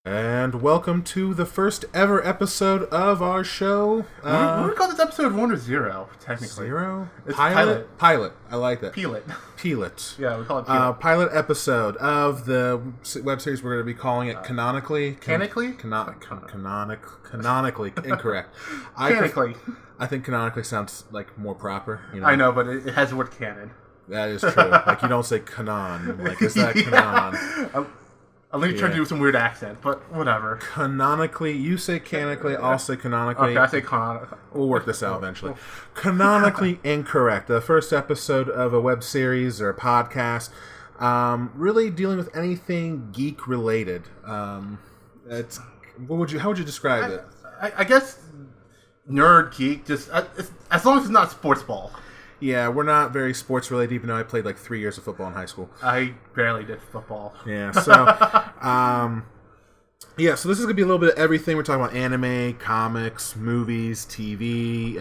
And welcome to the first ever episode of our show. What do we call this episode 1 or 0, technically? 0? It's Pilot? Pilot. I like that. Pilot. Pilot. Yeah, we call it Pilot. Pilot episode of the web series we're going to be calling it Canonically. Canonically? Canonically. Incorrect. Canonically. I think canonically sounds like more proper. You know? I know, but it has the word canon. That is true. Like you don't say canon. Like, is that canon? Let me try to do some weird accent, but whatever. Canonically, you say canonically, I'll say canonically. Okay, I say canonically. We'll work this out eventually. Canonically incorrect. The first episode of a web series or a podcast, really dealing with anything geek related. How would you describe it? I guess nerd, geek, just as long as it's not sports ball. Yeah, we're not very sports related, even though I played like 3 years of football in high school. I barely did football. Yeah, so so this is gonna be a little bit of everything. We're talking about anime, comics, movies, TV,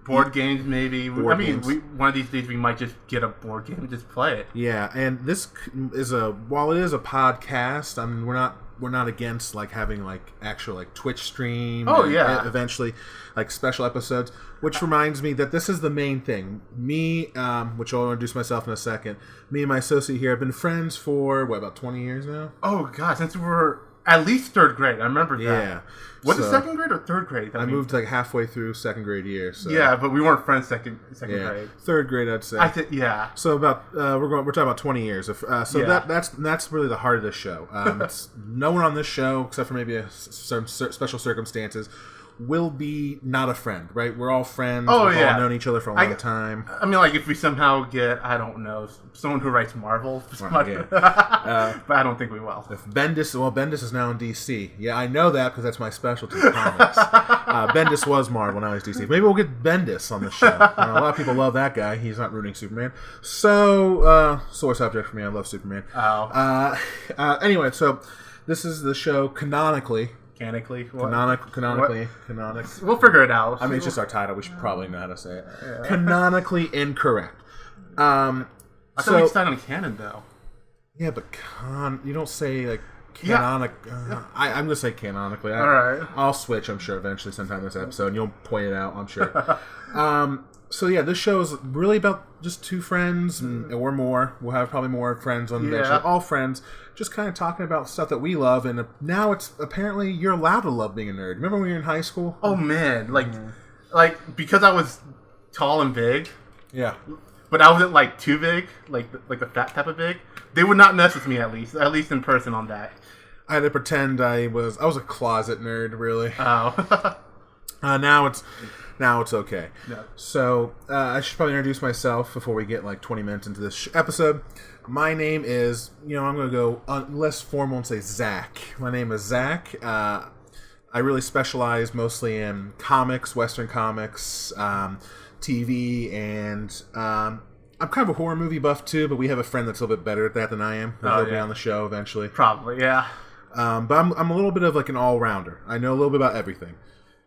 board games, maybe. Games. One of these days we might just get a board game and just play it. Yeah, and this is while it is a podcast, I mean we're not against like having like actual like Twitch stream. Oh yeah, eventually like special episodes. Which reminds me that this is the main thing. Me, which I'll introduce myself in a second. Me and my associate here have been friends for about 20 years now. Oh god, since we were at least third grade. I remember that. Yeah. Was it second grade or third grade? I moved like halfway through second grade year. So. Yeah, but we weren't friends second grade. Third grade, I'd say. Yeah. So about we're talking about 20 years. That's really the heart of this show. It's no one on this show, except for maybe some special circumstances, will be not a friend, right? We're all friends. Oh, We've yeah. all known each other for a long time. I mean, like, if we somehow get, I don't know, someone who writes Marvel, yeah. but I don't think we will. If Bendis is now in DC. Yeah, I know that because that's my specialty, comics. Bendis was Marvel, now he's DC. Maybe we'll get Bendis on the show. A lot of people love that guy. He's not ruining Superman. So, sore subject for me. I love Superman. Oh. Anyway, so this is the show Canonically. Canonically? Canonically. We'll figure it out. I mean, it's just our title. We should probably know how to say it. Yeah. Canonically incorrect. I thought we started on canon, though. Yeah, but you don't say, like, canonic. Yeah. I'm going to say canonically. All right. I'll switch, I'm sure, eventually sometime this episode, and you'll point it out, I'm sure. So, yeah, this show is really about just two friends, or more. We'll have probably more friends on eventually. All friends, just kind of talking about stuff that we love, and now it's apparently you're allowed to love being a nerd. Remember when you were in high school? Oh, man. Like because I was tall and big. Yeah. But I wasn't, like, too big, like the fat type of big. They would not mess with me, at least in person on that. I had to pretend I was a closet nerd, really. Oh. Now it's okay. Yeah. So, I should probably introduce myself before we get like 20 minutes into this episode. My name is, I'm going to go less formal and say Zach. My name is Zach. I really specialize mostly in comics, Western comics, TV, and I'm kind of a horror movie buff too, but we have a friend that's a little bit better at that than I am. He'll be on the show eventually. Probably, yeah. But I'm a little bit of like an all-rounder. I know a little bit about everything.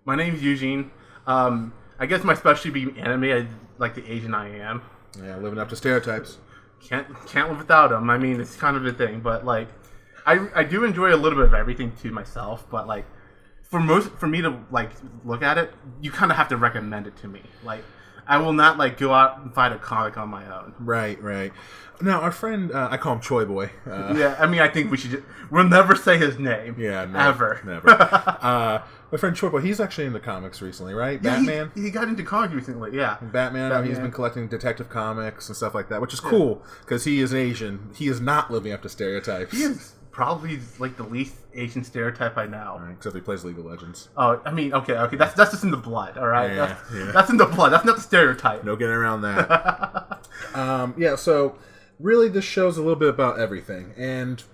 My name's Eugene. I guess my specialty being anime. I like the Asian I am. Yeah, living up to stereotypes. Can't live without them. I mean, it's kind of a thing. But like, I do enjoy a little bit of everything to myself. But like, for me to like look at it, you kind of have to recommend it to me. Like, I will not like go out and find a comic on my own. Right. Now, our friend, I call him Choi Boy. Yeah, I mean, I think we'll never say his name. Yeah, no, ever. Never. My friend Choi Boy, he's actually into comics recently, right? Yeah, Batman? He got into comics recently, yeah. Batman. He's been collecting detective comics and stuff like that, which is cool, because he is Asian. He is not living up to stereotypes. He is probably like the least Asian stereotype I know. Right, except he plays League of Legends. Oh, I mean, okay, that's just in the blood, all right? Yeah. That's in the blood. That's not the stereotype. No getting around that. So really this show's a little bit about everything, and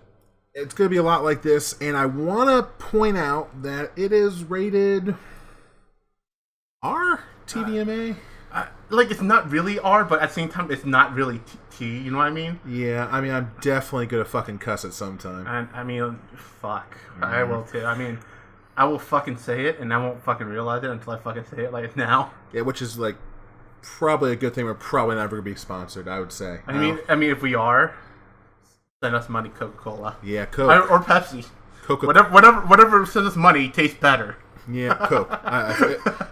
it's going to be a lot like this, and I want to point out that it is rated R, TVMA. Like, it's not really R, but at the same time, it's not really T, you know what I mean? Yeah, I mean, I'm definitely going to fucking cuss at some time. And, I mean, fuck. I will too. I mean, I will fucking say it, and I won't fucking realize it until I fucking say it, like, now. Yeah, which is, like, probably a good thing. We're probably never going to be sponsored, I would say. I mean, if we are, send us money, Coca-Cola. Yeah, Coke. Or Pepsi. Coca. Whatever sends us money tastes better. Yeah, Coke.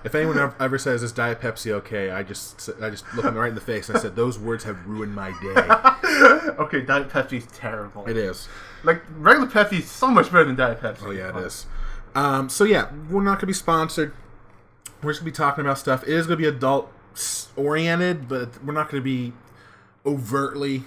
If anyone ever says is Diet Pepsi okay, I just look them right in the face and I said those words have ruined my day. Okay, Diet Pepsi's terrible. It is. Like regular Pepsi's so much better than Diet Pepsi. Oh yeah, it is. So yeah, we're not gonna be sponsored. We're just gonna be talking about stuff. It is gonna be adult oriented, but we're not gonna be overtly.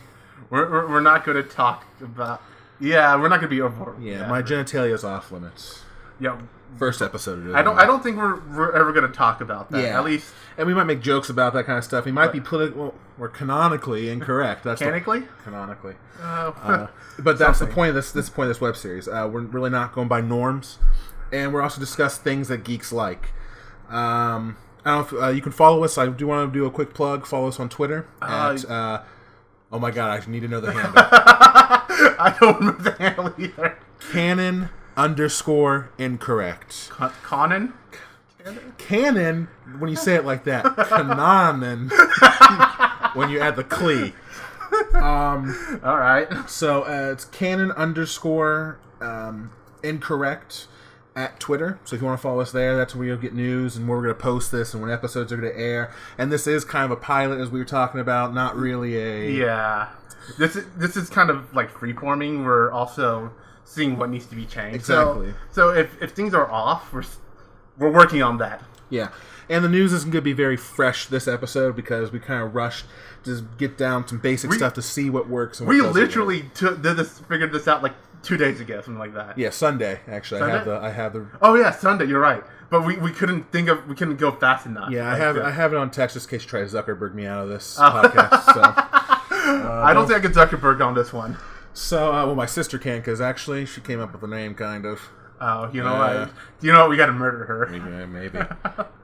We're not gonna talk about. Yeah, we're not gonna be over. Yeah, my genitalia is off limits. Yeah. First episode. I don't think we're ever gonna talk about that. Yeah. At least. And we might make jokes about that kind of stuff. We might be political or canonically incorrect. That's canonically? Canonically. Oh. But that's the point of this point of this web series. We're really not going by norms, and we're also discuss things that geeks like. I don't know if you can follow us. I do want to do a quick plug. Follow us on Twitter at. Oh my god! I need to know the handle. I don't remember the handle either. Canon_incorrect. Conan? Canon, when you say it like that. Canon, when you add the clee. All right. So it's Canon_incorrect at Twitter. So if you want to follow us there, that's where you'll get news and where we're going to post this and when episodes are going to air. And this is kind of a pilot, as we were talking about, not really a... Yeah. This is kind of like freeforming. We're also seeing what needs to be changed. Exactly. So if things are off, we're working on that. Yeah. And the news isn't going to be very fresh this episode because we kind of rushed to get down some basic stuff to see what works. And what doesn't literally figured this out like 2 days ago, something like that. Yeah, Sunday actually. Sunday? I have the. Oh yeah, Sunday. You're right. But we couldn't go fast enough. Yeah, I have it on text just in case you try to Zuckerberg me out of this podcast. So I don't think I can Zuckerberg on this one. So well, my sister can because actually she came up with the name kind of. Oh, you know what? You know what? We got to murder her. Maybe.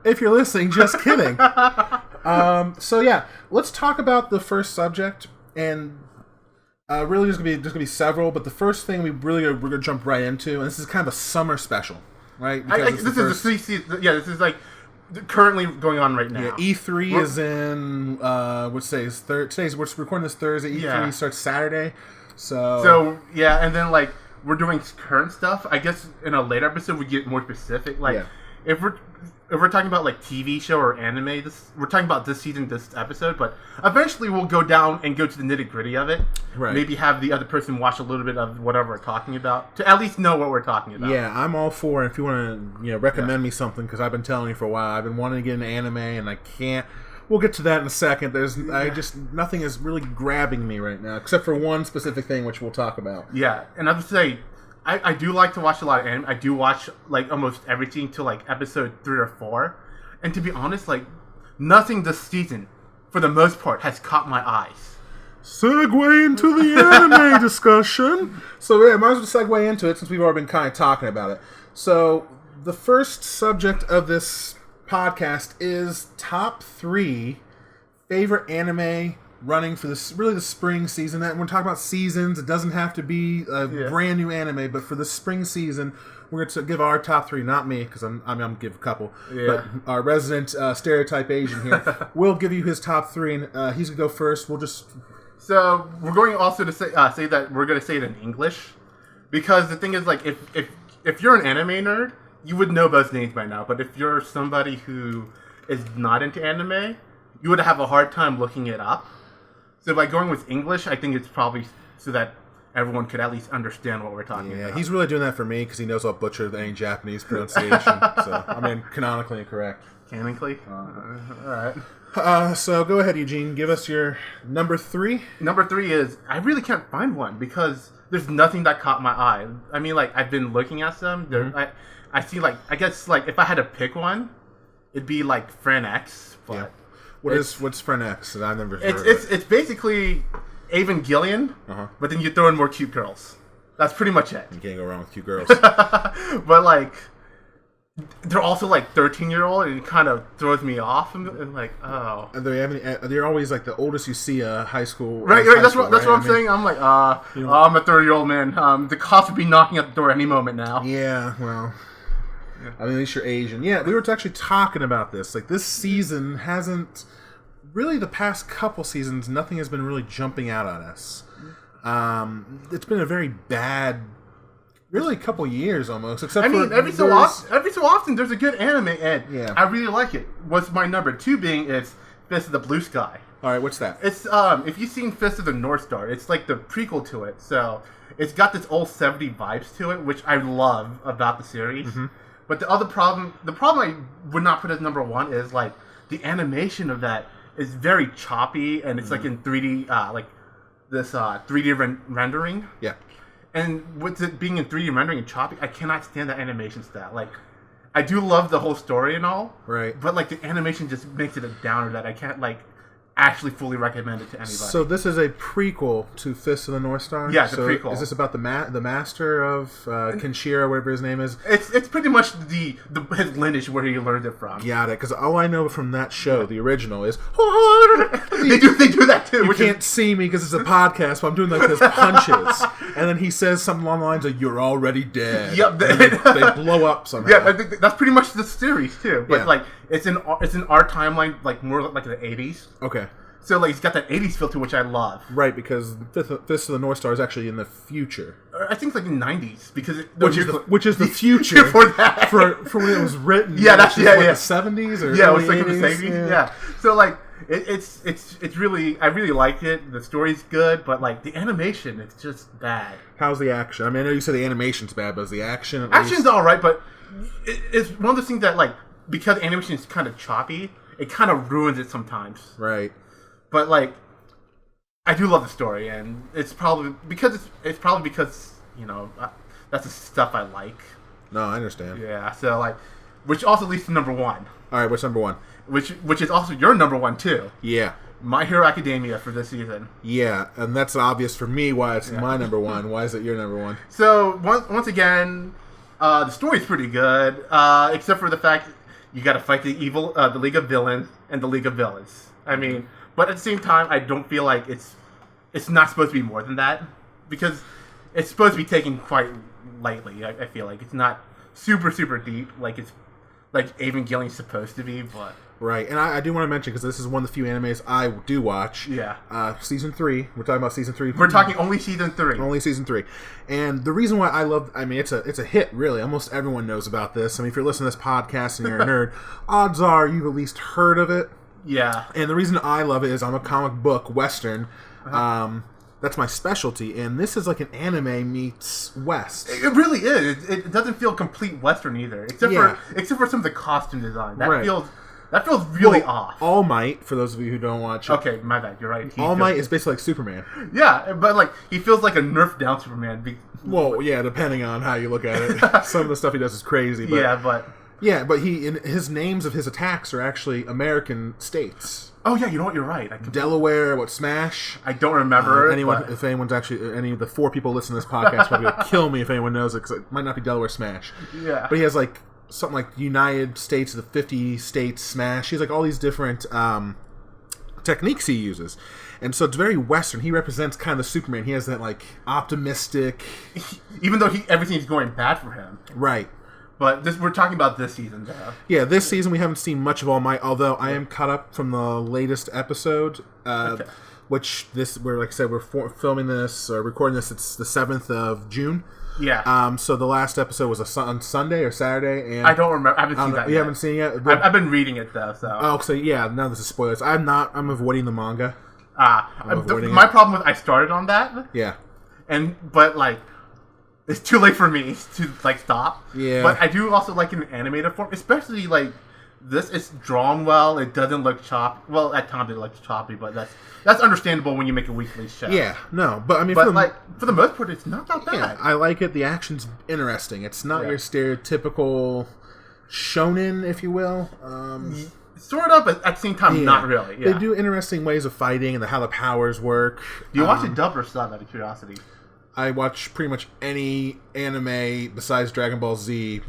If you're listening, just kidding. So yeah, let's talk about the first subject, and really there's gonna be several, but the first thing we're gonna jump right into, and this is kind of a summer special, right? This is like currently going on right now. Yeah, E3 is in what's today's we're recording this Thursday. E3 starts Saturday, so yeah, and then like. We're doing current stuff. I guess in a later episode we get more specific. Like if we're talking about like TV show or anime, we're talking about this season, this episode. But eventually we'll go down and go to the nitty gritty of it. Right. Maybe have the other person watch a little bit of whatever we're talking about to at least know what we're talking about. Yeah, I'm all for it. If you want to recommend me something, because I've been telling you for a while, I've been wanting to get into anime and I can't. We'll get to that in a second. Nothing is really grabbing me right now, except for one specific thing, which we'll talk about. Yeah, and I would say, I do like to watch a lot of anime. I do watch like almost everything till like episode 3 or 4, and to be honest, like nothing this season, for the most part, has caught my eyes. Segue into the anime discussion. So yeah, might as well segue into it since we've already been kind of talking about it. So the first subject of this podcast is top 3 favorite anime running for the spring season. And we're talking about seasons. It doesn't have to be a brand new anime, but for the spring season, we're going to give our top 3. Not me, because I'm going to give a couple. Yeah. But our resident stereotype Asian here will give you his top 3, and he's going to go first. So we're going also to say that we're going to say it in English, because the thing is, like, if you're an anime nerd, you would know both names by now, but if you're somebody who is not into anime, you would have a hard time looking it up. So by going with English, I think it's probably so that everyone could at least understand what we're talking about. Yeah, he's really doing that for me because he knows I'll butcher any Japanese pronunciation. So, I mean, canonically incorrect. Canonically? Alright. So go ahead, Eugene. Give us your number 3. Number 3 is, I really can't find one because there's nothing that caught my eye. I mean, like, I've been looking at some. I see, like, I guess, like, if I had to pick one, it'd be, like, Friend X. But yeah. What's Friend X? I've never heard of it. It's basically Evangelion, but then you throw in more cute girls. That's pretty much it. You can't go wrong with cute girls. But, like, they're also, like, 13-year-old, and it kind of throws me off. And like, oh. They're always, like, the oldest you see a high school. Right, that's what I'm saying. I'm like, I'm a 30-year-old man. The cops would be knocking at the door any moment now. Yeah, well... I mean, at least you're Asian. Yeah, we were actually talking about this. Like, this season hasn't... Really, the past couple seasons, nothing has been really jumping out at us. It's been a very bad Really, a couple years almost. Except I mean, for every so often, there's a good anime, and Yeah. I really like it. What's my number 2 being is Fist of the Blue Sky. All right, what's that? It's if you've seen Fist of the North Star, it's like the prequel to it. So it's got this old 70s vibes to it, which I love about the series. Mm-hmm. But the problem I would not put as number 1 is like the animation of that is very choppy, and it's like in 3D, like this 3D rendering. Yeah. And with it being in 3D rendering and choppy, I cannot stand that animation style. Like, I do love the whole story and all, Right. but like the animation just makes it a downer that I can't like actually fully recommend it to anybody. So this is a prequel to Fist of the North Star? Yeah, it's a so prequel. Is this about the master of Kenshiro, whatever his name is? It's pretty much the his lineage where he learned it from. Got it, because all I know from that show, the original, is... they do that too. You can't see me because it's a podcast, but I'm doing like his punches. And then he says something along the lines of, "You're already dead." Yep. They blow up somehow. Yeah, I think that's pretty much the series too. But Yeah. like it's in our timeline, like more like the 80s. Okay. So like it's got that 80s feel to which I love. Right, because Fist of the North Star is actually in the future. I think it's like in 90s because Which is the future for that. for when it was written. Yeah, that's the 70s or yeah, it early was like in the 80s. 70s. Yeah. So like it's really I really like it. The story's good, but like the animation, it's just bad. How's the action? I mean, I know you said the animation's bad, but is the action at Action's least? all right, but it's one of those things that like because animation is kind of choppy, it kind of ruins it sometimes. Right. But like, I do love the story, and it's probably because you know that's the stuff I like. No, I understand. Yeah, so like, which also leads to number 1, All right, what's number 1? which is also your number 1 too. Yeah. My Hero Academia for this season. Yeah, and that's obvious for me why it's my number 1. Why is it your number 1? So once again, the story's pretty good, except for the fact you got to fight the League of Villains and the League of Villains. I mean, but at the same time, I don't feel like it's not supposed to be more than that because it's supposed to be taken quite lightly. I feel like it's not super deep like it's like Evangelion's supposed to be, but. Right, and I do want to mention, because this is one of the few animes I do watch. Yeah. Season 3. We're talking about Season 3. We're talking only Season 3. Only Season 3. And the reason why I love... I mean, it's a hit, really. Almost everyone knows about this. I mean, if you're listening to this podcast and you're a nerd, odds are you've at least heard of it. Yeah. And the reason I love it is I'm a comic book Western. That's my specialty. And this is like an anime meets West. It really is. It doesn't feel complete Western either. Except for some of the costume design. That feels really off. All Might, for those of you who don't watch it. Okay, my bad. You're right. All Might is basically like Superman. Yeah, but like he feels like a nerfed down Superman. Well, yeah, depending on how you look at it. Some of the stuff he does is crazy. But but his names of his attacks are actually American states. Oh yeah, you know what? You're right. Delaware, Smash. I don't remember. If anyone's actually any of the 4 people listening to this podcast, probably gonna kill me if anyone knows it because it might not be Delaware Smash. Yeah, but he has like something like United States, the 50 states Smash. He's like all these different techniques he uses. And so it's very Western. He represents kind of the Superman. He has that like optimistic... Even though everything's going bad for him. Right. But we're talking about this season, though. Yeah, this season we haven't seen much of All Might, although I am caught up from the latest episode, which like I said, we're filming this, or recording this, it's the 7th of June. Yeah. So the last episode was on Sunday or Saturday, and I don't remember. I haven't seen that. You haven't seen it yet? I've been reading it though. So. Oh, so yeah. None of this is spoilers. I'm avoiding the manga. My problem with I started on that. Yeah. But like, it's too late for me to like stop. Yeah. But I do also like in an animated form, especially like this is drawn well. It doesn't look choppy. Well, at times it looks choppy, but that's understandable when you make a weekly show. Yeah, no, but I mean, for the most part, it's not that bad. Yeah, I like it. The action's interesting. It's not your stereotypical shonen, if you will. Sort of, but at the same time, not really. Yeah. They do interesting ways of fighting and how the powers work. Do you watch it dubbed or sub, out of curiosity? I watch pretty much any anime besides Dragon Ball Z.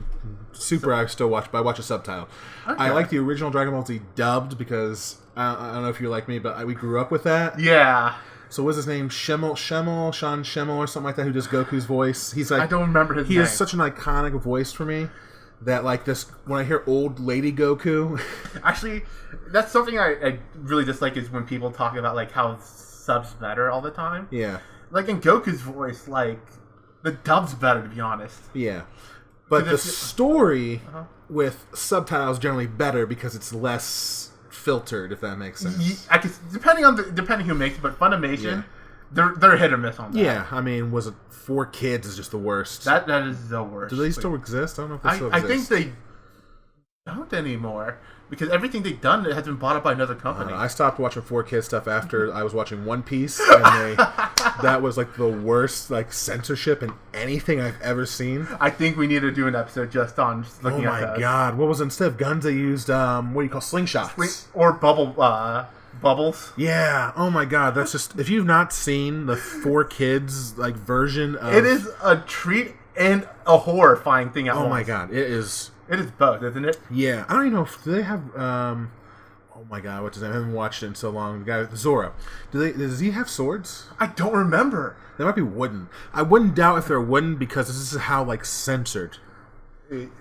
Super, I still watch, but I watch a subtitle. Okay. I like the original Dragon Ball Z dubbed because I don't know if you're like me, but we grew up with that. Yeah. So what's his name? Sean Schemmel, or something like that, who does Goku's voice. He's like, I don't remember his name. He has such an iconic voice for me that like this when I hear old lady Goku. Actually, that's something I really dislike is when people talk about like how subs better all the time. Yeah. Like in Goku's voice, like The dub's better, to be honest. Yeah. But the story with subtitles generally better because it's less filtered, if that makes sense. I guess, depending who makes it, but Funimation, they're hit or miss on that. Yeah, I mean, was it 4 Kids is just the worst. That is the worst. Do they still exist? I don't know if they still exist. I think they don't anymore. Because everything they've done has been bought up by another company. I stopped watching 4Kids stuff after I was watching One Piece, and that was like the worst like censorship in anything I've ever seen. I think we need to do an episode just on looking at those. Oh my god! What was instead of guns they used? What do you call slingshots or bubbles? Yeah. Oh my god! That's just if you've not seen the 4Kids like version of it is a treat and a horrifying thing at once. Oh my god! It is. It is both, isn't it? Yeah. I don't even know if do they have. Oh my god! What's his name? I haven't watched it in so long. The guy Zoro. Does he have swords? I don't remember. They might be wooden. I wouldn't doubt if they're wooden because this is how like censored.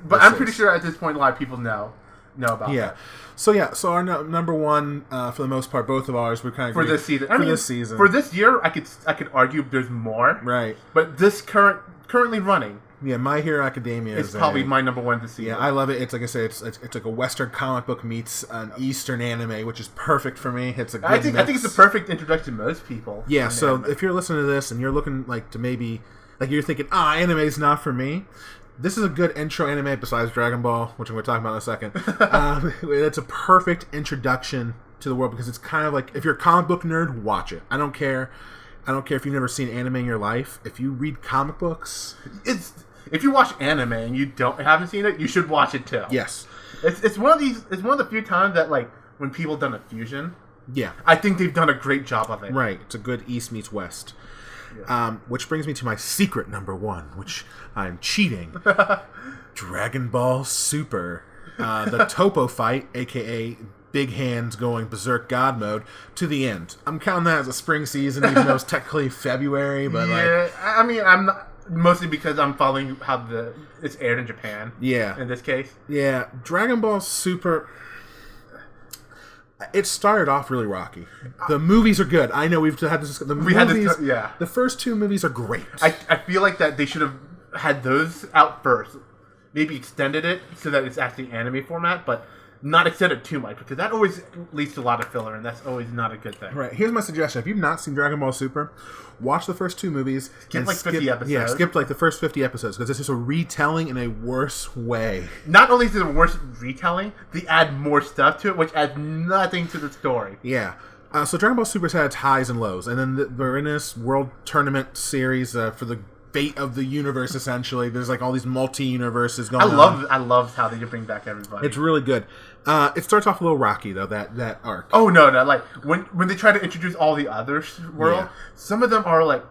But I'm pretty sure at this point a lot of people know about that. So our number one for the most part, both of ours were kind of for this season. This season, for this year, I could argue there's more. Right. But this currently running. Yeah, My Hero Academia is probably my number one this season. Yeah, I love it. It's like I say, it's like a Western comic book meets an Eastern anime, which is perfect for me. It's a good mix. I think it's the perfect introduction to most people. Yeah, so anime. If you're listening to this and you're looking like to maybe like you're thinking, anime's not for me. This is a good intro anime besides Dragon Ball, which I'm going to talk about in a second. It's a perfect introduction to the world because it's kind of like if you're a comic book nerd, watch it. I don't care if you've never seen anime in your life. If you read comic books, if you watch anime and you haven't seen it, you should watch it too. Yes, it's one of the few times that like when people done a fusion. Yeah, I think they've done a great job of it. Right, it's a good East meets West. Yeah. Which brings me to my secret number one, which I'm cheating. Dragon Ball Super, the Topo fight, aka Big Hands going berserk God mode to the end. I'm counting that as a spring season, even though it's technically February. But I mean, I'm not. Mostly because I'm following how it's aired in Japan. Yeah. In this case. Yeah. Dragon Ball Super. It started off really rocky. The movies are good. I know we've had this. The first 2 movies are great. I feel like that they should have had those out first. Maybe extended it so that it's actually anime format, but not extend it too much because that always leads to a lot of filler, and that's always not a good thing. Right. Here's my suggestion: if you've not seen Dragon Ball Super, watch the first 2 movies. Skip 50 episodes. Yeah, skip like the first 50 episodes because it's just a retelling in a worse way. Not only is it a worse retelling, they add more stuff to it, which adds nothing to the story. Yeah. So Dragon Ball Super's had its highs and lows, and then they're in this World Tournament series for the fate of the universe. Essentially, there's like all these multi-universes going on. I love how they bring back everybody. It's really good. It starts off a little rocky though. That arc. Oh no! Like when they try to introduce all the other world, some of them are like,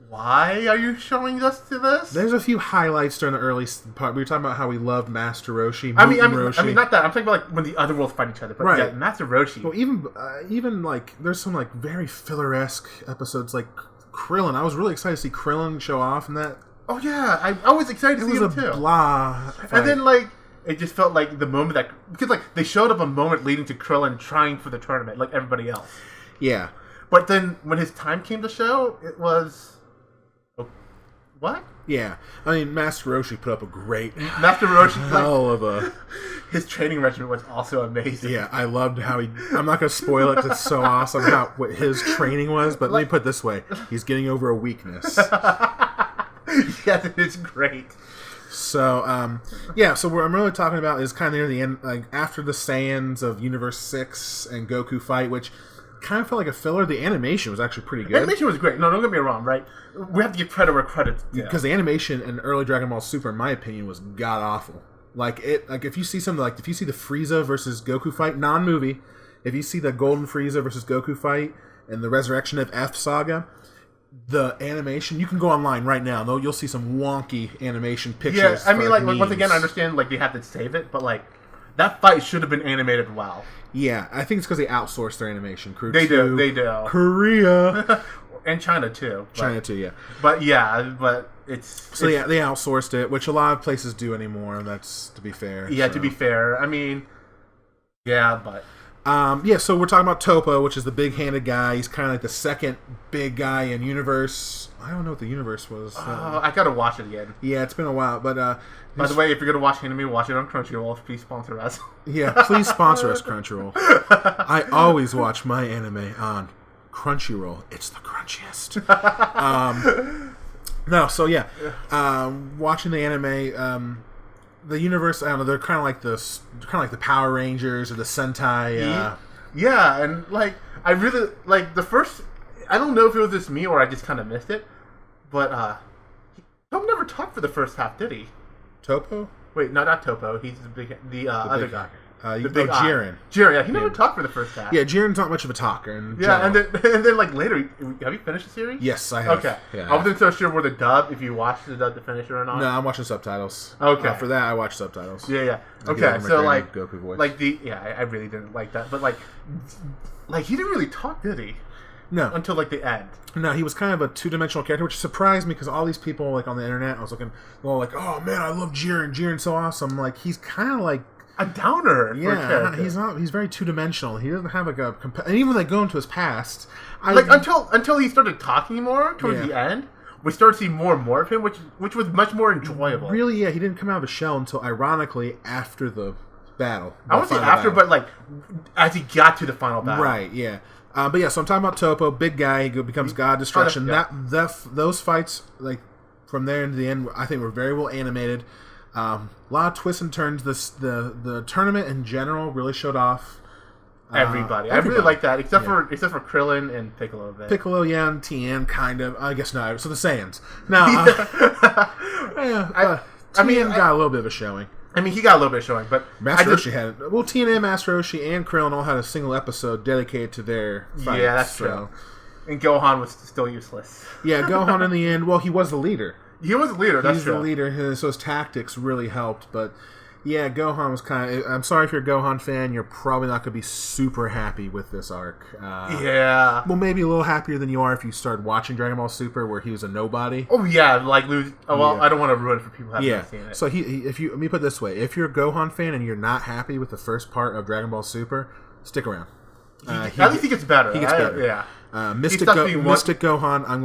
"Why are you showing us to this?" There's a few highlights during the early part. We were talking about how we loved Master Roshi. I mean, not that. I'm talking about like when the other worlds fight each other. But right. Yeah, Master Roshi. Well, even like there's some like very filler-esque episodes like Krillin. I was really excited to see Krillin show off in that. Oh yeah, I was excited to see him too. It was a blah fight. And then like it just felt like the moment that because like they showed up a moment leading to Krillin trying for the tournament like everybody else. Yeah. But then when his time came to show, it was what? Yeah, I mean Master Roshi put up a great Master Roshi hell of a. His training regimen was also amazing. Yeah, I loved how he. I'm not going to spoil it. 'Cause it's so awesome how what his training was. But let me put it this way: he's getting over a weakness. Yes, it is great. So, yeah. So what I'm really talking about is kind of near the end, like after the Saiyans of Universe 6 and Goku fight, which kind of felt like a filler. The animation was actually pretty good. The animation was great. No, don't get me wrong. Right, we have to give credit where credit's due. Because the animation in early Dragon Ball Super, in my opinion, was god awful. Like if you see something like if you see the Frieza versus Goku fight, non-movie, if you see the Golden Frieza versus Goku fight and the Resurrection of F saga, the animation, you can go online right now. Though you'll see some wonky animation pictures. Yeah, I mean, like memes. Once again, I understand like they have to save it, but like that fight should have been animated well. Yeah, I think it's because they outsourced their animation crew. They do. Korea and China too. China too, yeah. But it's they outsourced it, which a lot of places do anymore. That's to be fair. Yeah, so. To be fair, I mean, yeah, but Yeah, so we're talking about Topo, which is the big-handed guy. He's kind of like the second big guy in Universe. I don't know what the Universe was. I gotta watch it again. Yeah, it's been a while, but by the way, if you're gonna watch anime, watch it on Crunchyroll. Please sponsor us. Yeah, please sponsor us, Crunchyroll. I always watch my anime on Crunchyroll. It's the crunchiest. No, so yeah, watching the anime. The Universe, I don't know. They're kind of like the Power Rangers or the Sentai. Yeah, and like I really like the first. I don't know if it was just me or I just kind of missed it, but Tom never talked for the first half, did he? Topo? Wait, no, not Topo. He's the other guy. The big Jiren. Jiren, yeah, he never talked for the first half. Yeah, Jiren's not much of a talker. And then like later, have you finished the series? Yes, I have. Okay. Yeah, I wasn't so sure where the dub, if you watched the dub to finish it or not. No, I'm watching subtitles. Okay. For that, I watch subtitles. Yeah. Okay, so like I really didn't like that, but like he didn't really talk, did he? No. Until like the end. No, he was kind of a two-dimensional character, which surprised me because all these people like on the internet, I was looking, well, like, oh man, I love Jiren. Jiren's so awesome. Like he's kind of like a downer. Yeah, he's not. He's very two-dimensional. He doesn't have like a. And even when they go into his past, until he started talking more towards the end, we started seeing more and more of him, which was much more enjoyable. Really, yeah, he didn't come out of his shell until ironically after the battle. I won't say after, but like as he got to the final battle. Right. Yeah. But yeah, so I'm talking about Topo, big guy. He becomes God Destruction. Those fights, like from there into the end, I think were very well animated. A lot of twists and turns. The tournament in general really showed off everybody. I really like that, except for Krillin and Piccolo. A bit. Piccolo, yeah, and Tien, kind of. I guess not. So the Saiyans. Now, Tien got a little bit of a showing. I mean, he got a little bit of showing, but Master Roshi had it. Well, Tien and Master Roshi and Krillin all had a single episode dedicated to their fights. Yeah, that's true. And Gohan was still useless. Yeah, Gohan in the end. Well, he was the leader. He was the leader. That's true. He's the leader. So his tactics really helped, but. Yeah, Gohan was kind of... I'm sorry if you're a Gohan fan, you're probably not going to be super happy with this arc. Yeah. Well, maybe a little happier than you are if you started watching Dragon Ball Super, where he was a nobody. Oh, yeah, like lose... Oh, well, yeah. I don't want to ruin it for people who haven't seen it. So let me put it this way. If you're a Gohan fan and you're not happy with the first part of Dragon Ball Super, stick around. At least he gets better. He gets better. Yeah. Mystic Gohan, I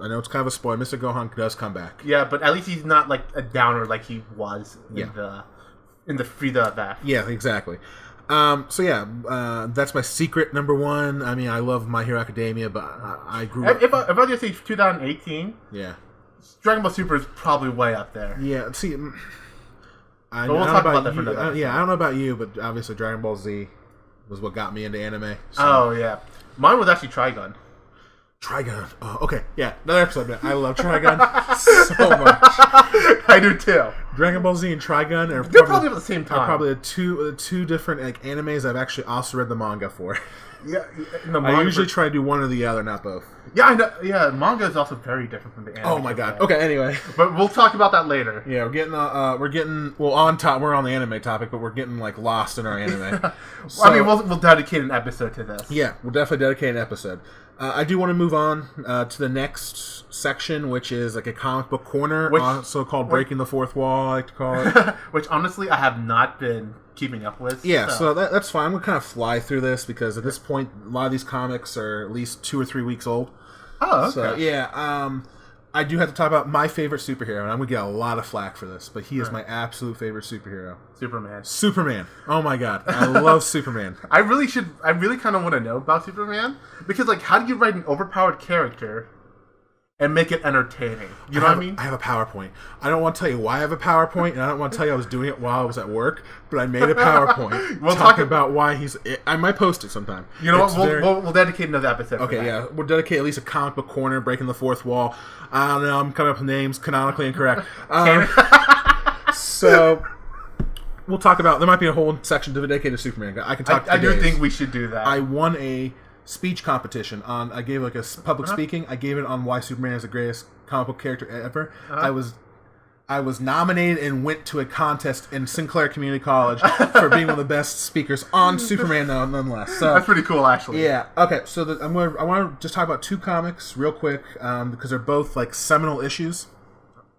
know it's kind of a spoiler, Mystic Gohan does come back. Yeah, but at least he's not like a downer like he was in the Frieza back. Yeah, exactly. That's my secret number one. I mean, I love My Hero Academia, but I grew up... If I just say 2018, Dragon Ball Super is probably way up there. Yeah, see... we'll talk about that for another episode. Yeah, I don't know about you, but obviously Dragon Ball Z was what got me into anime. So. Oh, yeah. Mine was actually Trigun. Trigun. Oh, okay. Yeah, another episode, man. I love Trigun so much. I do too. Dragon Ball Z and Trigun are probably at the same time. Probably two different like animes I've actually also read the manga for. Yeah, I usually try to do one or the other, not both. Yeah, I know. Yeah, manga is also very different from the anime. Oh my god. Okay, anyway, but we'll talk about that later. Yeah, we're getting on top. We're on the anime topic, but we're getting like lost in our anime. So, I mean, we'll dedicate an episode to this. Yeah, we'll definitely dedicate an episode. I do want to move on to the next section, which is like a comic book corner, also called Breaking the Fourth Wall, I like to call it. Which honestly, I have not been keeping up with. Yeah, so that's fine. We'll kind of fly through this because at this point, a lot of these comics are at least 2 or 3 weeks old. Oh, okay. So, yeah, I do have to talk about my favorite superhero, and I'm going to get a lot of flack for this, but he is my absolute favorite superhero. Superman. Oh my god. I love Superman. I really kind of want to know about Superman, because, like, how do you write an overpowered character and make it entertaining? You know what I mean? I have a PowerPoint. I don't want to tell you why I have a PowerPoint, and I don't want to tell you I was doing it while I was at work, but I made a PowerPoint talking about why I might post it sometime. You know what? We'll dedicate another episode. Okay, yeah. We'll dedicate at least a comic book corner, breaking the fourth wall. I don't know. I'm coming up with names canonically incorrect. So we'll talk about. There might be a whole section dedicated to Superman. I can talk. I do think we should do that. I won a speech competition on. I gave like a public speaking. I gave it on why Superman is the greatest comic book character ever. I was nominated and went to a contest in Sinclair Community College for being one of the best speakers on Superman, nonetheless. So that's pretty cool, actually. Yeah. Okay. So I want to just talk about 2 comics real quick because they're both like seminal issues.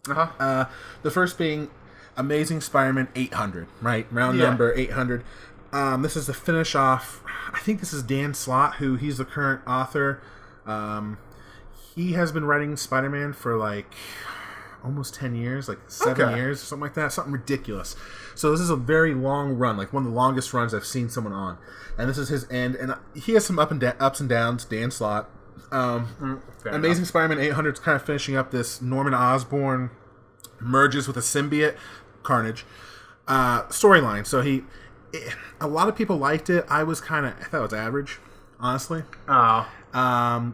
The first being Amazing Spider-Man 800, right? Round number 800. This is to finish off. I think this is Dan Slott, he's the current author. He has been writing Spider-Man for like almost 10 years, like 7 years, something like that, something ridiculous. So this is a very long run, like one of the longest runs I've seen someone on. And this is his end, and he has some ups and downs. Dan Slott. Amazing Spider-Man 800 is kind of finishing up this Norman Osborn merges with a symbiote, Carnage, storyline. So a lot of people liked it. I thought it was average, honestly. Oh.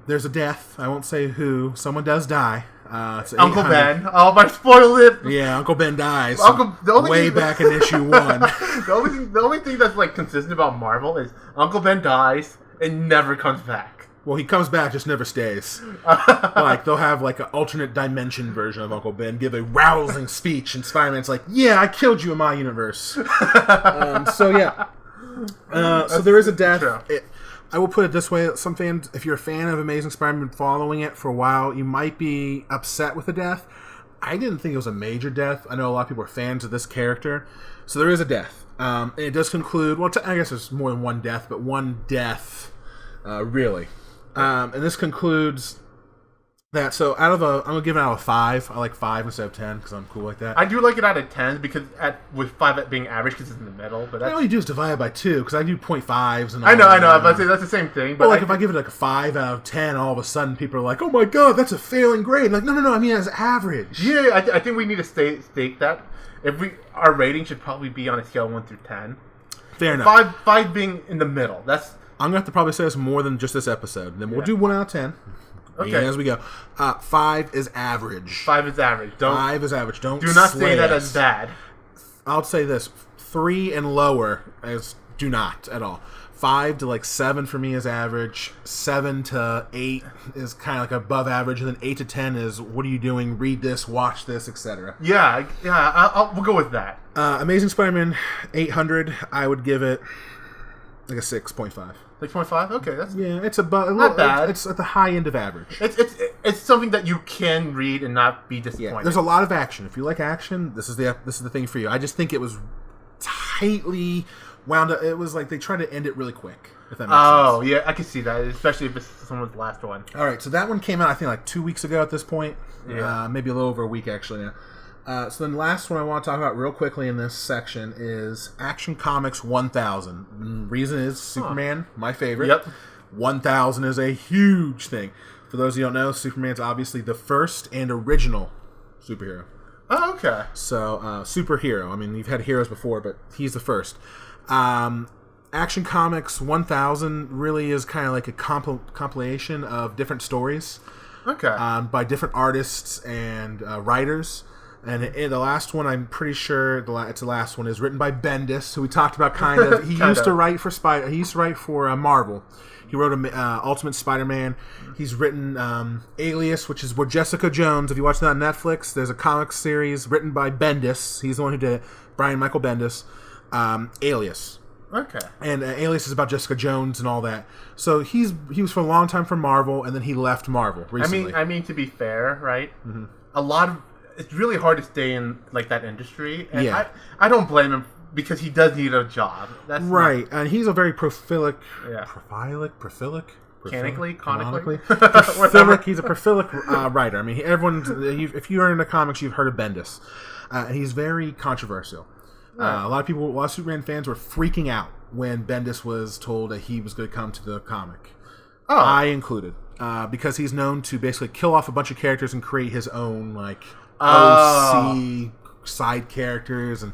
There's a death. I won't say who. Someone does die. Uncle Ben. Oh, my spoil it. Yeah, Uncle Ben dies. Back in issue 1. The only thing that's like consistent about Marvel is Uncle Ben dies and never comes back. Well, he comes back, just never stays. Like, they'll have like an alternate dimension version of Uncle Ben give a rousing speech, and Spider-Man's like, "Yeah, I killed you in my universe." So there is a death. I will put it this way: some fans, if you're a fan of Amazing Spider-Man, following it for a while, you might be upset with the death. I didn't think it was a major death. I know a lot of people are fans of this character, so there is a death. And it does conclude. Well, I guess there's more than one death, but one death, really. And this concludes that. So I'm gonna give it out of 5. I like 5 instead of 10 because I'm cool like that. I do like it out of 10 because with 5 being average because it's in the middle. But all you do is divide it by 2 because I do 0.5s and all I know. that. I was about to say that's the same thing. But like if I give it like a 5 out of 10, all of a sudden people are like, "Oh my god, that's a failing grade." Like, no. I mean, as average. Yeah, I think we need to stake that. Our rating should probably be on a scale of 1 through 10. Fair enough. 5 being in the middle. I'm going to have to probably say this more than just this episode. Then we'll do 1 out of 10. Okay. As we go. 5 is average. 5 is average. 5 is average. Do not say that as bad. I'll say this. 3 and lower do not at all. 5 to like 7 for me is average. 7 to 8 is kind of like above average. And then 8 to 10 is, what are you doing? Read this, watch this, etc. Yeah. We'll go with that. Amazing Spider-Man 800, I would give it like a 6.5. 6.5? Okay, it's not bad. It's at the high end of average. It's something that you can read and not be disappointed. Yeah, there's a lot of action. If you like action, this is the thing for you. I just think it was tightly wound up. It was like they tried to end it really quick. If that makes sense. Oh yeah, I can see that, especially if it's someone's last one. All right, so that one came out I think like 2 weeks ago at this point. Yeah, maybe a little over a week actually now. So then the last one I want to talk about real quickly in this section is Action Comics 1000. The reason is Superman, my favorite. Yep. 1000 is a huge thing. For those of you who don't know, Superman's obviously the first and original superhero. Oh, okay. So, superhero. I mean, you've had heroes before, but he's the first. Action Comics 1000 really is kind of like a compilation of different stories. Okay. By different artists and writers. And the last one, I'm pretty sure it's the last one, is written by Bendis, who we talked about kind of. He used to write for He used to write for Marvel. He wrote Ultimate Spider-Man. He's written Alias, which is where Jessica Jones. If you watch that on Netflix, there's a comic series written by Bendis. He's the one who did it. Brian Michael Bendis. Alias. Okay. And Alias is about Jessica Jones and all that. So he was for a long time for Marvel, and then he left Marvel recently. I mean to be fair, right? Mm-hmm. It's really hard to stay in like that industry, and I don't blame him because he does need a job. That's right, and he's a very prolific. Canonically. Prolific. He's a prolific writer. I mean, if you're into comics, you've heard of Bendis. And he's very controversial. A lot of Superman fans were freaking out when Bendis was told that he was going to come to the comic. Oh. I included. Because he's known to basically kill off a bunch of characters and create his own, OC side characters and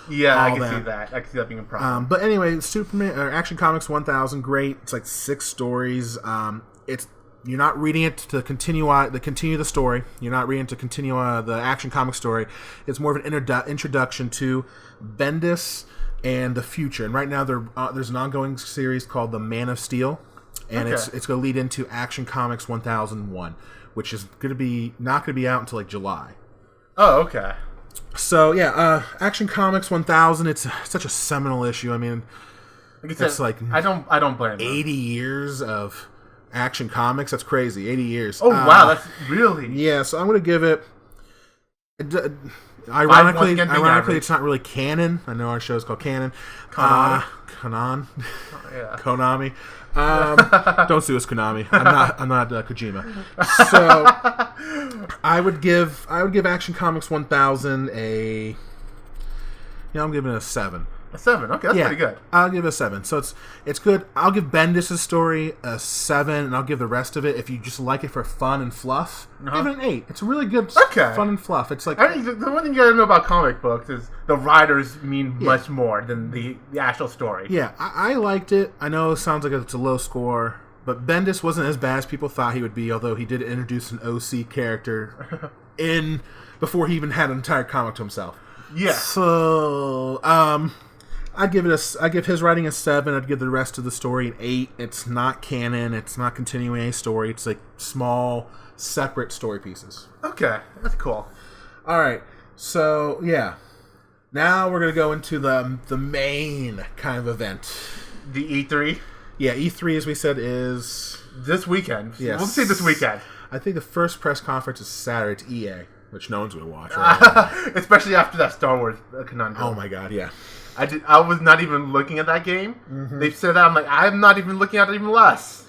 I can see that. I can see that being a problem. But anyway, Superman or Action Comics 1000, great. It's like 6 stories. You're not reading it to continue the story. You're not reading it to continue the Action Comics story. It's more of an introduction to Bendis and the future. And right now there's an ongoing series called The Man of Steel, and it's going to lead into Action Comics 1001, which is not going to be out until like July. Oh, okay. So yeah, Action Comics 1000. It's such a seminal issue. I mean, it's like I don't blame them. 80 years of Action Comics. That's crazy. 80 years. Oh wow, that's really. Yeah. So I'm going to give it. Ironically, once again being average. it's not really canon. I know our show is called Canon. Konami. Yeah. Konami. Don't sue us, Konami. I'm not Kojima. So I would give Action Comics 1000 I'm giving it a 7. A 7. Okay, that's pretty good. I'll give it a 7. So it's good. I'll give Bendis' story a 7, and I'll give the rest of it, if you just like it for fun and fluff, give it an 8. It's really good fun and fluff. It's like, I think the one thing you gotta know about comic books is the writers mean much more than the actual story. Yeah, I liked it. I know it sounds like it's a low score, but Bendis wasn't as bad as people thought he would be, although he did introduce an OC character before he even had an entire comic to himself. Yeah. So, I give his writing a 7. I'd give the rest of the story an 8. It's not canon. It's not continuing a story. It's like small, separate story pieces. Okay, that's cool. All right. So yeah, now we're gonna go into the main kind of event. The E3. Yeah, E3, as we said, is this weekend. Yes. We'll see this weekend. I think the first press conference is Saturday. It's EA, which no one's gonna watch. Right? Especially after that Star Wars conundrum. Oh my god, yeah. I was not even looking at that game. Mm-hmm. They said that. I'm like, I'm not even looking at it even less.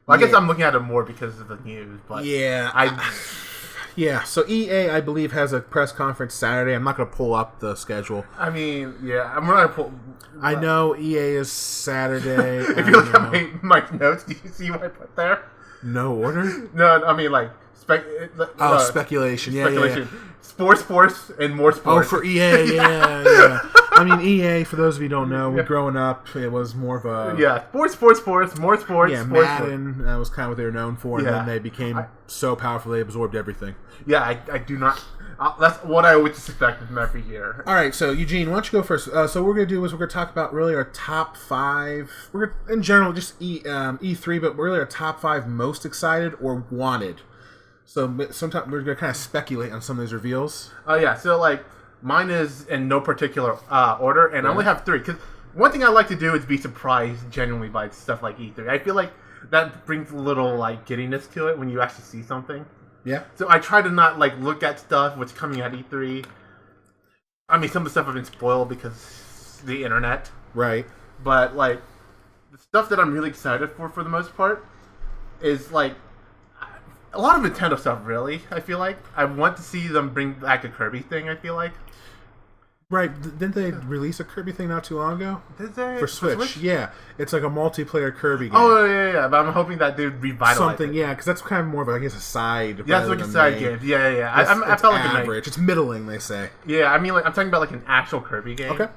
Well, I guess I'm looking at it more because of the news. But yeah. So EA, I believe, has a press conference Saturday. I'm not going to pull up the schedule. I mean, yeah, I'm going to pull. I know EA is Saturday. If you look at my notes, do you see what I put there? No order? No, I mean like speculation. Yeah. Sports, and more sports. Oh, for EA, yeah. I mean, EA, for those of you who don't know, growing up, it was more of a... Yeah, sports, more sports. Yeah, Madden was kind of what they were known for, and then they became so powerful they absorbed everything. Yeah, I do not... that's what I always suspected from every year. All right, so Eugene, why don't you go first? So what we're going to do is we're going to talk about really our top 5... We're gonna, in general, just E3, but really our top 5 most excited or wanted. So sometimes we're going to kind of speculate on some of these reveals. Oh, yeah. So, like, mine is in no particular order, and I only have 3. Because one thing I like to do is be surprised genuinely by stuff like E3. I feel like that brings a little, like, giddiness to it when you actually see something. Yeah. So I try to not, like, look at stuff, what's coming at E3. I mean, some of the stuff I've been spoiled because the internet. Right. But, like, the stuff that I'm really excited for the most part, is, like, a lot of Nintendo stuff, really, I feel like. I want to see them bring back a Kirby thing, I feel like. Right. Didn't they release a Kirby thing not too long ago? Did they? For Switch? Yeah. It's like a multiplayer Kirby game. Oh, yeah. But I'm hoping that they revitalize something, it. Yeah, because that's kind of more of, I guess, a side. Yeah, it's like a side game. Yeah. I felt like average. It's middling, they say. Yeah, I mean, like, I'm talking about, like, an actual Kirby game. Okay.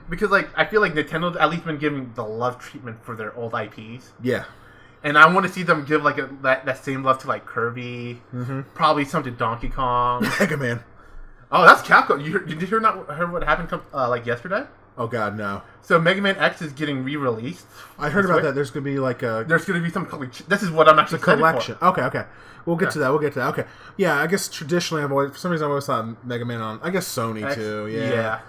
Because, like, I feel like Nintendo's at least been giving the love treatment for their old IPs. Yeah. And I want to see them give like that same love to like Kirby, probably some to Donkey Kong, Mega Man. Oh, that's Capcom. Did you hear what happened like yesterday? Oh God, no. So Mega Man X is getting re-released. I heard about that. There's going to be like a... There's going to be some... This is what I'm actually excited collection. For. Okay. We'll get to that. Okay. Yeah, I guess traditionally, for some reason I've always thought Mega Man on... I guess Sony X, too. Yeah.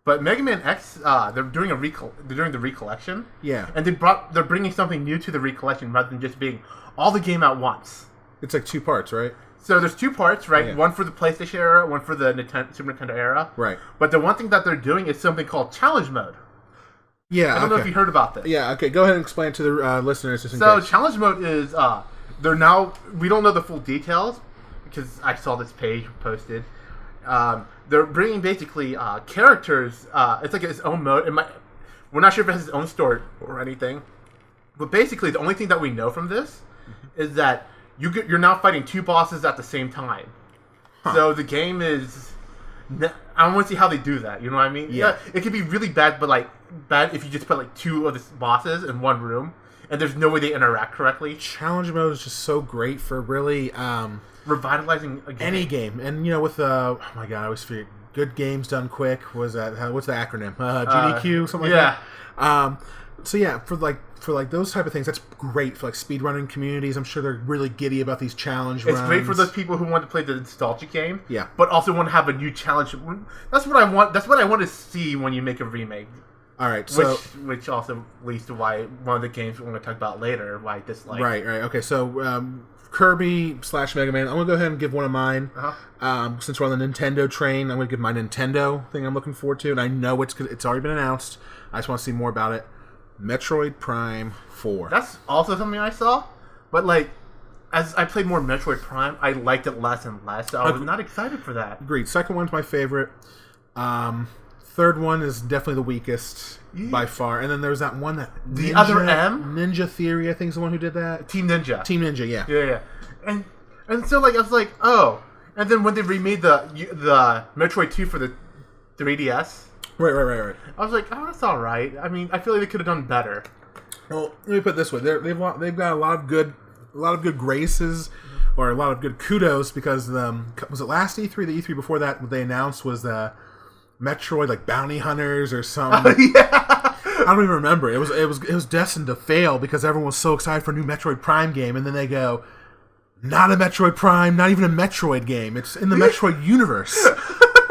But Mega Man X, they're doing the recollection. Yeah. And they're bringing something new to the recollection rather than just being all the game at once. It's like 2 parts, right? So there's 2 parts, right? Yeah. One for the PlayStation era, one for the Super Nintendo era. Right. But the one thing that they're doing is something called challenge mode. Yeah, I don't know if you heard about this. Yeah, okay. Go ahead and explain to the listeners. Just in so case. challenge mode is, they're now, we don't know the full details because I saw this page posted. They're bringing basically characters. It's like its own mode. We're not sure if it has its own story or anything. But basically, the only thing that we know from this is that you're now fighting 2 bosses at the same time. Huh. So the game is... I want to see how they do that. You know what I mean? Yeah. It could be really bad, but bad if you just put 2 of the bosses in one room and there's no way they interact correctly. Challenge mode is just so great for really... revitalizing a game. Any game. And, with oh my God, I always forget. Good Games Done Quick. What's the acronym? GDQ, something like that. So yeah, for those type of things, that's great for speedrunning communities. I'm sure they're really giddy about these challenge runs. It's great for those people who want to play the nostalgia game. Yeah. But also want to have a new challenge. That's what I want. That's what I want to see when you make a remake. All right, so which also leads to why one of the games we're going to talk about later, why I dislike. Right. Okay, so Kirby / Mega Man. I'm gonna go ahead and give one of mine. Since we're on the Nintendo train, I'm gonna give my Nintendo thing I'm looking forward to, and I know it's already been announced. I just want to see more about it. Metroid Prime 4. That's also something I saw, but like, as I played more Metroid Prime, I liked it less and less. So I was not excited for that. Agreed. Second one's my favorite. Third one is definitely the weakest by far. And then there's that one that Ninja Theory, I think, is the one who did that. Team Ninja. Yeah. Yeah. And so like I was like, oh. And then when they remade the Metroid 2 for the 3DS, right. I was like, oh, that's all right. I mean, I feel like they could have done better. Well, let me put it this way: they've got a lot of good graces, or a lot of good kudos, because was it last E3? The E3 before that, what they announced was the Metroid like Bounty Hunters or something. I don't even remember. It was destined to fail because everyone was so excited for a new Metroid Prime game, and then they go, not a Metroid Prime, not even a Metroid game. It's in the Metroid universe.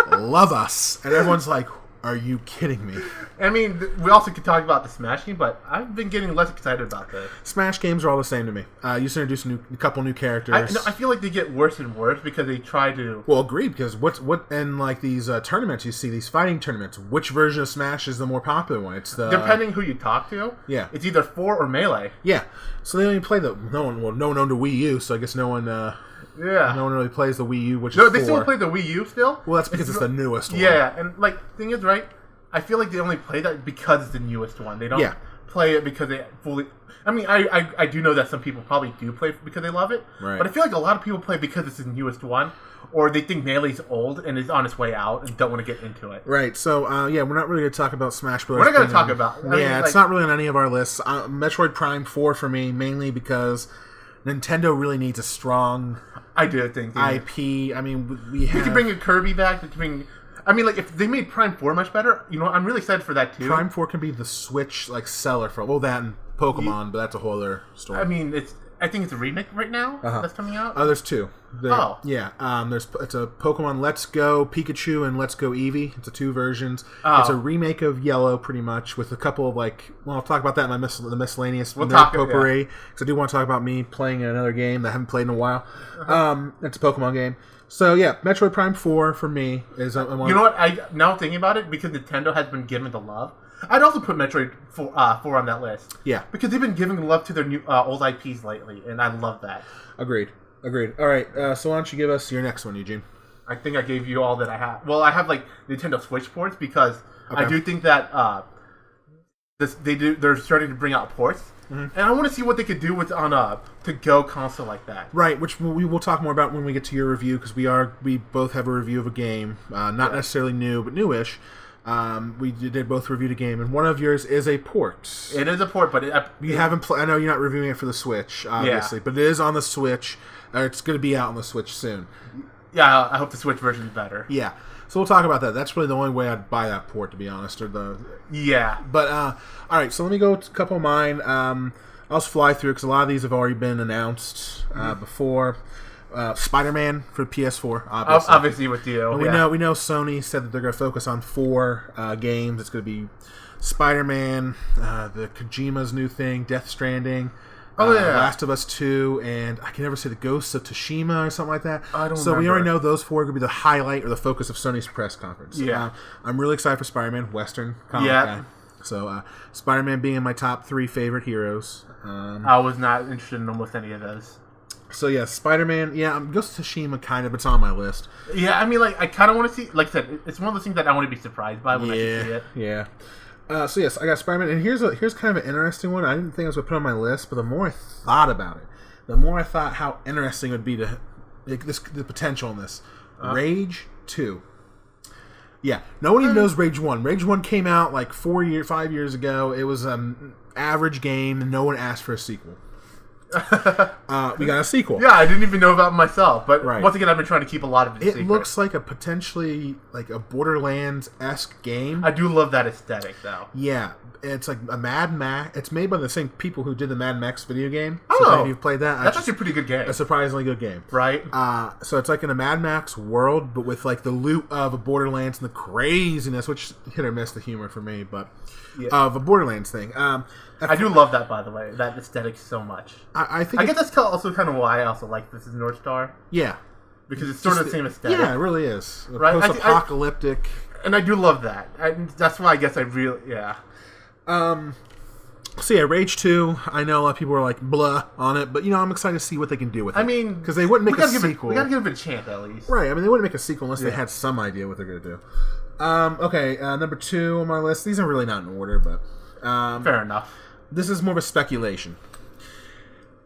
Love us, and everyone's like, are you kidding me? I mean, we also could talk about the Smash game, but I've been getting less excited about this. Smash games are all the same to me. You just introduce a couple new characters. I feel like they get worse and worse because they try to... Well, agreed, because what in like these tournaments, you see these fighting tournaments, which version of Smash is the more popular one? It's the... Depending who you talk to, yeah, it's either 4 or Melee. Yeah, so they only play no one owned a Wii U, so I guess no one really plays the Wii U, which is 4. They still play the Wii U still? Well, that's because it's the newest one. Yeah, and like, thing is, right, I feel like they only play that because it's the newest one. They don't play it because they fully... I mean, I do know that some people probably do play because they love it, right. But I feel like a lot of people play because it's the newest one, or they think Melee's old and is on its way out and don't want to get into it. Right, so, we're not really going to talk about Smash Bros. We're not going to talk about... it's not really on any of our lists. Metroid Prime 4 for me, mainly because Nintendo really needs a strong... I do think IP. I mean, we could bring a Kirby back. I mean, like, if they made Prime 4 much better, I'm really excited for that too. Prime 4 can be the Switch seller for that and Pokemon, but that's a whole other story. I mean, I think it's a remake right now that's coming out. Oh, there's 2. Yeah. It's a Pokemon Let's Go Pikachu and Let's Go Eevee. It's 2 versions. It's a remake of Yellow, pretty much, with a couple of I'll talk about that in the miscellaneous potpourri. Because I do want to talk about me playing another game that I haven't played in a while. It's a Pokemon game. So yeah, Metroid Prime 4 for me is. You know what? Now thinking about it, because Nintendo has been given the love, I'd also put Metroid 4 on that list. Yeah, because they've been giving love to their new old IPs lately, and I love that. Agreed. All right, so why don't you give us your next one, Eugene? I think I gave you all that I have. Well, I have Nintendo Switch ports because I do think that they're starting to bring out ports. Mm-hmm. And I want to see what they could do with on a to-go console like that. Right, which we will talk more about when we get to your review, because we both have a review of a game, not necessarily new, but newish. We did both review the game, and one of yours is a port. It is a port, but you haven't. I know you're not reviewing it for the Switch, obviously, but it is on the Switch. It's going to be out on the Switch soon. Yeah, I hope the Switch version is better. Yeah. So we'll talk about that. That's really the only way I'd buy that port, to be honest. Yeah. But, all right, so let me go to a couple of mine. I'll just fly through, because a lot of these have already been announced before. Spider-Man for PS4, obviously. Obviously with you. And we know Sony said that they're going to focus on 4 games. It's going to be Spider-Man, the Kojima's new thing, Death Stranding, Last of Us 2, and I can never say the Ghosts of Tsushima or something like that. I don't So remember. we already know those 4 are going to be the highlight or the focus of Sony's press conference. Yeah. I'm really excited for Spider-Man, Western comic guy. So Spider-Man being in my top 3 favorite heroes. I was not interested in almost any of those. So yeah, Spider-Man. Yeah, Ghost of Tsushima kind of. It's on my list. Yeah, I mean, I kind of want to see. Like I said, it's one of those things that I want to be surprised by when I see it. Yeah. So yes, I got Spider-Man, and here's kind of an interesting one. I didn't think I was going to put on my list, but the more I thought about it, the more I thought how interesting it would be the potential in this. Rage 2. Yeah, no one even knows Rage 1. Rage 1 came out 5 years ago. It was an average game, and no one asked for a sequel. We got a sequel. Yeah, I didn't even know about it myself, but right. Once again, I've been trying to keep a lot of it secret. It looks like a potentially a Borderlands-esque game. I do love that aesthetic, though. Yeah, it's like a Mad Max. It's made by the same people who did the Mad Max video game. Oh, so if you've played that, that's actually a pretty good game. A surprisingly good game, right? So it's like in a Mad Max world, but with the loot of a Borderlands and the craziness, which hit or miss the humor for me, but of a Borderlands thing. I do love that, by the way, that aesthetic so much. I think I guess that's also kind of why I also like this is North Star. Yeah, Because it's sort of the same aesthetic. Yeah, it really is. Right? Post-apocalyptic. And I do love that. That's why I guess I really... Yeah. So yeah, Rage 2, I know a lot of people are like, blah, on it, but, I'm excited to see what they can do with it. I mean... Because they wouldn't make a sequel. We gotta give it a chance, at least. Right, I mean, they wouldn't make a sequel unless they had some idea what they're going to do. Okay, number 2 on my list. These are really not in order, but... Fair enough. This is more of a speculation.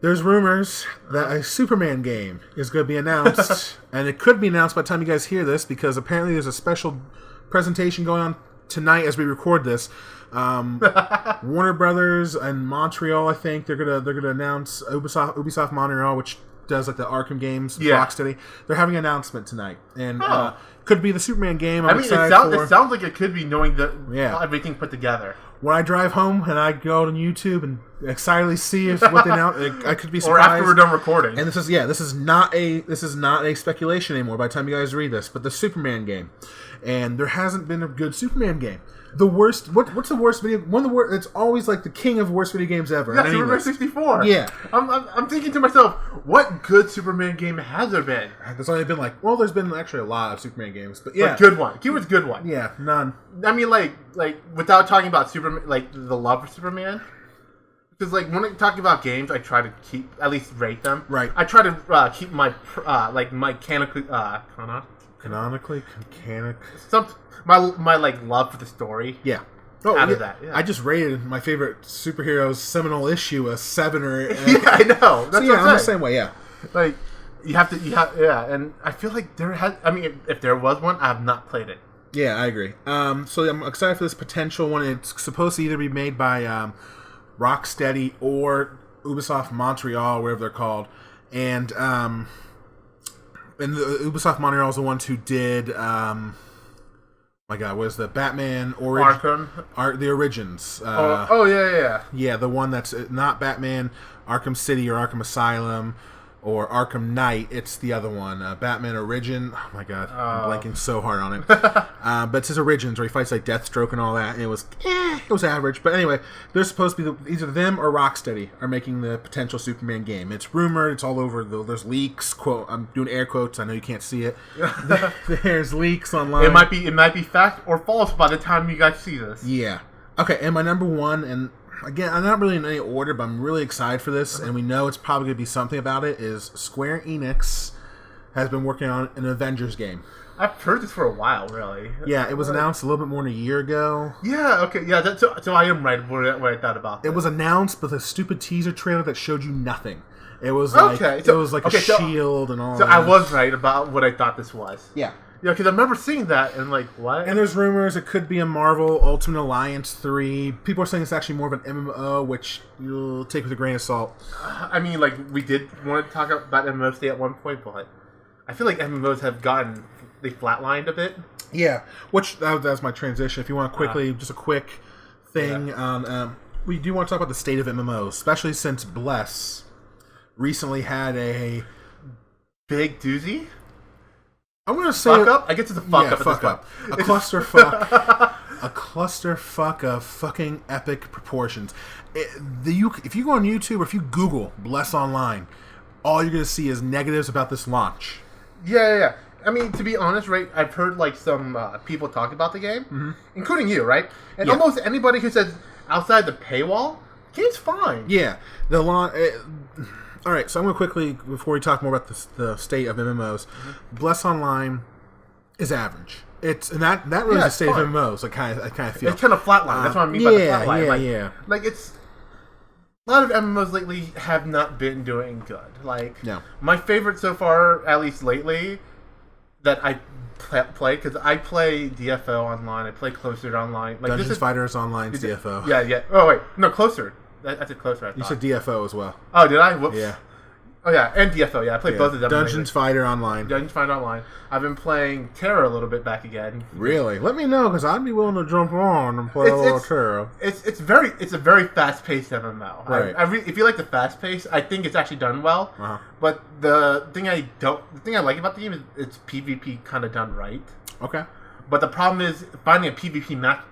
There's rumors that a Superman game is going to be announced, and it could be announced by the time you guys hear this, because apparently there's a special presentation going on tonight as we record this. Warner Brothers and Montreal, I think they're gonna announce Ubisoft Montreal, which does like the Arkham games, Rocksteady. They're having an announcement tonight, and could be the Superman game. It sounds like it could be knowing everything put together. When I drive home and I go on YouTube and excitedly see what they announce, I could be surprised. Or after we're done recording. And this is not a speculation anymore. By the time you guys read this, but the Superman game, and there hasn't been a good Superman game. The worst. What's the worst video? One of the worst. It's always like the king of worst video games ever. Yeah, Superman 64. Yeah, I'm thinking to myself, what good Superman game has there been? There's only been there's been actually a lot of Superman games, but yeah, like good one. Keyword's good one. Yeah, none. I mean, like without talking about Superman, like the love for Superman. Because when I'm talking about games, I try to at least rate them. Right. I try to keep my Canonically. My love for the story. Yeah. Out of that. Yeah. I just rated my favorite superhero's seminal issue a 7 or. Yeah, I know. That's what I'm the same way. Yeah. Like and I feel like there has. I mean, if there was one, I have not played it. Yeah, I agree. So I'm excited for this potential one. It's supposed to either be made by Rocksteady or Ubisoft Montreal, whatever they're called, and the Ubisoft Montreal is the ones who did. My God, what is the Batman Arkham? The Origins. Yeah, the one that's not Batman Arkham City or Arkham Asylum or Arkham Knight. It's the other one, Batman Origin. Oh my God, I'm blanking so hard on it. But it's his Origins where he fights like Deathstroke and all that, and it was average. But anyway, they're supposed to be either them or Rocksteady are making the potential Superman game. It's rumored. It's all over. There's leaks. Quote. I'm doing air quotes. I know you can't see it. There's leaks online. It might be fact or false by the time you guys see this. Yeah. Okay. And my number one, and again, I'm not really in any order, but I'm really excited for this, and we know it's probably going to be something about it, is Square Enix has been working on an Avengers game. I've heard this for a while, really. Yeah, it was announced a little bit more than a year ago. Yeah, okay, yeah, so I am right what I thought about that. It was announced with a stupid teaser trailer that showed you nothing. It was like, a shield and all that. So I was right about what I thought this was. Yeah. Yeah, because I remember seeing that and what? And there's rumors it could be a Marvel Ultimate Alliance 3. People are saying it's actually more of an MMO, which you'll take with a grain of salt. I mean, we did want to talk about MMOs at one point, but I feel like MMOs have they flatlined a bit. Yeah, which that's my transition. If you want just a quick thing on, we do want to talk about the state of MMOs, especially since Bless recently had a big doozy. I'm going to say... Fuck up? I guess it's a fuck up. Fuck up. A clusterfuck. A clusterfuck of fucking epic proportions. If you go on YouTube or if you Google Bless Online, all you're going to see is negatives about this launch. Yeah. I mean, to be honest, right, I've heard some people talk about the game, including you, right? And almost anybody who says outside the paywall, the game's fine. Yeah. The launch... All right, so I'm going to quickly, before we talk more about the state of MMOs, Bless Online is average. And that really is the state of MMOs. I kind of feel it's kind of flatline. That's what I mean by the flatline. Yeah. It's a lot of MMOs lately have not been doing good. No. My favorite so far, at least lately, that I play because I play DFO online. I play Closer online. Dungeons Fighters Online DFO. Yeah. Oh wait, no, Closer. I said Closer. You said DFO as well. Oh, did I? Whoops. Yeah. Oh yeah, and DFO. Yeah, I played both of them. Dungeons Fighter Online. Dungeons Fighter Online. I've been playing Terra a little bit back again. Really? Let me know because I'd be willing to jump on and play a little Terra. It's a very fast paced MMO. Right. If you like the fast pace, I think it's actually done well. Uh-huh. But the thing I like about the game is it's PvP kind of done right. Okay. But the problem is finding a PvP match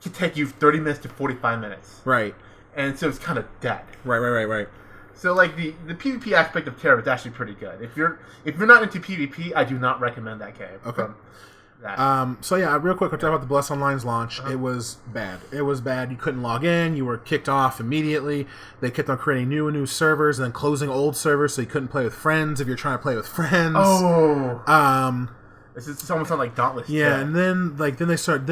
can take you 30 minutes to 45 minutes. Right. And so it's kind of dead. Right. So like the PvP aspect of Terra is actually pretty good. If you're not into PvP, I do not recommend that game. Okay. That. So yeah, real quick, we'll talk about the Bless Online's launch. It was bad. It was bad. You couldn't log in. You were kicked off immediately. They kept on creating new and new servers and then closing old servers, so you couldn't play with friends if you're trying to play with friends. Oh. It's almost like Dauntless. Yeah, and then they started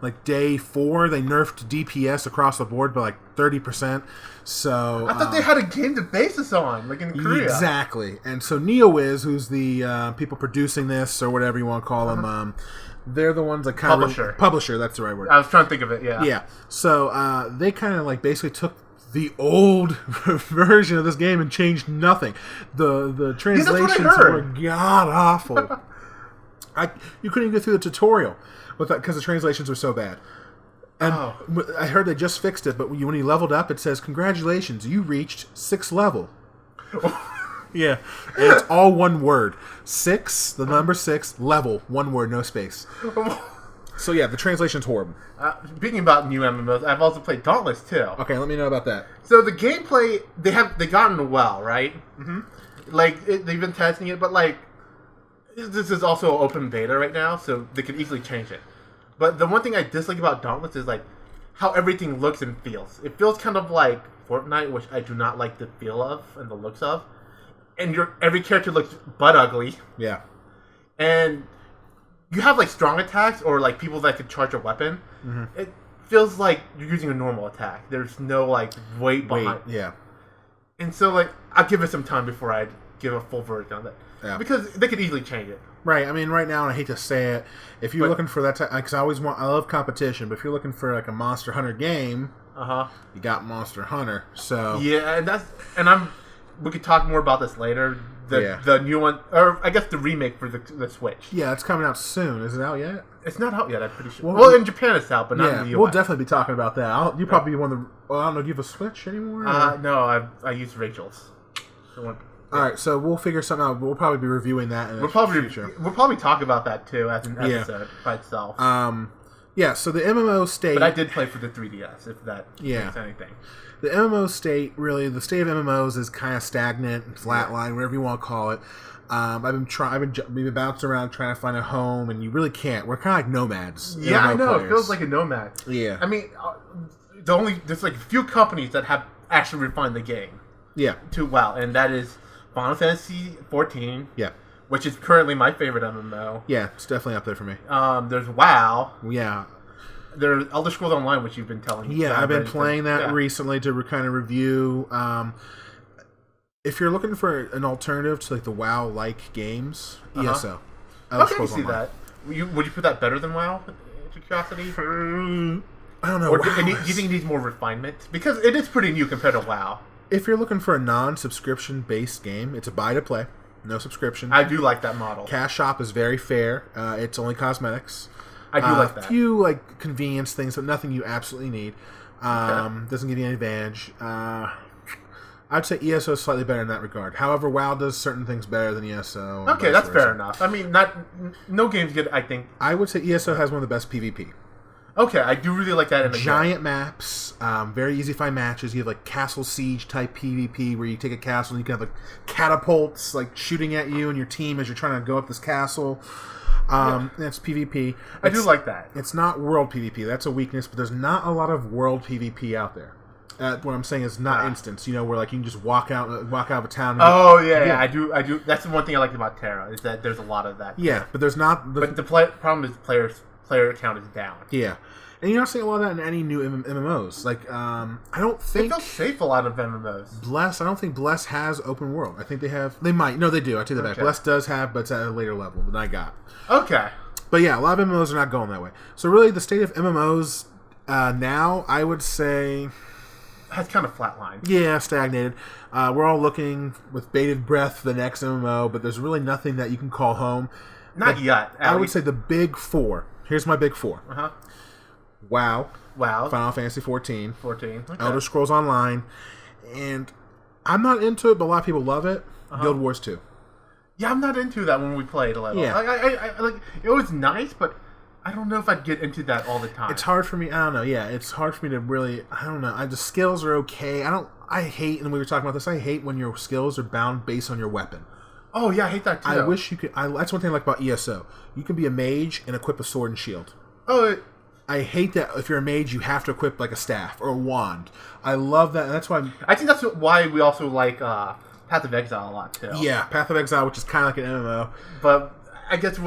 like day 4, they nerfed DPS across the board by like 30%. So I thought they had a game to base this on, like in Korea. Exactly. And so NeoWiz, who's the people producing this or whatever you want to call them, they're the ones that kind of publisher. That's the right word. I was trying to think of it. Yeah. Yeah. So they kind of like basically took the old version of this game and changed nothing. The translations were god awful. You couldn't even go through the tutorial with that because the translations were so bad. And I heard they just fixed it, but when you leveled up, it says, "Congratulations, you reached 6th level." Yeah, and it's all one word. 6, the number 6, level, one word, no space. So yeah, the translation's horrible. Speaking about new MMOs, I've also played Dauntless too. Okay, let me know about that. So the gameplay, they gotten well, right? Mm-hmm. Like they've been testing it, but like this is also open beta right now, so they could easily change it. But the one thing I dislike about Dauntless is like how everything looks and feels. It feels kind of like Fortnite, which I do not like the feel of and the looks of. And every character looks butt ugly. Yeah. And you have like strong attacks or like people that could charge a weapon. Mm-hmm. It feels like you're using a normal attack. There's no like weight behind. Yeah. And so like I'll give it some time before I give a full verdict on that. Yeah. Because they could easily change it. Right. I mean, right now, and I hate to say it, if you're looking for that type, because I love competition, but if you're looking for like a Monster Hunter game, you got Monster Hunter. So yeah, we could talk more about this later. The new one, or I guess the remake for the Switch. Yeah, it's coming out soon. Is it out yet? It's not out yet. I'm pretty sure. Well, in Japan it's out, but not in the US. We'll definitely be talking about that. You probably one of the. Well, I don't know. Do you have a Switch anymore? No, I use Rachel's. All right, so we'll figure something out. We'll probably be reviewing that in the future. We'll probably talk about that too as an episode by itself. Yeah. So the MMO state. But I did play for the 3DS. If that makes anything. The MMO state, really, the state of MMOs is kind of stagnant, flatline, whatever you want to call it. We've been bouncing around trying to find a home, and you really can't. We're kind of like nomads. Yeah, I know. Players. It feels like a nomad. Yeah. I mean, there's like a few companies that have actually refined the game. Yeah. To well, and that is Final Fantasy 14. Yeah. Which is currently my favorite MMO. Yeah, it's definitely up there for me. There's WoW. Yeah. There's Elder Scrolls Online, which you've been telling me. Yeah, I've been playing that recently to kind of review. If you're looking for an alternative to like the WoW-like games, ESO. Okay, I can see that. Would you put that better than WoW? To curiosity? I don't know. Or do you think it needs more refinement? Because it is pretty new compared to WoW. If you're looking for a non-subscription based game, it's a buy-to-play, no subscription. I do like that model. Cash shop is very fair. It's only cosmetics. I do like that. A few like convenience things, but nothing you absolutely need. Doesn't give you any advantage. I'd say ESO is slightly better in that regard. However, WoW does certain things better than ESO. Okay, that's fair enough. I mean, no game's good. I think I would say ESO has one of the best PvP. Okay, I do really like that in the giant maps, very easy to find matches. You have like castle siege type PvP where you take a castle and you can have like catapults like shooting at you and your team as you're trying to go up this castle. That's PvP. I do like that. It's not world PvP. That's a weakness, but there's not a lot of world PvP out there. What I'm saying is not instance. You know, where like you can just walk out of a town. And I do. That's the one thing I like about Terra is that there's a lot of that. Yeah, but there's not. But the problem is player count is down. Yeah. And you're not seeing a lot of that in any new MMOs. Like, I don't think... It feels safe a lot of MMOs. Bless, I don't think Bless has open world. I think they have... They might. No, they do. I take that back. Bless does have, but it's at a later level than I got. Okay. But yeah, a lot of MMOs are not going that way. So really, the state of MMOs now, I would say... Has kind of flatlined. Yeah, stagnated. We're all looking with bated breath for the next MMO, but there's really nothing that you can call home. Not yet. I would say the big four. Here's my big four. WoW. Final Fantasy 14. Okay. Elder Scrolls Online. And I'm not into it, but a lot of people love it. Guild Wars 2. Yeah, I'm not into that when we played a little. Yeah. I like it was nice, but I don't know if I'd get into that all the time. It's hard for me. I don't know. Yeah, it's hard for me to really. I don't know. The skills are okay. I hate, and we were talking about this. I hate when your skills are bound based on your weapon. Oh yeah, I hate that too. I wish you could. That's one thing I like about ESO. You can be a mage and equip a sword and shield. Oh. I hate that if you're a mage, you have to equip like a staff or a wand. I love that. And that's why I think that's why we also like Path of Exile a lot too. Yeah, Path of Exile, which is kind of like an MMO, but I guess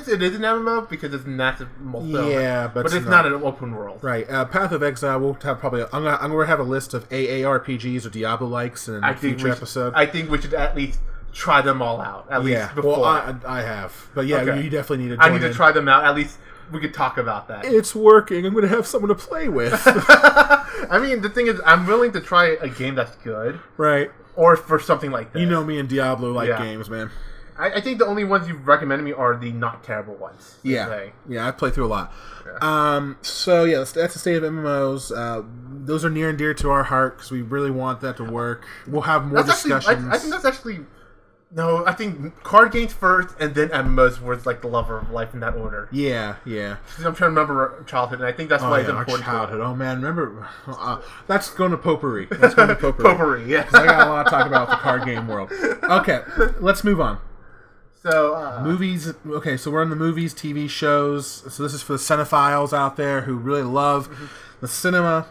it is an MMO because it's massive multiplayer. Yeah, but it's not an open world. Right. Path of Exile. We'll have probably. I'm gonna have a list of AARPGs or Diablo likes in a future episode. I think we should at least try them all out. At least before. Well, I have, but yeah, okay. You definitely need to. I need to try them out at least. We could talk about that. It's working. I'm going to have someone to play with. I mean, the thing is, I'm willing to try a game that's good. Right. Or for something like that. You know me and Diablo games, man. I think the only ones you've recommended me are the not terrible ones. Yeah. Yeah, I've played through a lot. Yeah. So, yeah, that's the state of MMOs. Those are near and dear to our heart because we really want that to work. We'll have more discussions. I think that's actually... No, I think card games first, and then MMOs was like the lover of life in that order. Yeah, yeah. I'm trying to remember childhood, and I think that's why it's important. Childhood. Oh man, remember? That's going to potpourri. That's going to potpourri. Potpourri, yeah. I got a lot to talk about the card game world. Okay, let's move on. So movies. Okay, so we're on the movies, TV shows. So this is for the cinephiles out there who really love the cinema.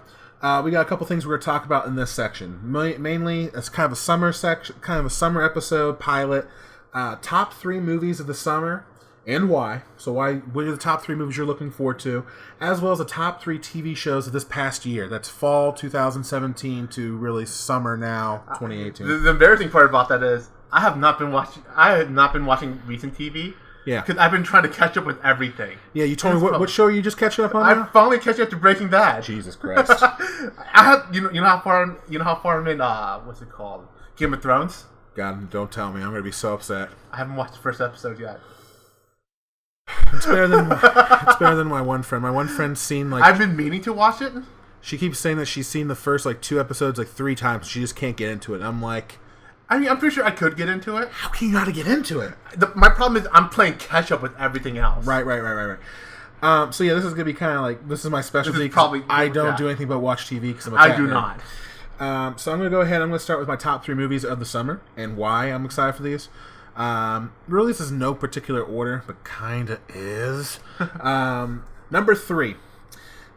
We got a couple things we're going to talk about in this section. Mainly, it's kind of a summer section, kind of a summer episode pilot. Top 3 movies of the summer and why. So what are the top 3 movies you're looking forward to, as well as the top 3 TV shows of this past year. That's fall 2017 to really summer now 2018. The embarrassing part about that is I have not been watching recent TV. Yeah, because I've been trying to catch up with everything. Yeah, you told me what show are you just catching up on? I'm finally catching up to Breaking Bad. Jesus Christ! I have you know how far I'm in what's it called, Game of Thrones. God, don't tell me. I'm going to be so upset. I haven't watched the first episode yet. It's better than my one friend. My one friend's seen I've been meaning to watch it. She keeps saying that she's seen the first 2 episodes 3 times. She just can't get into it. I'm like. I mean, I'm pretty sure I could get into it. How can you not get into it? My problem is I'm playing catch up with everything else. Right. So yeah, this is gonna be kind of this is my specialty. I don't do anything but watch TV because I'm a cat I do nerd. not. So I'm gonna go ahead. I'm gonna start with my top 3 movies of the summer and why I'm excited for these. Really, this is no particular order, but kind of is. Number 3.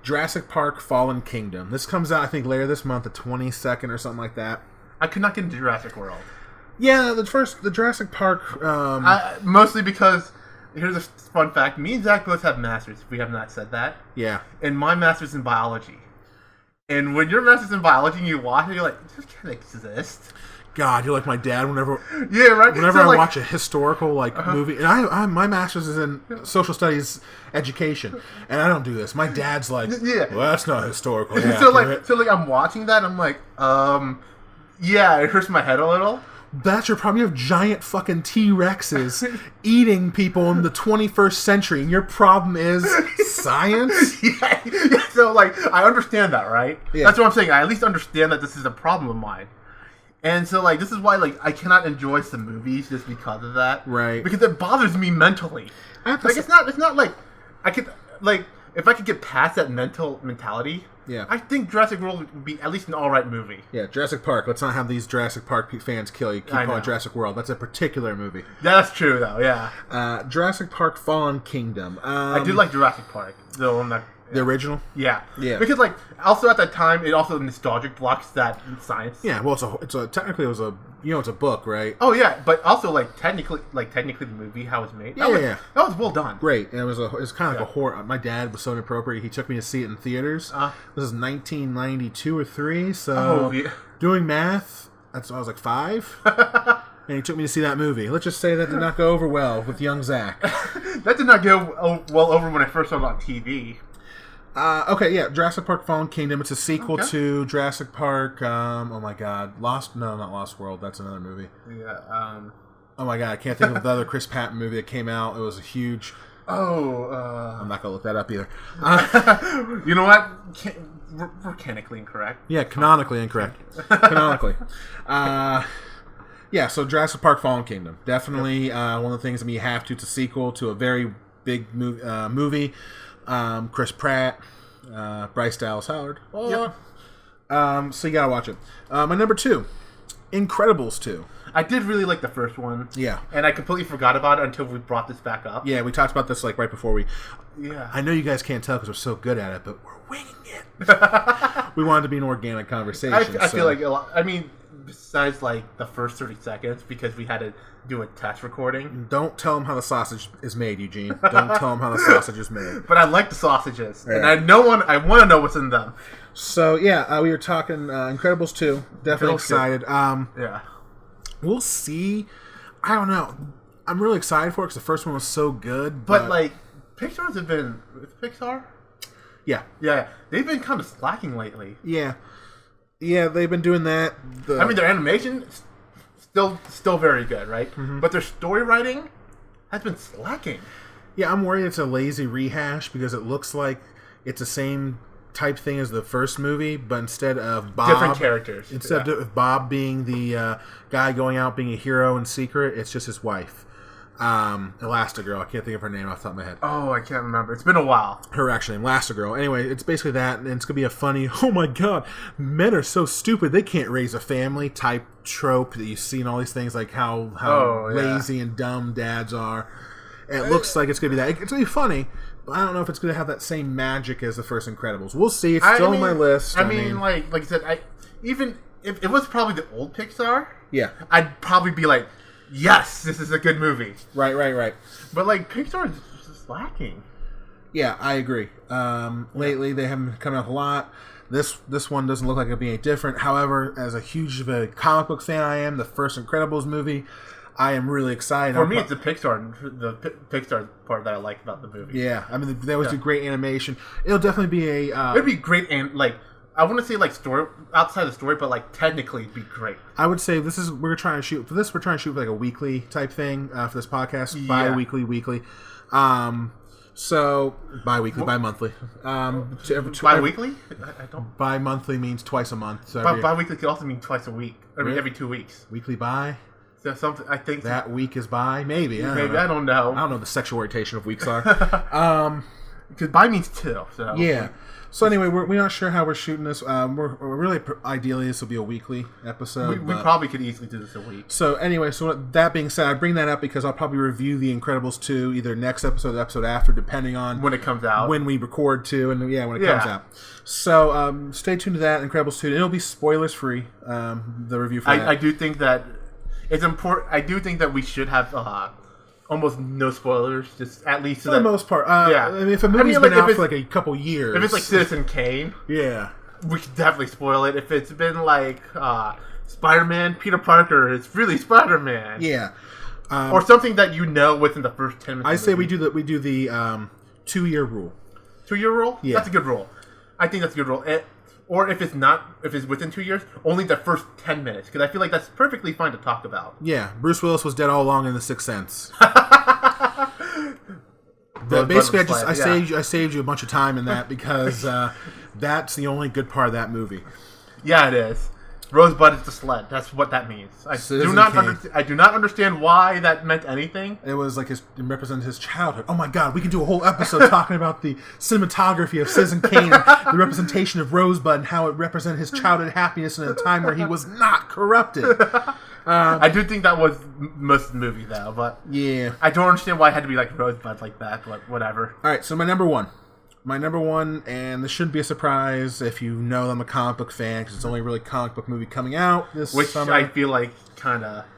Jurassic Park: Fallen Kingdom. This comes out, I think, later this month, the 22nd or something like that. I could not get into Jurassic World. Yeah, the Jurassic Park. Mostly because here's a fun fact: me and Zach both have masters. If we have not said that. Yeah. And my master's in biology. And when your master's in biology and you watch it, you're like, this can't exist. God, you're like my dad. Whenever Whenever I watch a historical movie, and I my master's is in social studies education, and I don't do this. My dad's like, well, that's not historical. Yeah, so I'm watching that. I'm like, yeah, it hurts my head a little. That's your problem. You have giant fucking T-Rexes eating people in the 21st century, and your problem is science? Yeah. So, I understand that, right? Yeah. That's what I'm saying. I at least understand that this is a problem of mine. And so, this is why, I cannot enjoy some movies just because of that. Right. Because it bothers me mentally. It's not like, I could, if I could get past that mentality... Yeah, I think Jurassic World would be at least an alright movie. Yeah, Jurassic Park. Let's not have these Jurassic Park fans kill you. Keep calling Jurassic World. That's a particular movie. That's true, though. Yeah. Jurassic Park: Fallen Kingdom. I do like Jurassic Park, though. The original? Yeah. Because, also at that time, it also nostalgic blocks that science. Yeah, well, technically it was it's a book, right? Oh, yeah, but also, technically the movie, how it's made. Yeah. That was well done. Great, and it was kind of like a horror. My dad was so inappropriate, he took me to see it in theaters. This is 1992 or 3, so doing math, I was 5. And he took me to see that movie. Let's just say that did not go over well with young Zach. That did not go well over when I first saw it on TV. Okay, yeah, Jurassic Park: Fallen Kingdom. It's a sequel to Jurassic Park. Oh my God, not Lost World. That's another movie. Yeah. Oh my God, I can't think of the other Chris Patton movie that came out. It was a huge. I'm not gonna look that up either. You know what? We're canonically incorrect. Yeah, canonically incorrect. Canonically. Yeah, so Jurassic Park: Fallen Kingdom. Definitely one of the things that you have to. It's a sequel to a very big movie. Chris Pratt, Bryce Dallas Howard. Yep. So you gotta watch it. My number 2, Incredibles 2. I did really like the first one. Yeah. And I completely forgot about it until we brought this back up. Yeah, we talked about this like right before we... Yeah. I know you guys can't tell because we're so good at it, but we're winging it. We wanted to be an organic conversation. I feel like a lot... I mean, besides like the first 30 seconds, because we had to do a test recording. Don't tell them how the sausage is made, Eugene. Don't tell them how the sausage is made. But I like the sausages. Yeah. And I want to know what's in them. So, yeah, we were talking Incredibles 2. Definitely excited. Yeah. We'll see. I don't know. I'm really excited for it because the first one was so good. But like, Pixar's have been... Pixar? Yeah. Yeah. They've been kind of slacking lately. Yeah. Yeah, they've been doing that. I mean, their animation is still very good, right? Mm-hmm. But their story writing has been slacking. Yeah, I'm worried it's a lazy rehash because it looks like it's the same type thing as the first movie, but instead of Bob... Different characters. Instead of Bob being the guy going out being a hero in secret, it's just his wife. Elastigirl. I can't think of her name off the top of my head. Oh, I can't remember. It's been a while. Her actual name, Elastigirl. Anyway, it's basically that, and it's going to be a funny, oh my god, men are so stupid, they can't raise a family type trope that you see in all these things, like how lazy and dumb dads are. And it looks like it's going to be that. It's going to be funny, but I don't know if it's going to have that same magic as the first Incredibles. We'll see. It's still on my list. I mean, like I said, even if it was probably the old Pixar, yeah, I'd probably be like, yes, this is a good movie. Right. But like Pixar is just lacking. Yeah, I agree. Lately, they haven't come out a lot. This one doesn't look like it'll be any different. However, as a huge of a comic book fan I am, the first Incredibles movie, I am really excited. For me, it's the Pixar part that I like about the movie. Yeah, I mean, there was a great animation. It'll definitely be a... it'd be great, and like, I wouldn't say like story outside the story, but like technically it'd be great. I would say we're trying to shoot like a weekly type thing for this podcast. Bi-weekly, weekly. So bi-weekly, bi-monthly. Bi-weekly? I don't. Bi-monthly means twice a month. So bi-weekly could also mean twice a week. Every 2 weeks. Weekly bi. So something I think that week is bi. Maybe. I don't know. I don't know what the sexual orientation of weeks are. Because bi means 2. So yeah. So anyway, we're not sure how we're shooting this. We're really ideally this will be a weekly episode. We probably could easily do this a week. So anyway, so that being said, I bring that up because I'll probably review the Incredibles 2 either next episode or the episode after, depending on when it comes out, when we record too, and when it comes out. So stay tuned to that Incredibles 2. It'll be spoilers free. The review for that. I do think that it's important. I do think that we should have almost no spoilers, just at least for the most part. I mean, if a movie's been out for like a couple years, if it's like Citizen Kane, yeah, we could definitely spoil it. If it's been like Spider-Man, Peter Parker, it's really Spider-Man, yeah, or something that within the first 10 minutes. I say we do the 2-year rule. 2-year rule? Yeah, that's a good rule. I think that's a good rule. Or if it's within 2 years, only the first 10 minutes, because I feel like that's perfectly fine to talk about. Yeah, Bruce Willis was dead all along in The Sixth Sense. Basically, I saved you a bunch of time in that because that's the only good part of that movie. Yeah, it is. Rosebud is the sled. That's what that means. I do not understand why that meant anything. It was like it represented his childhood. Oh my god, we can do a whole episode talking about the cinematography of Citizen Kane, the representation of Rosebud, and how it represented his childhood happiness in a time where he was not corrupted. I do think that was most of the movie, though, but yeah, I don't understand why it had to be like Rosebud like that, but whatever. All right, so my number one, and this shouldn't be a surprise if you know I'm a comic book fan, because it's only really comic book movie coming out this summer. I feel like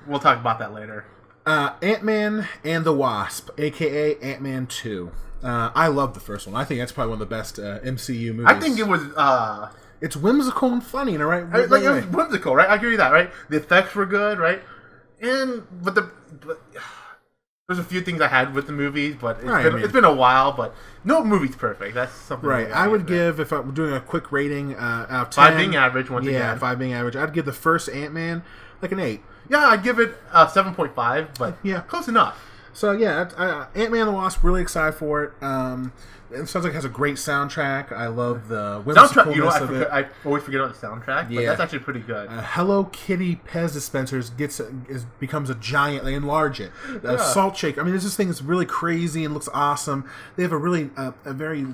we'll talk about that later. Ant-Man and the Wasp, a.k.a. Ant-Man 2. I love the first one. I think that's probably one of the best MCU movies. I think it was... it's whimsical and funny in a right way. It was whimsical, right? I agree with that, right? The effects were good, right? But there's a few things I had with the movies, but it's been a while, but no movie's perfect. That's something. Right. I would give, if I'm doing a quick rating out of 10. 5 being average, once again. Yeah, 5 being average. I'd give the first Ant-Man like an 8. Yeah, I'd give it 7.5, but close enough. So yeah, Ant-Man and the Wasp, really excited for it. It sounds like it has a great soundtrack. I love the whimsicalness of it. I always forget about the soundtrack, but that's actually pretty good. Hello Kitty Pez dispensers becomes a giant. They enlarge it. Salt shaker. I mean, this thing is really crazy and looks awesome. They have a very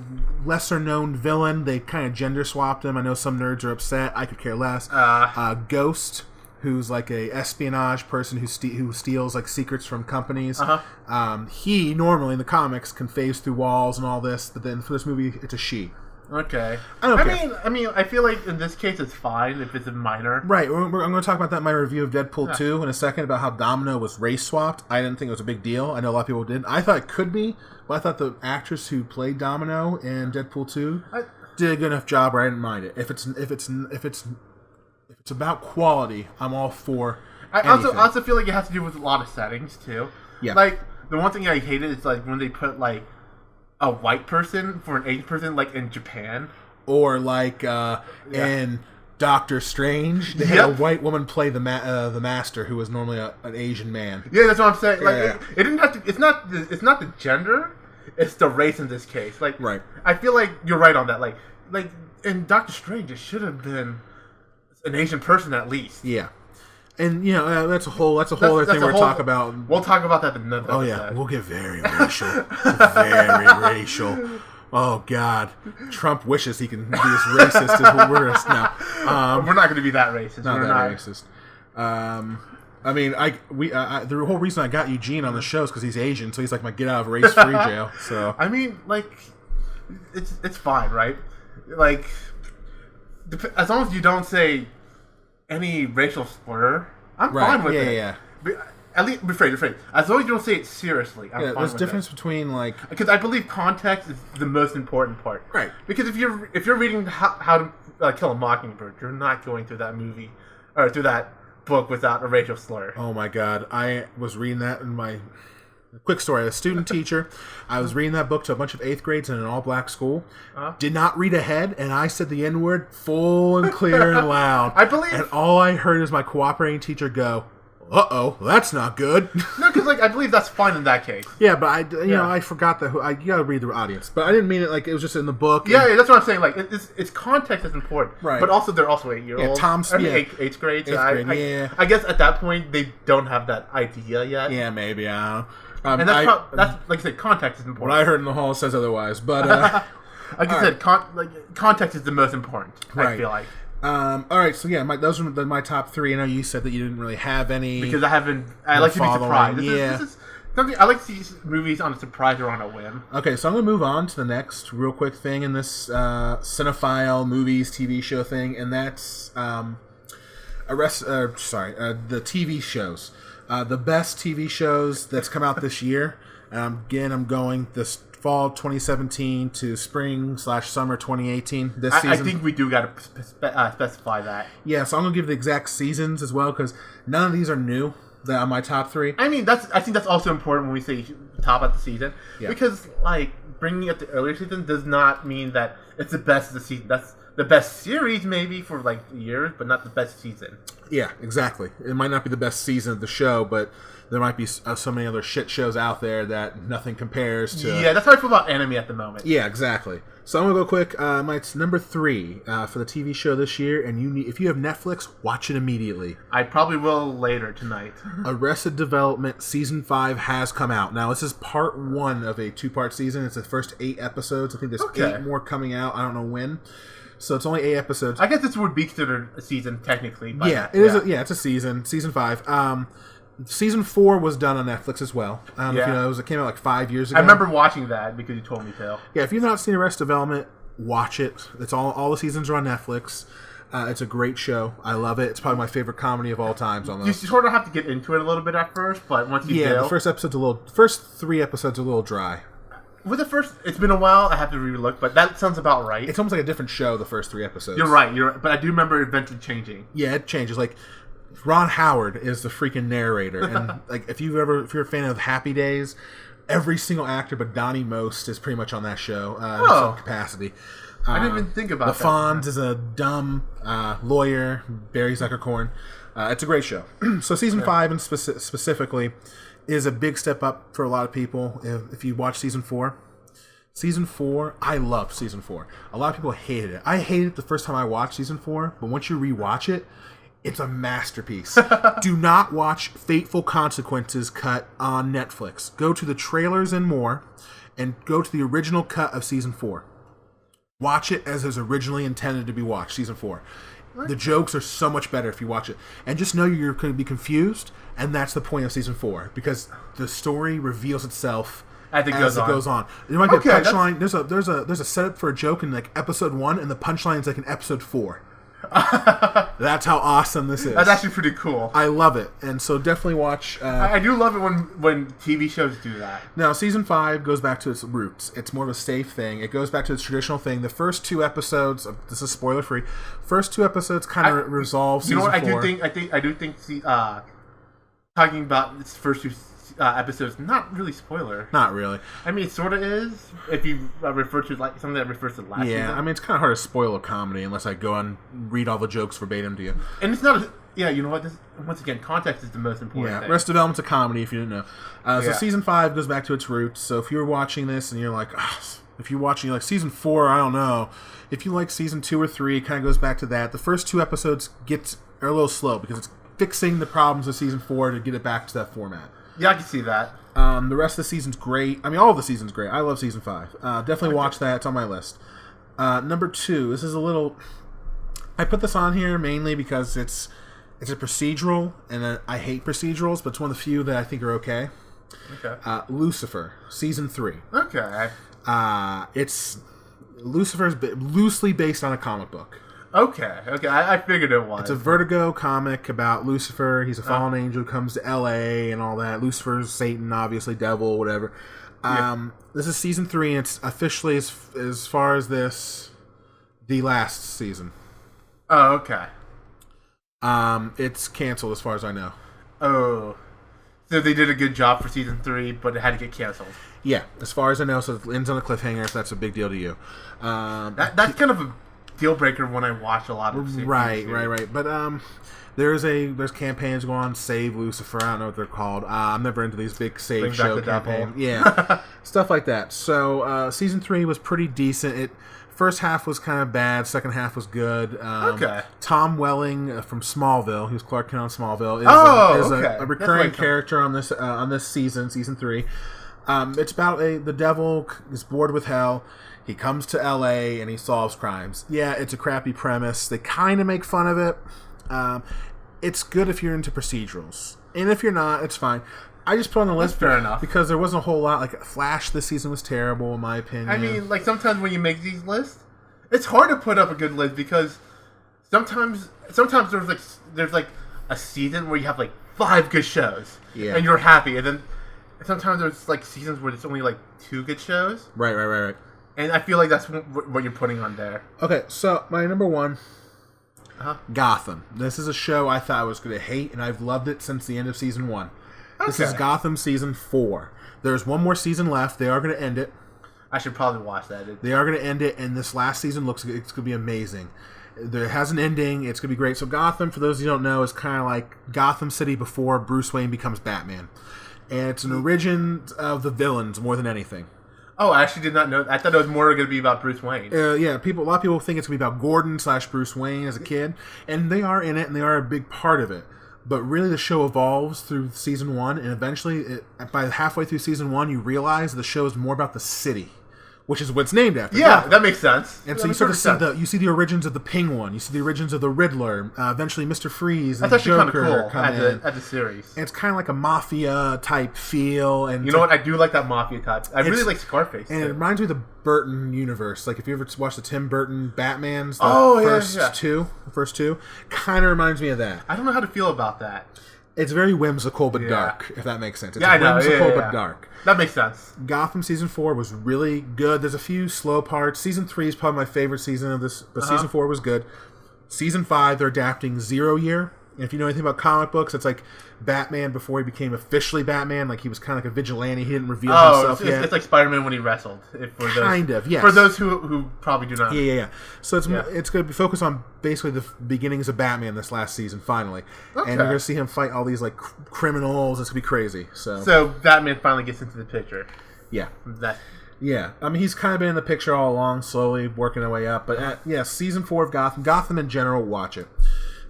lesser known villain. They kind of gender swapped him. I know some nerds are upset. I could care less. Ghost, who's like a espionage person who steals like secrets from companies. He normally in the comics can phase through walls and all this, but then for this movie it's a she. Okay. I mean, I feel like in this case it's fine if it's a minor. Right. I'm going to talk about that in my review of Deadpool 2 in a second, about how Domino was race swapped. I didn't think it was a big deal. I know a lot of people did. I thought it could be, but I thought the actress who played Domino in Deadpool 2 did a good enough job where I didn't mind it. If it's about quality, I'm all for anything. I also feel like it has to do with a lot of settings too. Yeah. Like the one thing I hated is like when they put like a white person for an Asian person, like in Japan, or like in Doctor Strange, they had a white woman play the master, who was normally an Asian man. Yeah, that's what I'm saying. Like it didn't have to. It's not the gender. It's the race in this case. Like, right. I feel like you're right on that. Like in Doctor Strange, it should have been an Asian person at least. Yeah, and that's a whole other thing we'll talk about. We'll talk about that in another episode. Yeah, we'll get very racial, very racial. Oh God, Trump wishes he can be as racist as we're now. We're not going to be that racist. Not racist. I mean, the whole reason I got Eugene on the show is because he's Asian, so he's like my get out of race-free jail. So I mean, like, it's fine, right? Like, as long as you don't say any racial slur, I'm fine with it. Yeah. At least, rephrase. As long as you don't say it seriously, I'm fine with it. There's a difference between like, because I believe context is the most important part. Right. Because if you're reading how to Kill a Mockingbird, you're not going through that movie or through that book without a racial slur. Oh my God, I was reading that in my quick story. A student teacher, I was reading that book to a bunch of 8th grades in an all-black school. Did not read ahead, and I said the N-word full and clear and loud. I believe. And all I heard is my cooperating teacher go, "Uh-oh, that's not good." No, because I believe that's fine in that case. Yeah, but I forgot that. You gotta read the audience, but I didn't mean it like it was just in the book. Yeah, that's what I'm saying. Like, it's context is important, right? But also they're also 8-year-olds. Yeah, eighth grade. I guess at that point they don't have that idea yet. Yeah, maybe I don't know. And that's like I said, context is important. What I heard in the hall says otherwise, but like I said, context is the most important. Right. I feel like. All right, so yeah, those are my top 3. I know you said that you didn't really have any because I haven't. I like to be surprised. This is something I like to see movies on a surprise or on a whim. Okay, so I'm gonna move on to the next real quick thing in this cinephile movies TV show thing, and that's the TV shows. The best TV shows that's come out this year. Again, I'm going this fall 2017 to spring/summer 2018 this season. I think we do got to specify that. Yeah, so I'm going to give the exact seasons as well, because none of these are new that are my top 3. I mean, I think that's also important when we say top at the season. Yeah. Because, like, bringing up the earlier season does not mean that it's the best of the season. That's the best series, maybe, for, like, years, but not the best season. Yeah, exactly. It might not be the best season of the show, but there might be so many other shit shows out there that nothing compares to. Yeah, that's how I feel about anime at the moment. Yeah, exactly. So I'm gonna go quick. My number 3 for the TV show this year, and if you have Netflix, watch it immediately. I probably will later tonight. Arrested Development season 5 has come out. Now this is part 1 of a 2-part season. It's the first 8 episodes. I think there's 8 more coming out. I don't know when. So it's only 8 episodes. I guess this would be considered a season technically. But yeah, it is. It's a season. Season 5. Season 4 was done on Netflix as well. I don't know if you know, it came out like 5 years ago. I remember watching that because you told me to. Yeah, if you've not seen Arrested Development, watch it. It's all the seasons are on Netflix. It's a great show. I love it. It's probably my favorite comedy of all times. Almost. You sort of have to get into it a little bit at first, but once you do, the first 3 episodes are a little dry. With the first, it's been a while. I have to re-look, but that sounds about right. It's almost like a different show. The first 3 episodes. You're right. But I do remember it eventually changing. Yeah, it changes. Like Ron Howard is the freaking narrator, and like if you're a fan of Happy Days, every single actor but Donnie Most is pretty much on that show in some capacity. I didn't even think about that. The Fonz is a dumb lawyer, Barry Zuckerkorn. It's a great show. So season 5 and specifically is a big step up for a lot of people. If you watch season 4. Season 4, I love season 4. A lot of people hated it. I hated it the first time I watched season 4, but once you rewatch it, it's a masterpiece. Do not watch Fateful Consequences cut on Netflix. Go to the trailers and more, and go to the original cut of season 4. Watch it as it was originally intended to be watched, season 4. The jokes are so much better if you watch it. And just know you're going to be confused, and that's the point of season 4, because the story reveals itself as it goes on. There might be a punchline. There's a setup for a joke in like episode 1, and the punchline is like in episode 4. That's how awesome this is. That's actually pretty cool. I love it, and so definitely watch. I do love it when TV shows do that. Now, season 5 goes back to its roots. It's more of a safe thing. It goes back to its traditional thing. The first 2 episodes, this is spoiler free. First 2 episodes kind of resolve. You know what? 4. I do think. Talking about its first 2 episodes, not really spoiler. Not really. I mean, it sort of is. If you refer to like something that refers to the last season. Yeah, I mean, it's kind of hard to spoil a comedy unless I go and read all the jokes verbatim to you. And it's not. You know what? Once again, context is the most important thing. Arrested Development's a comedy, if you didn't know. So season 5 goes back to its roots. So if you're watching this and you're like, if you're watching like season 4, I don't know. If you like season 2 or 3, it kind of goes back to that. The first 2 episodes are a little slow because it's fixing the problems of season 4 to get it back to that format. Yeah, I can see that. The rest of the season's great. I mean, all of the season's great. I love season 5. Definitely watch that. It's on my list. Number 2. This is a little... I put this on here mainly because it's a procedural, and I hate procedurals, but it's one of the few that I think are okay. Okay. Lucifer, season 3. Okay. Lucifer's loosely based on a comic book. Okay, I figured it was. It's a Vertigo comic about Lucifer. He's a fallen angel who comes to L.A. and all that. Lucifer's Satan, obviously, devil, whatever. This is season 3, and it's officially, as far as this, the last season. Oh, okay. It's canceled as far as I know. Oh. So they did a good job for season 3, but it had to get canceled. Yeah, as far as I know, so it ends on a cliffhanger if that's a big deal to you. That's kind of a deal breaker when I watch a lot of series. Right. But there's campaigns going on, Save Lucifer. I don't know what they're called. I'm never into these big save show campaigns. Yeah, stuff like that. So season 3 was pretty decent. First half was kind of bad. Second half was good. Tom Welling from Smallville, he was Clark Kent on Smallville, is a recurring character on this season 3. It's about the devil is bored with hell. He comes to L.A. and he solves crimes. Yeah, it's a crappy premise. They kind of make fun of it. It's good if you're into procedurals. And if you're not, it's fine. I just put on the list fair enough. Because there wasn't a whole lot. Like, Flash this season was terrible, in my opinion. I mean, like, sometimes when you make these lists, it's hard to put up a good list because sometimes there's like a season where you have like 5 good shows. Yeah. And you're happy. And then sometimes there's like seasons where there's only like 2 good shows. Right. And I feel like that's what you're putting on there. Okay, so my number 1, Gotham. This is a show I thought I was going to hate, and I've loved it since the end of season 1. Okay. This is Gotham season 4. There's one more season left. They are going to end it. I should probably watch that. They are going to end it, and this last season it's going to be amazing. There has an ending. It's going to be great. So Gotham, for those who don't know, is kind of like Gotham City before Bruce Wayne becomes Batman. And it's an origin of the villains more than anything. Oh, I actually did not know. I thought it was more going to be about Bruce Wayne. Yeah, a lot of people think it's going to be about Gordon / Bruce Wayne as a kid, and they are in it, and they are a big part of it. But really, the show evolves through season 1, and eventually, by halfway through season 1, you realize the show is more about the city, which is what it's named after. Yeah, that makes sense. And so you sort of see the origins of the Penguin, you see the origins of the Riddler, eventually Mr. Freeze and Joker come in. As a series. And it's kind of like a mafia type feel. And you know what? I do like that mafia type. I really like Scarface. And it reminds me of the Burton universe. Like if you ever watched the Tim Burton Batmans, the first two, kind of reminds me of that. I don't know how to feel about that. It's very whimsical but dark, if that makes sense. It's whimsical but dark. That makes sense. Gotham season 4 was really good. There's a few slow parts. Season 3 is probably my favorite season of this, but season 4 was good. Season 5, they're adapting 0 Year, If you know anything about comic books, it's like Batman before he became officially Batman. Like he was kind of like a vigilante. He didn't reveal himself yet. It's like Spider-Man when he wrestled. Yes. For those who probably do not. Yeah. So it's going to be focused on basically the beginnings of Batman this last season, finally. Okay. And you're going to see him fight all these like criminals. It's going to be crazy. So Batman finally gets into the picture. Yeah. Yeah. I mean, he's kind of been in the picture all along, slowly working their way up. But season 4 of Gotham in general, watch it.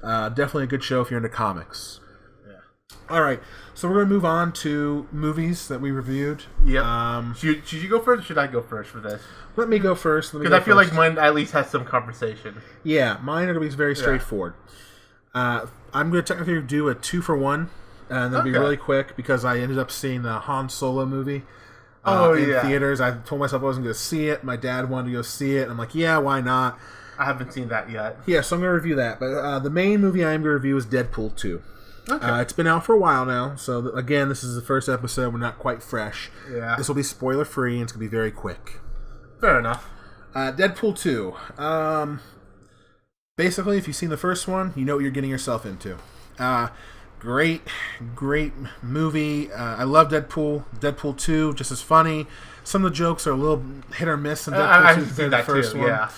Definitely a good show if you're into comics. Yeah. All right, so we're going to move on to movies that we reviewed. Yep. Should you go first or should I go first for this? Let me go first. Because I feel like mine at least has some conversation. Yeah, mine are going to be very straightforward. I'm going to technically do a 2-for-1, and that'll be really quick because I ended up seeing the Han Solo movie. In theaters. I told myself I wasn't going to see it. My dad wanted to go see it. And I'm like, yeah, why not? I haven't seen that yet. Yeah, so I'm going to review that. But the main movie I'm going to review is Deadpool 2. Okay. It's been out for a while now. So, again, this is the first episode. We're not quite fresh. Yeah. This will be spoiler-free, and it's going to be very quick. Fair enough. Deadpool 2. Basically, if you've seen the first one, you know what you're getting yourself into. Great movie. I love Deadpool. Deadpool 2, just as funny. Some of the jokes are a little hit or miss in Deadpool 2 compared to the first one. Yeah.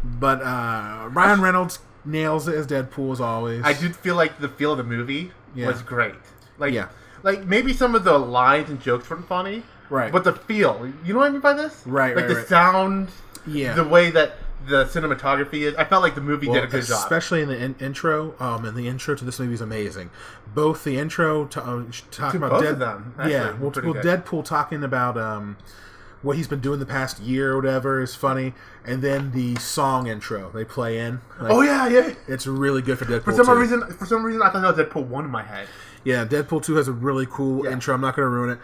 But Ryan Reynolds nails it as Deadpool as always. I did feel like the feel of the movie was great. Like maybe some of the lines and jokes weren't funny. Right. But the feel, you know what I mean by this? Right. Like the sound, the way that the cinematography is. I felt like the movie did a good job. Especially in the intro. And the intro to this movie is amazing. Both the intro talking about both of them. Actually, Deadpool talking about what he's been doing the past year or whatever is funny, and then the song intro they play in. Like, it's really good for Deadpool. For some reason, I thought that was Deadpool 1 in my head. Yeah, Deadpool 2 has a really cool intro. I'm not going to ruin it.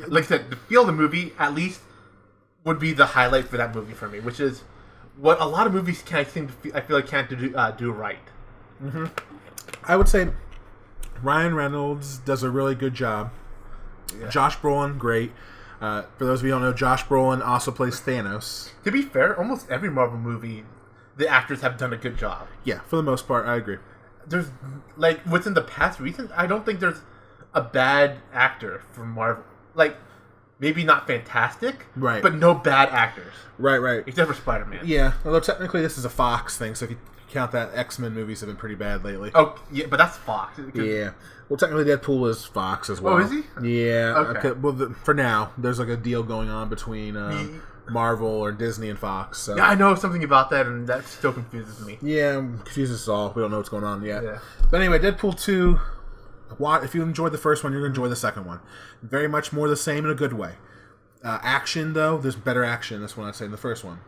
Like I said, the feel of the movie at least would be the highlight for that movie for me, which is what a lot of movies I feel like can't do right. Mm-hmm. I would say Ryan Reynolds does a really good job. Yeah. Josh Brolin, great. For those of you who don't know, Josh Brolin also plays Thanos. To be fair, almost every Marvel movie, the actors have done a good job. Yeah, for the most part, I agree. There's, like, within the past recent, I don't think there's a bad actor from Marvel. Like, maybe not fantastic, right? But no bad actors. Right. Except for Spider-Man. Yeah, although technically this is a Fox thing, so if you count that, X-Men movies have been pretty bad lately. Oh, yeah, but that's Fox. Yeah. Well, technically Deadpool is Fox as well. Oh, is he? Yeah. Okay. Well, for now, there's like a deal going on between Marvel or Disney and Fox. So. Yeah, I know something about that, and that still confuses me. Yeah, confuses us all. We don't know what's going on yet. Yeah. But anyway, Deadpool 2, if you enjoyed the first one, you're going to enjoy the second one. Very much more the same in a good way. Action, though, there's better action in this one, I'd say, in the first one.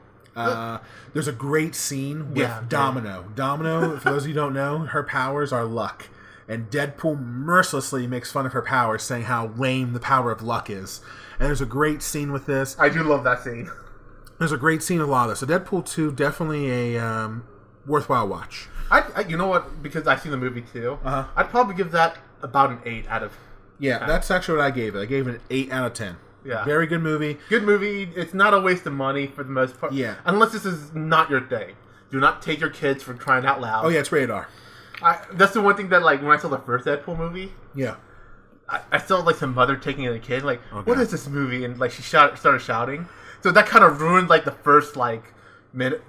There's a great scene with Domino. Domino, for those of you who don't know, her powers are luck. And Deadpool mercilessly makes fun of her powers, saying how lame the power of luck is. And there's a great scene with this. I do love that scene. There's a great scene with a lot of this. So Deadpool 2, definitely a worthwhile watch. I you know what? Because I've seen the movie too. I'd probably give that about an 8 out of 10. That's actually what I gave it. I gave it an 8 out of 10. Yeah. Very good movie. Good movie. It's not a waste of money for the most part. Yeah. Unless this is not your thing. Do not take your kids for crying out loud. Oh, yeah, it's rated R. That's the one thing that, like, when I saw the first Deadpool movie, yeah, I saw, like, some mother taking a kid, like, what is this movie? And, like, she started shouting. So that kind of ruined, like, the first, like, 10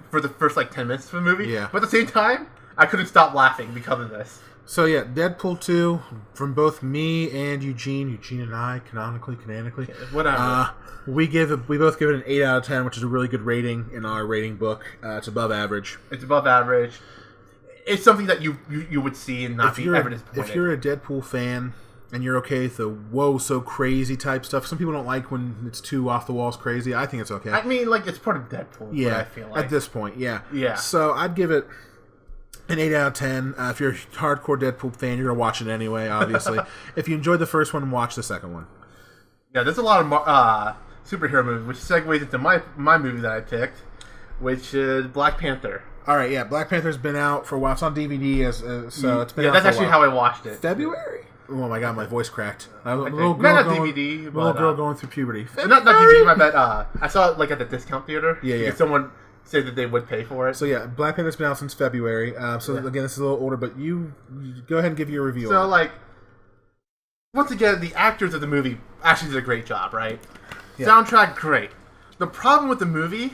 minutes of the movie. Yeah. But at the same time, I couldn't stop laughing because of this. So, yeah, Deadpool 2, from both me and Eugene and I, canonically, whatever. We both give it an 8 out of 10, which is a really good rating in our rating book. It's above average. It's above average. It's something that you would see and not be ever disappointed. If you're a Deadpool fan and you're okay with the whoa so crazy type stuff, some people don't like when it's too off the walls crazy. I think it's okay. I mean, like, it's part of Deadpool. Yeah, I feel like at this point, yeah. Yeah. So I'd give it an 8 out of 10. If you're a hardcore Deadpool fan, you're gonna watch it anyway. Obviously, if you enjoyed the first one, watch the second one. Yeah, there's a lot of superhero movies, which segues into my movie that I picked, which is Black Panther. All right, yeah, Black Panther's been out for a while. It's on DVD, so it's been out that's for actually how I watched it. February? Oh my god, my voice cracked. Little DVD. Little girl going through puberty. Not DVD, my bad. I saw it, like, at the discount theater. Yeah. Someone say that they would pay for it. So yeah, Black Panther's been out since February. So again, this is a little older, but you go ahead and give your review. So on it. like, once again, the actors of the movie actually did a great job, right? Yeah. Soundtrack, great. The problem with the movie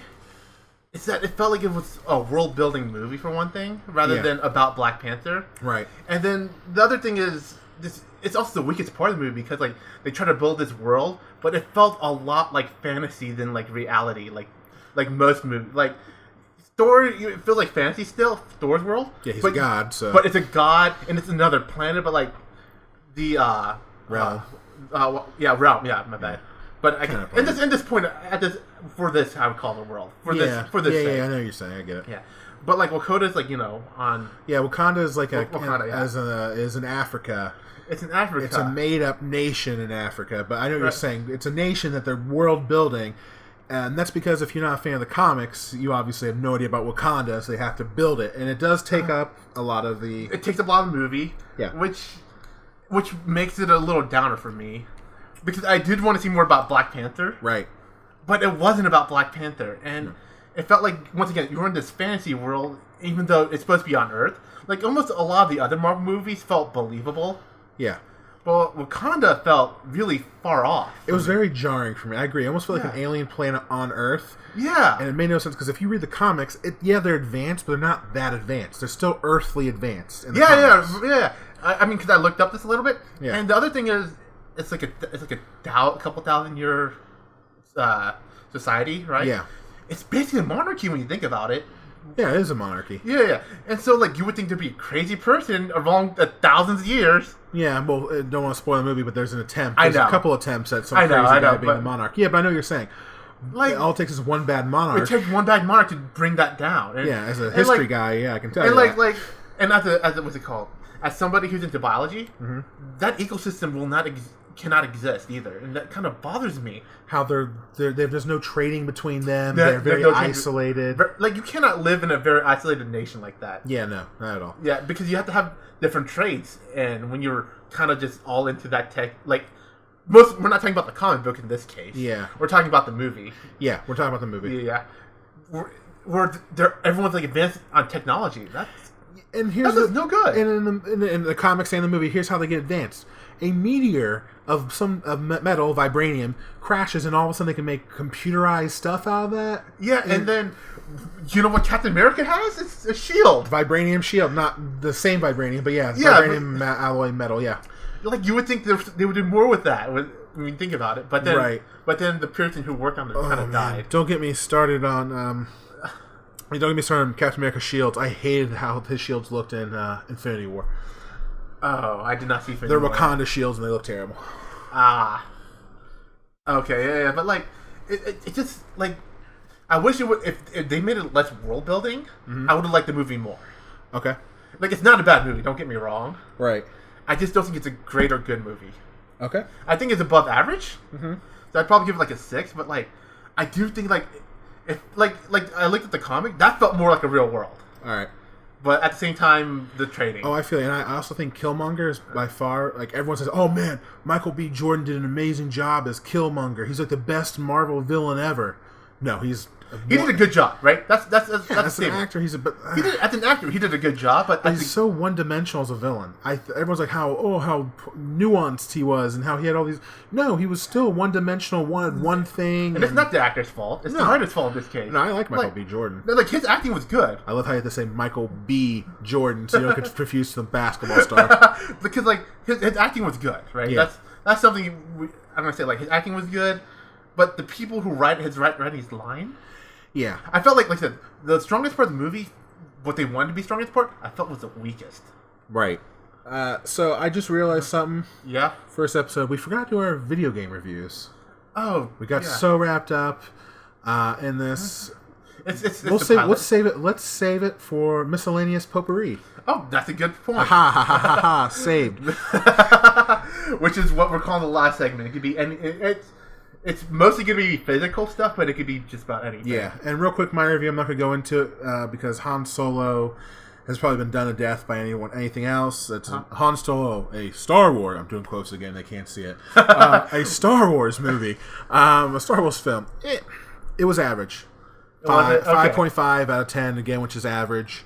is that it felt like it was a world-building movie for one thing, rather than about Black Panther. Right. And then the other thing is this. It's also the weakest part of the movie because like they try to build this world, but it felt a lot like fantasy than like reality. Like most movies, like Thor, it feels like fantasy still. Thor's world. Yeah, he's a god. So, but it's a god and it's another planet. But like the realm. Realm. Yeah, my bad. But at this point, I would call it a world. For this. Yeah, I know what you're saying. I get it. Yeah. But like Wakanda's like on. Yeah, Wakanda is like Wakanda, is in Africa. It's in Africa. It's a made-up nation in Africa, but I know what you're saying. It's a nation that they're world building, and that's because if you're not a fan of the comics, you obviously have no idea about Wakanda, so they have to build it, and it does take up a lot of the. It takes up a lot of the movie. Yeah. Which makes it a little downer for me, because I did want to see more about Black Panther. Right. But it wasn't about Black Panther, and it felt like once again you're in this fantasy world, even though it's supposed to be on Earth. Like almost a lot of the other Marvel movies felt believable. Yeah. But Wakanda felt really far off. It was very jarring for me. I agree. It almost felt like an alien planet on Earth. Yeah. And it made no sense because if you read the comics, they're advanced, but they're not that advanced. They're still earthly advanced. In the comics. Yeah. I mean, because I looked up this a little bit. Yeah. And the other thing is, it's like a couple thousand year society, right? Yeah. It's basically a monarchy when you think about it. Yeah, it is a monarchy. Yeah. And so, like, you would think there'd be a crazy person along thousands of years. Yeah, well, don't want to spoil the movie, but there's an attempt. There's a couple attempts at some crazy guy being a monarch. Yeah, but I know what you're saying. Like, all it takes is one bad monarch. It takes one bad monarch to bring that down. And, as a history guy, I can tell you that. And as what's it called? As somebody who's into biology, that ecosystem cannot exist either, and that kind of bothers me. How there's no trading between them. They're very isolated. Like you cannot live in a very isolated nation like that. Yeah, no, not at all. Yeah, because you have to have different traits, and when you're kind of just all into that tech, like we're not talking about the comic book in this case. Yeah, we're talking about the movie. Yeah, we're talking about the movie. Yeah, everyone's like advanced on technology. And here's no good. And in the comics and the movie, here's how they get advanced. A meteor of metal, vibranium, crashes, and all of a sudden they can make computerized stuff out of that. Yeah, and then you know what Captain America has? It's a shield, vibranium shield, not the same vibranium, but vibranium alloy metal. Yeah, like you would think they would do more with that when you think about it. But then the person who worked on it kind of died. Don't get me started on. Don't get me started on Captain America's shields. I hated how his shields looked in Infinity War. Oh, I did not see Infinity War. They're Wakanda shields and they look terrible. Ah. Okay, yeah. But like, it just like, I wish it would. If they made it less world building, I would have liked the movie more. Okay. Like, it's not a bad movie. Don't get me wrong. Right. I just don't think it's a great or good movie. Okay. I think it's above average. So I'd probably give it like a 6. But like, I do think like. If like I looked at the comic, that felt more like a real world. All right, but at the same time, the trading. Oh, I feel it. And I also think Killmonger is by far, like everyone says, oh man, Michael B. Jordan did an amazing job as Killmonger. He's like the best Marvel villain ever. No, he did a good job, right? That's an actor. As an actor, he did a good job, but he's so one-dimensional as a villain. Everyone's like how nuanced he was and how he had all these. No, he was still one-dimensional. Wanted one thing, and it's not the actor's fault. It's the writer's fault in this case. No, I like Michael B. Jordan. Like his acting was good. I love how you have to say Michael B. Jordan so you don't get confused with the basketball star. Because like his acting was good, right? Yeah. That's something I'm gonna say. Like his acting was good, but the people who write his line. Yeah. I felt like I said, the strongest part of the movie, what they wanted to be strongest part, I felt was the weakest. Right. So I just realized something. Yeah? First episode, we forgot to do our video game reviews. Oh, we got so wrapped up in this. Let's save it for miscellaneous potpourri. Oh, that's a good point. Saved. Which is what we're calling the last segment. It could be It's mostly going to be physical stuff, but it could be just about anything. Yeah, and real quick, my review, I'm not going to go into it because Han Solo has probably been done to death by anything else. It's Han Solo, a Star Wars. I'm doing quotes again, they can't see it. A Star Wars movie, a Star Wars film. It was average. 5, Okay. 5.5 out of 10 again, which is average.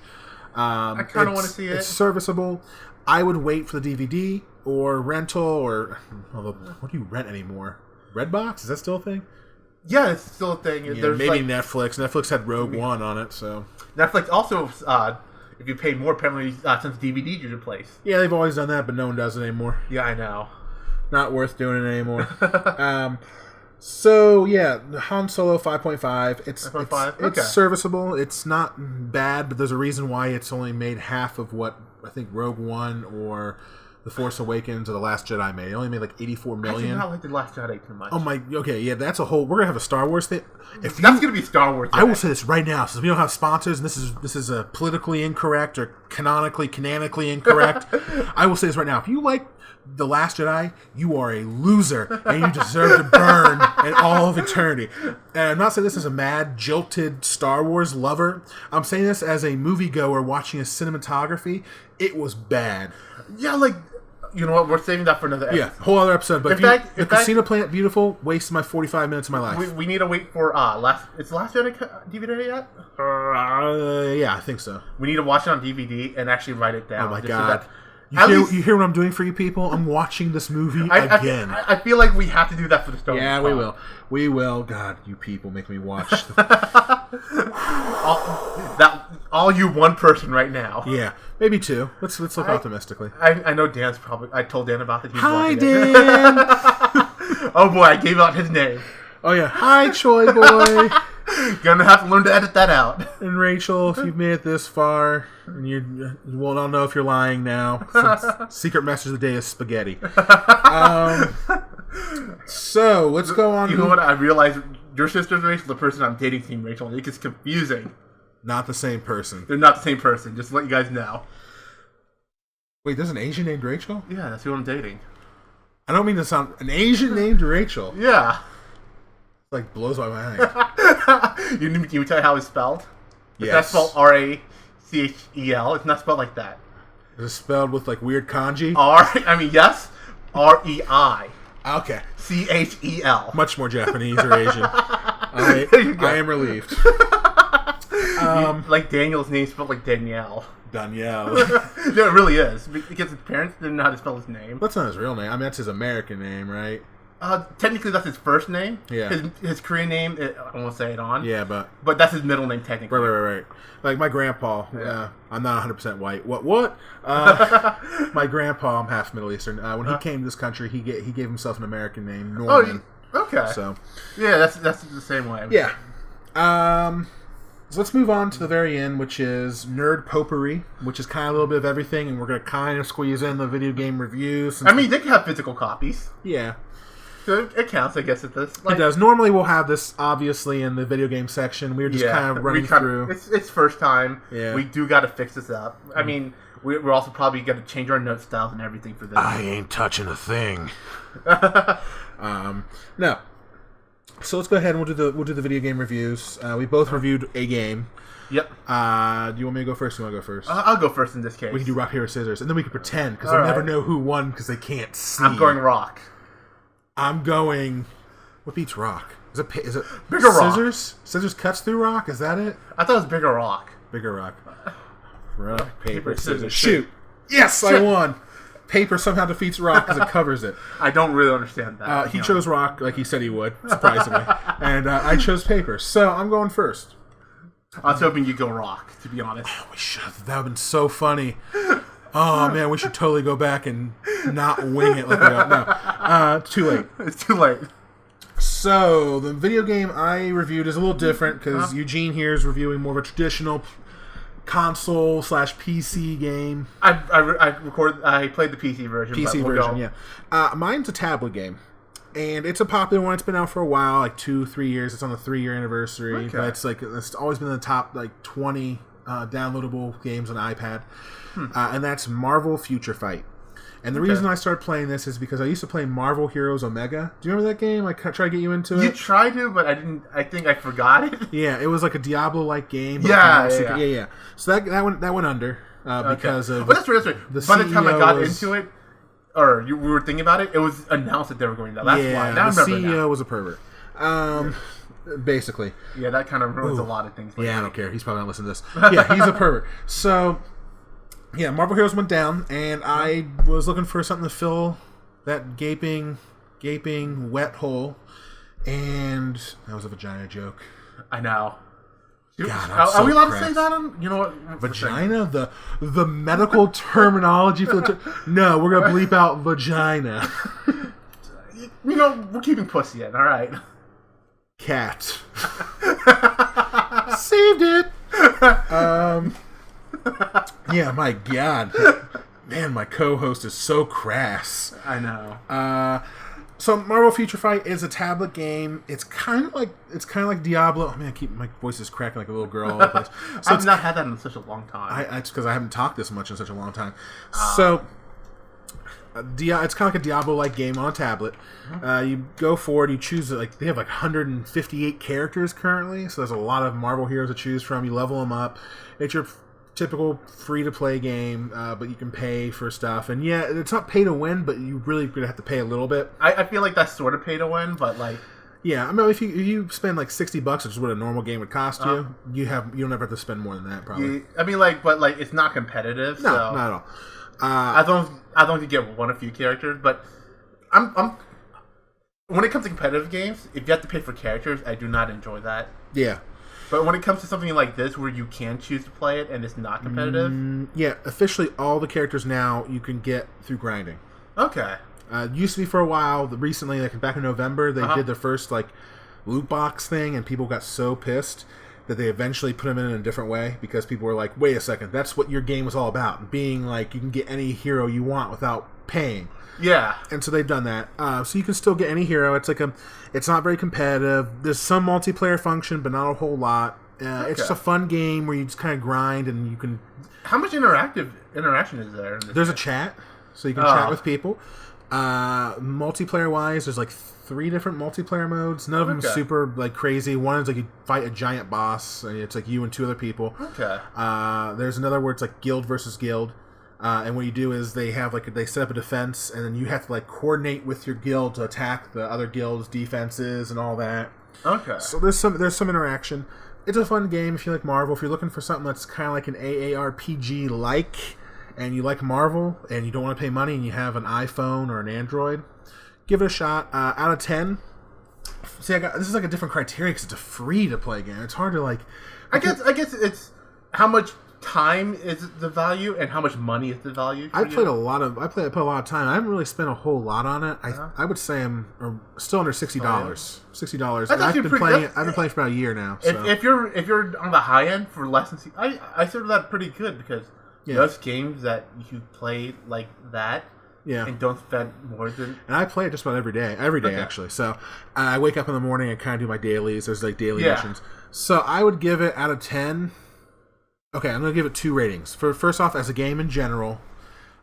I kind of want to see it. It's serviceable. I would wait for the DVD or rental or what do you rent anymore? Redbox, is that still a thing? Yeah, it's still a thing. Yeah, There's maybe like, Netflix. Netflix had Rogue One on it, so Netflix also, if you pay more, apparently since DVDs are replaced. yeah, they've always done that, but no one does it anymore. Yeah, I know. Not worth doing it anymore. So yeah, Han Solo 5.5. It's 5.5? It's Okay. serviceable. It's not bad, but there's a reason why it's only made half of what I think Rogue One or The Force Awakens or The Last Jedi made. It only made like 84 I million. do not like The Last Jedi too much. Oh my. Okay, yeah, that's a whole. We're gonna have a Star Wars thing. That's going to be Star Wars. I will say this right now, since we don't have sponsors, and this is a politically incorrect or canonically incorrect. I will say this right now: if you like The Last Jedi, you are a loser, and you deserve to burn in all of eternity. And I'm not saying this as a mad, jilted Star Wars lover. I'm saying this as a moviegoer watching a cinematography. It was bad. Yeah, like, you know what? We're saving that for another episode. Yeah, whole other episode. But In fact, Casino Planet Beautiful wasted my 45 minutes of my life. We need to wait for Is Last Jedi DVD yet? Yeah, I think so. We need to watch it on DVD and actually write it down. Oh my just so god. that- You hear what I'm doing for you people? I'm watching this movie again. I feel like we have to do that for the Star Wars. Yeah, we will. We will. God, you people make me watch. all you one person right now. Yeah, maybe two. Let's look optimistically. I know Dan's probably. I told Dan about it. He's Hi, watching it. Dan. Oh boy, I gave out his name. Oh yeah. Hi, Choi boy. Gonna have to learn to edit that out. And Rachel, if you've made it this far, and you will not know if you're lying now. Since secret message of the day is spaghetti. So let's go on. You know what? I realized your sister's Rachel, the person I'm dating, team Rachel. It gets confusing. Not the same person. They're not the same person. Just to let you guys know. Wait, there's an Asian named Rachel? Yeah, that's who I'm dating. I don't mean to sound an Asian named Rachel. Yeah. Like blows my mind. You tell you how it's spelled? It's not Yes. spelled R-A-C-H-E-L. It's not spelled like that. Is it spelled with like weird kanji? Yes. R-E-I. Okay. C-H-E-L. Much more Japanese or Asian. I am relieved. Like Daniel's name spelled like Danielle. Danielle. Yeah, it really is. Because his parents didn't know how to spell his name. That's not his real name. I mean, that's his American name, right? Technically, that's his first name. Yeah. His Korean name, I won't say it on. Yeah, but... But that's his middle name, technically. Right. Like, my grandpa, Yeah. I'm not 100% white. What? My grandpa, I'm half Middle Eastern. When he came to this country, he gave himself an American name, Norman. Okay. So... Yeah, that's the same way. Yeah. So let's move on to the very end, which is Nerd Potpourri, which is kind of a little bit of everything, and we're going to kind of squeeze in the video game reviews. I mean, they can have physical copies. Yeah. So it counts, I guess, at this. It does. Normally we'll have this, obviously, in the video game section. We're just kind of running through. It's first time. Yeah. We do got to fix this up. I mean, we're also probably going to change our note styles and everything for this. I ain't touching a thing. No. So let's go ahead and we'll do the video game reviews. We both reviewed a game. Yep. Do you want me to go first? Or you want to go first? I'll go first in this case. We can do rock, paper, scissors, and then we can pretend because All they'll never right. know who won because they can't see. I'm going rock. I'm going. What beats rock? Is it Bigger rock. scissors? Scissors cuts through rock. Is that it? I thought it was bigger rock. Bigger rock. Rock, paper, Paper, scissors. scissors, Shoot! Yes, I won. Paper somehow defeats rock because it covers it. I don't really understand that. He chose rock like he said he would, surprisingly, and I chose paper. So I'm going first. I was hoping you'd go rock, to be honest. We should have. That would have been so funny. Oh man, we should totally go back and not wing it like we are. No, too late. It's too late. So the video game I reviewed is a little different because Eugene here is reviewing more of a traditional console / PC game. I played the PC version. PC but we'll version, go. yeah. Mine's a tablet game. And it's a popular one. It's been out for a while, like 2-3 years. It's on the 3-year anniversary. Okay. But it's always been in the top 20 downloadable games on iPad. And that's Marvel Future Fight. And the reason I started playing this is because I used to play Marvel Heroes Omega. Do you remember that game? I tried to get you into it. You tried to, but I didn't. I think I forgot it. Yeah, it was like a Diablo-like game. But Yeah. So that went under because of. But that's right. the By the time I CEO got was- into it, we were thinking about it, it was announced that they were going down. That's why. Now I the remember CEO now. was a pervert. Basically. Yeah, that kind of ruins a lot of things. Yeah, I don't care. He's probably not listening to this. Yeah, he's a pervert. So, yeah, Marvel Heroes went down, and I was looking for something to fill that gaping wet hole, and that was a vagina joke. I know. God, are we allowed to say that? You know what? Vagina? The medical terminology for the no, we're gonna bleep out vagina. You know, we're keeping pussy in. All right. Cat. Saved it. Yeah, my God. Man, my co-host is so crass. I know. So Marvel Future Fight is a tablet game. It's kind of like Diablo. Oh, man, my voice is cracking like a little girl. So I've not had that in such a long time. It's because I haven't talked this much in such a long time. So it's kind of like a Diablo-like game on a tablet. You go forward, you choose like they have like 158 characters currently, so there's a lot of Marvel heroes to choose from. You level them up. It's your typical free-to-play game, but you can pay for stuff. And yeah, it's not pay to win, but you really gonna have to pay a little bit. I feel like that's sort of pay to win, but like. Yeah, I mean, if you spend like $60, which is what a normal game would cost you, you don't ever have to spend more than that, probably. I mean, but it's not competitive. No, so. not at all. I don't think you get one a few characters, but I'm when it comes to competitive games, if you have to pay for characters, I do not enjoy that. Yeah. But when it comes to something like this, where you can choose to play it and it's not competitive, yeah, officially all the characters now you can get through grinding. Okay. Used to be for a while. Recently, like back in November, they did their first like loot box thing, and people got so pissed that they eventually put them in a different way because people were like, "Wait a second, that's what your game was all about, being like you can get any hero you want without paying." Yeah. And so they've done that. So you can still get any hero. It's not very competitive. There's some multiplayer function, but not a whole lot. It's just a fun game where you just kind of grind and you can. How much interaction is there? There's a chat, so you can chat with people. Multiplayer wise, there's like 3 different multiplayer modes. None of them super like crazy. One is like you fight a giant boss, and it's like you and 2 other people. Okay. There's another where it's like guild versus guild. And what you do is they set up a defense, and then you have to like coordinate with your guild to attack the other guild's defenses and all that. Okay. So there's some interaction. It's a fun game if you like Marvel. If you're looking for something that's kind of like an AARPG like, and you like Marvel and you don't want to pay money and you have an iPhone or an Android, give it a shot. Out of 10. See, this is like a different criteria because it's a free to play game. It's hard to like. I guess it's how much time is the value and how much money is the value. I put a lot of time. I haven't really spent a whole lot on it. I would say I'm still under $60. $60. And I've been playing for about a year now. So. If you're on the high end for less than I consider that pretty good because most games that you play like that. Yeah. And don't spend more than. And I play it just about every day actually. So I wake up in the morning and kind of do my dailies. There's like daily missions. So I would give it out of 10. Okay, I'm going to give it 2 ratings. First off, as a game in general,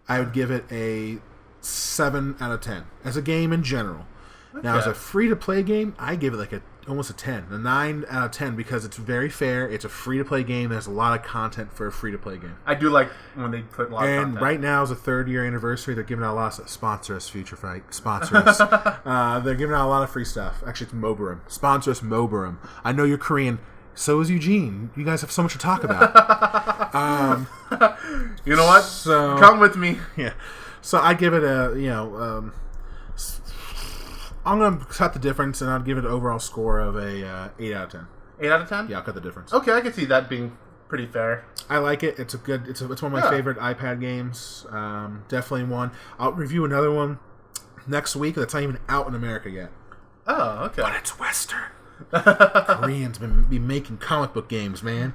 I would give it a 7 out of 10. As a game in general. Okay. Now, as a free-to-play game, I give it like almost a 10. A 9 out of 10 because it's very fair. It's a free-to-play game. There's a lot of content for a free-to-play game. I do like when they put a lot of content. And right now is a 3rd-year anniversary. They're giving out a lot of... Sponsor us, Future Fight. Sponsor us. They're giving out a lot of free stuff. Actually, it's Moburum. Sponsor us, Moburum. I know you're Korean. So is Eugene. You guys have so much to talk about. You know what? So, come with me. Yeah. So I'd give it a, I'm going to cut the difference, and I'd give it an overall score of a 8 out of 10. 8 out of 10? Yeah, I'll cut the difference. Okay, I can see that being pretty fair. I like it. It's one of my favorite iPad games. Definitely one. I'll review another one next week that's not even out in America yet. Oh, okay. But it's Western. Koreans be making comic book games, man.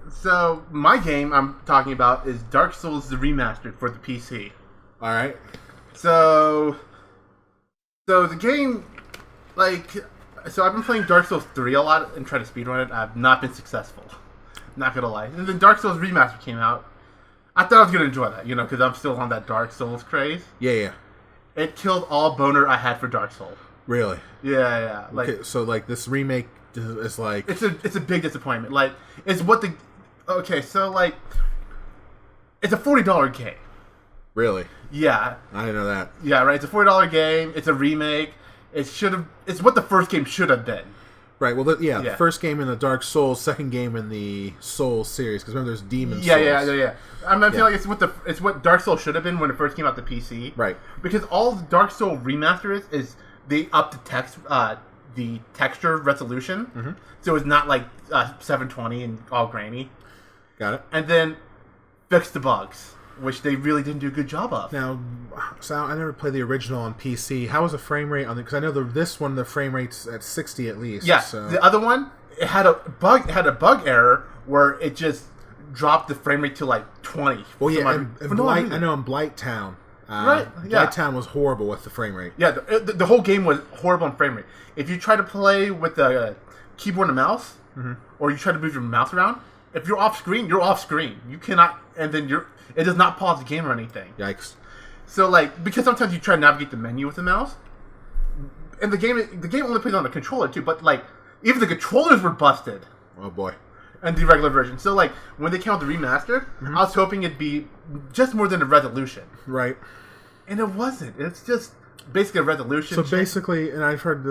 So my game I'm talking about is Dark Souls the Remastered for the PC. All right. So the game, I've been playing Dark Souls 3 a lot and trying to speedrun it. I've not been successful. Not gonna lie. And then Dark Souls Remastered came out. I thought I was gonna enjoy that, because I'm still on that Dark Souls craze. Yeah. It killed all boner I had for Dark Souls. Really? Yeah. Okay, so this remake is like it's a big disappointment. It's what the it's a $40 game. Really? Yeah. I didn't know that. Yeah, right. It's a $40 game. It's a remake. It's what the first game should have been. Right. Well, the first game in the Dark Souls, second game in the Souls series. Because remember, there's Demon Souls. Yeah. I'm feeling like it's what Dark Souls should have been when it first came out to PC. Right. Because all the Dark Souls remaster is they up the texture resolution, so it's not like 720 and all grainy. Got it. And then fix the bugs, which they really didn't do a good job of. Now, Sal, I never played the original on PC. How was the frame rate on it? Because I know this one, the frame rate's at 60 at least. Yeah, so. The other one, it had a bug error where it just dropped the frame rate to like 20. Well, yeah, I know in Blighttown. Right, yeah. Blighttown was horrible with the frame rate. Yeah, the whole game was horrible on frame rate. If you try to play with the keyboard and mouse, or you try to move your mouse around, if you're off screen, you're off screen. You cannot, and then it does not pause the game or anything. Yikes. So because sometimes you try to navigate the menu with the mouse, and the game only plays on the controller too, but even the controllers were busted. Oh boy. And the regular version. So when they came out the remastered, I was hoping it'd be just more than a resolution. Right. And it wasn't. It's just basically a resolution. So basically, and I've heard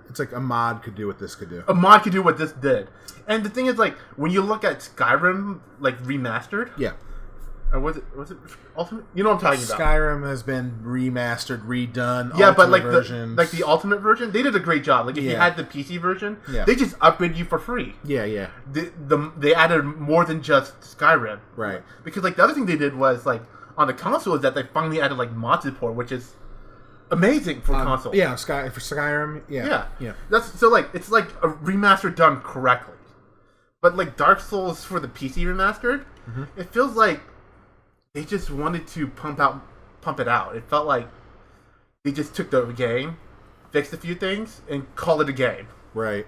it's like a mod could do what this could do. A mod could do what this did. And the thing is, when you look at Skyrim, remastered. Yeah. Or was it Ultimate? You know what I'm talking about. Skyrim has been remastered, redone. Yeah, but versions. the Ultimate version, they did a great job. If you had the PC version, they just upgraded you for free. Yeah. They added more than just Skyrim. Right. Because the other thing they did was on the console is that they finally added mod support, which is amazing for console. Yeah, for Skyrim. Yeah. That's it's like a remaster done correctly. But Dark Souls for the PC remastered, it feels like they just wanted to pump it out. It felt like they just took the game, fixed a few things, and called it a game. Right.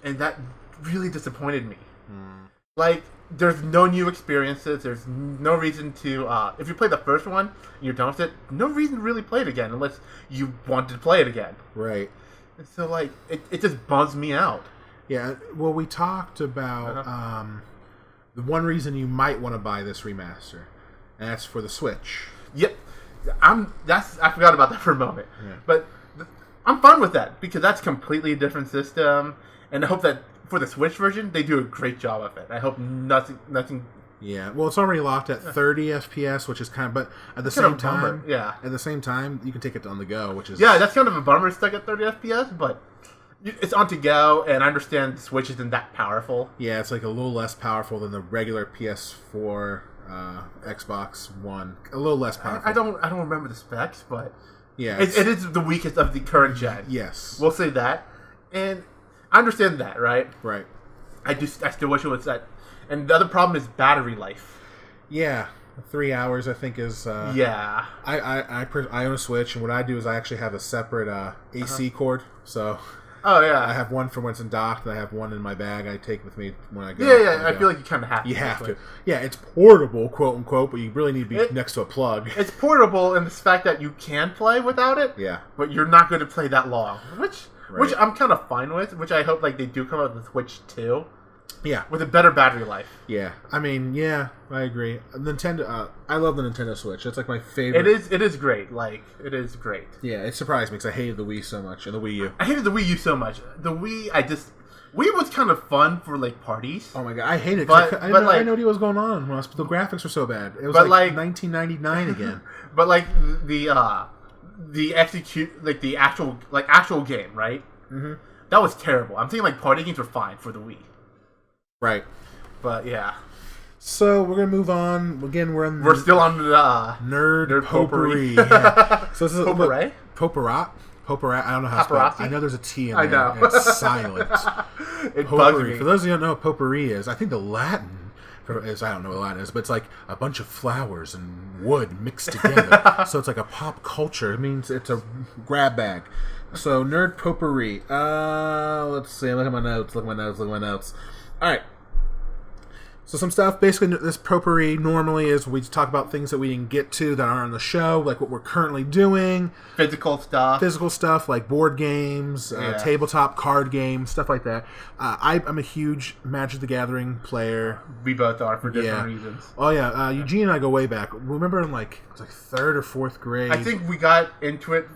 And that really disappointed me. There's no new experiences. There's no reason to... if you play the first one and you're done with it, no reason to really play it again unless you want to play it again. Right. And so, it just bums me out. Yeah, well, we talked about the one reason you might want to buy this remaster, and that's for the Switch. Yep. I forgot about that for a moment. Yeah. But I'm fine with that, because that's completely a different system, and I hope that for the Switch version, they do a great job of it. I hope nothing... Yeah, well, it's already locked at 30 FPS, which is but at the same time, at the same time, you can take it on the go, which is... Yeah, that's kind of a bummer, it's stuck at 30 FPS, but... It's on to go, and I understand the Switch isn't that powerful. Yeah, it's a little less powerful than the regular PS4, Xbox One. A little less powerful. I don't remember the specs, but yeah, it is the weakest of the current gen. Yes, we'll say that, and I understand that, right? Right. I still wish it was that. And the other problem is battery life. Yeah. 3 hours, I think, is... yeah. I own a Switch, and what I do is I actually have a separate AC cord, so... Oh, yeah. I have one for when it's docked, and I have one in my bag I take with me when I go. Yeah, I feel like you kind of have to. You have to. Yeah, it's portable, quote-unquote, but you really need to be next to a plug. It's portable in the fact that you can play without it, yeah, but you're not going to play that long, which I'm kind of fine with, which I hope they do come out with the Switch 2. Yeah. With a better battery life. Yeah. I mean, yeah, I agree. Nintendo, I love the Nintendo Switch. It's my favorite. It is great. It is great. Yeah, it surprised me because I hated the Wii so much and the Wii U. I hated the Wii U so much. The Wii, Wii was kind of fun for parties. Oh my god, I hated it. I didn't know what was going on. The graphics were so bad. It was 1999 again. But the actual game, right? Mm-hmm. That was terrible. I'm thinking party games were fine for the Wii. Right. But yeah. So we're gonna move on. Again, we're still on the nerd potpourri. Yeah. So this is potpourri? Potpourri. I don't know how to spell it. I know there's a T in there. I know. It's silent. It bugs me. For those of you who don't know what potpourri is, I think the Latin is, I don't know what Latin is, but it's a bunch of flowers and wood mixed together. So it's a pop culture. It means it's a grab bag. So nerd potpourri. Let's see. Look at my notes. All right. So some stuff, basically this potpourri normally is we talk about things that we didn't get to that aren't on the show, like what we're currently doing. Physical stuff like board games, tabletop card games, stuff like that. I'm a huge Magic the Gathering player. We both are for different reasons. Oh yeah, Eugene and I go way back. Remember in it was third or fourth grade? I think we got into it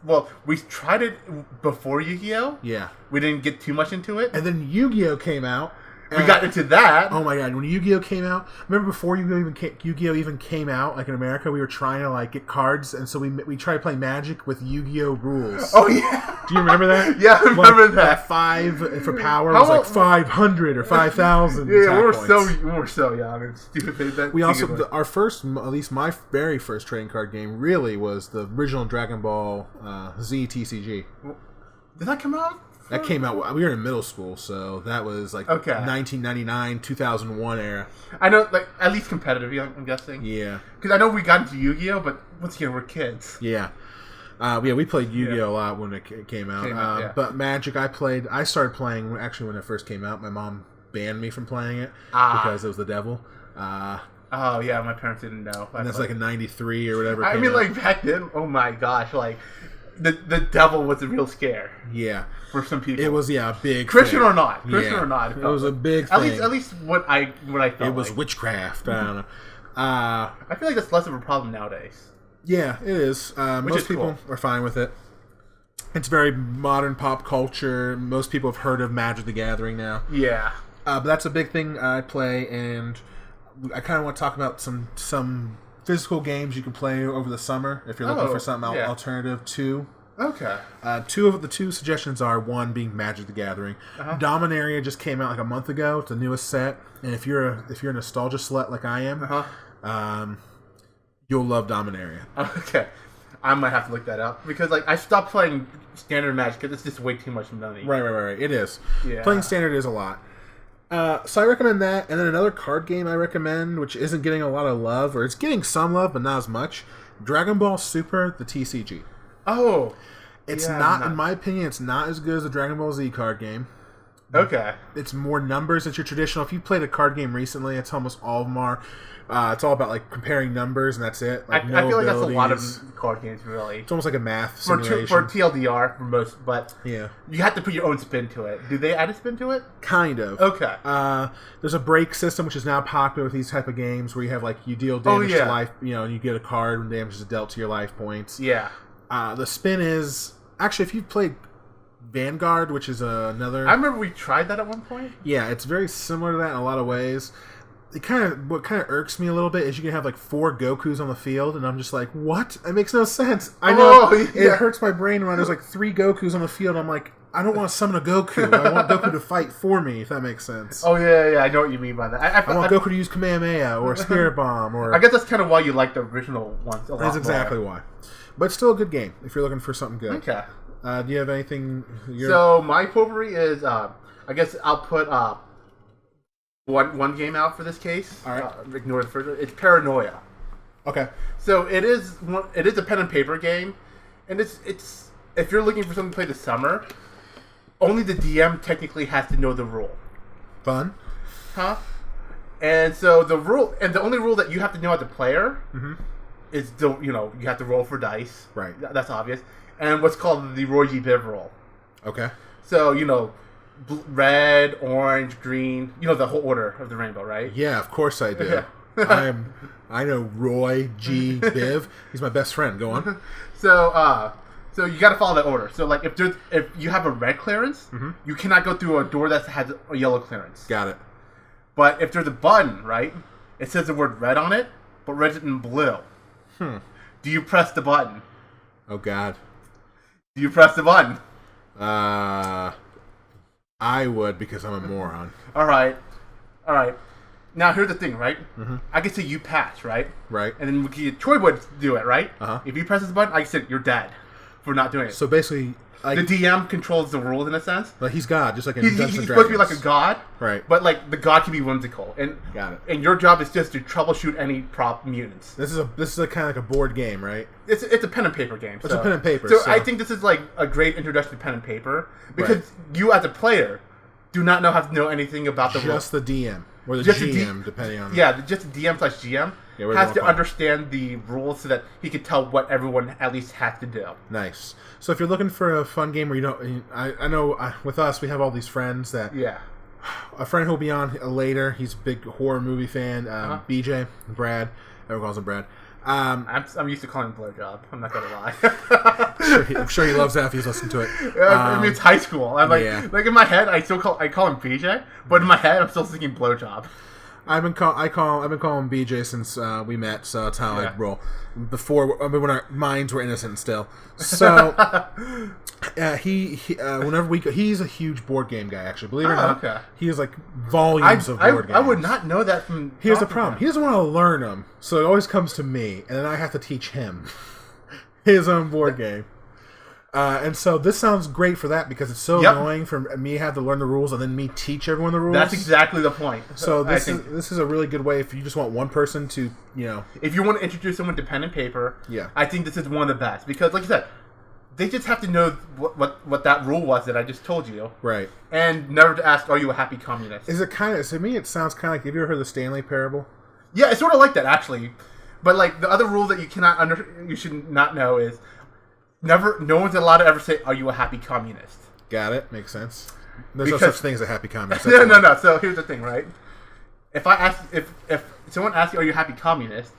Well, we tried it before Yu-Gi-Oh. Yeah. We didn't get too much into it. And then Yu-Gi-Oh came out. We got into that. Oh my god! When Yu-Gi-Oh came out, remember before Yu-Gi-Oh even came out, like in America, we were trying to like get cards, and so we tried to play Magic with Yu-Gi-Oh rules. Oh yeah! Do you remember that? Yeah, I remember that. 5 for power was like 500 or 5,000. Yeah, we were so young and stupid. We also our first, at least my very first trading card game, really was the original Dragon Ball Z TCG. Did that come out? That came out. We were in middle school, so that was like 1999, 2001 era. I know, like at least competitive. I'm guessing. Yeah. Because I know we got into Yu-Gi-Oh, but once again, we're kids. Yeah. We played Yu-Gi-Oh a lot when it came out. But Magic, I started playing actually when it first came out. My mom banned me from playing it because it was the devil. Oh yeah, my parents didn't know. And that's like in '93 or whatever. I mean, like back then, oh my gosh, like the devil was a real scare. Yeah. For some people, it was a big Christian thing. or not. Christian or not, it was a big thing. At least what I felt. It was witchcraft. I don't know. I feel like that's less of a problem nowadays. Yeah, it is. Most people are fine with it. It's very modern pop culture. Most people have heard of Magic the Gathering now. Yeah. But that's a big thing I play, and I kind of want to talk about some physical games you can play over the summer if you're looking for something alternative to. Okay. Two of the suggestions are one being Magic the Gathering. Dominaria just came out like a month ago. It's the newest set, and if you're a nostalgia slut like I am, you'll love Dominaria. Okay, I might have to look that up because like I stopped playing standard Magic because it's just way too much money. Right. It is. Yeah. Playing standard is a lot. So I recommend that, and then another card game I recommend, which isn't getting a lot of love, or it's getting some love but not as much. Dragon Ball Super, the TCG. Oh, it's not, in my opinion, it's not as good as the Dragon Ball Z card game. Okay. It's more numbers. It's your traditional. If you played a card game recently, it's almost all of them are. It's all about like comparing numbers, and that's it. Like, I feel like that's a lot of card games, really. It's almost like a math simulation. For TLDR, for most, but yeah, you have to put your own spin to it. Do they add a spin to it? Kind of. Okay. There's a break system, which is now popular with these type of games, where you have like you deal damage to life, and you get a card when damage is dealt to your life points. Yeah. The spin is actually, if you've played Vanguard, which is another. I remember we tried that at one point. Yeah, it's very similar to that in a lot of ways. What kind of irks me a little bit is you can have like 4 Gokus on the field, and I'm just like, what? It makes no sense. I know it hurts my brain when there's like 3 Gokus on the field. I'm like, I don't want to summon a Goku. I want Goku to fight for me, if that makes sense. Oh yeah, I know what you mean by that. I want Goku to use Kamehameha or Spirit Bomb, or I guess that's kind of why you like the original ones a lot. That's exactly why. But it's still a good game if you're looking for something good. Okay. Do you have anything? So my potpourri is, I guess I'll put one game out for this case. All right. Ignore the first one. It's Paranoia. Okay. So it is a pen and paper game, and it's if you're looking for something to play this summer, only the DM technically has to know the rule. Fun. Huh? And so the only rule that you have to know as a player is you have to roll for dice. Right. That's obvious. And what's called the Roy G. Biv roll. Okay. So red, orange, green. You know the whole order of the rainbow, right? Yeah, of course I do. I know Roy G. Biv. He's my best friend. Go on. So you got to follow that order. So like if you have a red clearance, you cannot go through a door that has a yellow clearance. Got it. But if there's a button, right, it says the word red on it, but red's in blue. Do you press the button? Oh God. Do you press the button? I would, because I'm a moron. All right. Now here's the thing, right? I can say you pass, right? Right. And then Troy would do it, right? If he presses the button, I can say you're dead for not doing it. So basically, the DM controls the rules in a sense. But he's God, just like in Dungeons and Dragons. He's supposed to be like a god, right? But like the god can be whimsical, and got it. And your job is just to troubleshoot any prop mutants. This is kind of like a board game, right? It's a pen and paper game. It's a pen and paper. So I think this is like a great introduction to pen and paper because you as a player do not know how to know anything about the rules. Just the DM or the GM, depending on just the DM/GM has to understand the rules so that he can tell what everyone at least has to do. Nice. So if you're looking for a fun game where you don't, I know with us we have all these friends that a friend who'll be on later. He's a big horror movie fan. BJ, Brad, everyone calls him Brad. I'm used to calling him blowjob. I'm not gonna lie. I'm sure he loves that if he's listening to it. I mean, it's high school. I'm like, like in my head, I call him BJ, but in my head, I'm still thinking blowjob. I've been calling him BJ since we met, so that's how I roll. Before, when our minds were innocent still. So, whenever he's a huge board game guy. Actually, believe it or not, he has like volumes of board games. I would not know that from. Here's the problem: he doesn't want to learn them, so it always comes to me, and then I have to teach him his own board game. And so this sounds great for that because it's so annoying for me to have to learn the rules and then me teach everyone the rules. That's exactly the point. So this is a really good way if you just want one person to, If you want to introduce someone to pen and paper, I think this is one of the best. Because, like you said, they just have to know what that rule was that I just told you. Right. And never to ask, are you a happy communist? Is it kind of, to me it sounds kind of like, have you ever heard the Stanley Parable? Yeah, it's sort of like that, actually. But, like, the other rule that you should not know is... No one's allowed to ever say, "Are you a happy communist?" Got it. Makes sense. There's no such thing as a happy communist. No. So here's the thing, right? If someone asks you, "Are you a happy communist?"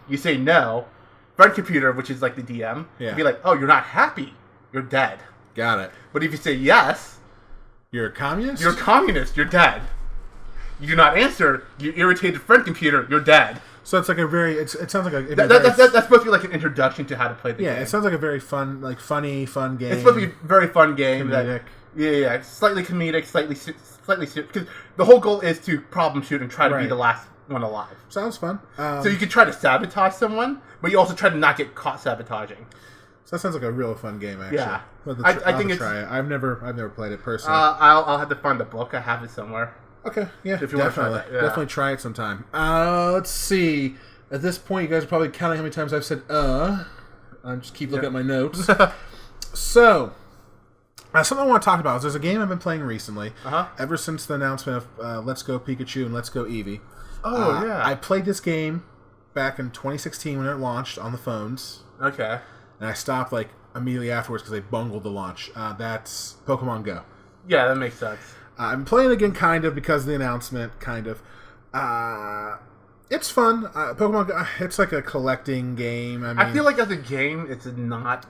You say no. Friend computer, which is like the DM, be like, "Oh, you're not happy. You're dead." Got it. But if you say yes, you're a communist. You're a communist. You're dead. You do not answer. You irritated friend computer. You're dead. So it's like a very. It sounds like a. That's supposed to be like an introduction to how to play the game. Yeah, it sounds like a very fun, funny game. It's supposed to be a very fun game. Comedic. Yeah. Slightly comedic, slightly because the whole goal is to problem shoot and try to be the last one alive. Sounds fun. So you could try to sabotage someone, but you also try to not get caught sabotaging. So that sounds like a real fun game, actually. Yeah, I think try it. I've never played it personally. I'll have to find the book. I have it somewhere. Okay, yeah, if you definitely try it sometime. Let's see. At this point, you guys are probably counting how many times I've said I just keep looking at my notes. So, something I want to talk about is there's a game I've been playing recently. Ever since the announcement of Let's Go Pikachu and Let's Go Eevee. Oh, yeah. I played this game back in 2016 when it launched on the phones. Okay. And I stopped like immediately afterwards because they bungled the launch. That's Pokemon Go. Yeah, that makes sense. I'm playing again, kind of, because of the announcement, kind of. It's fun. Pokemon Go, it's like a collecting game. I feel like as a game, it's not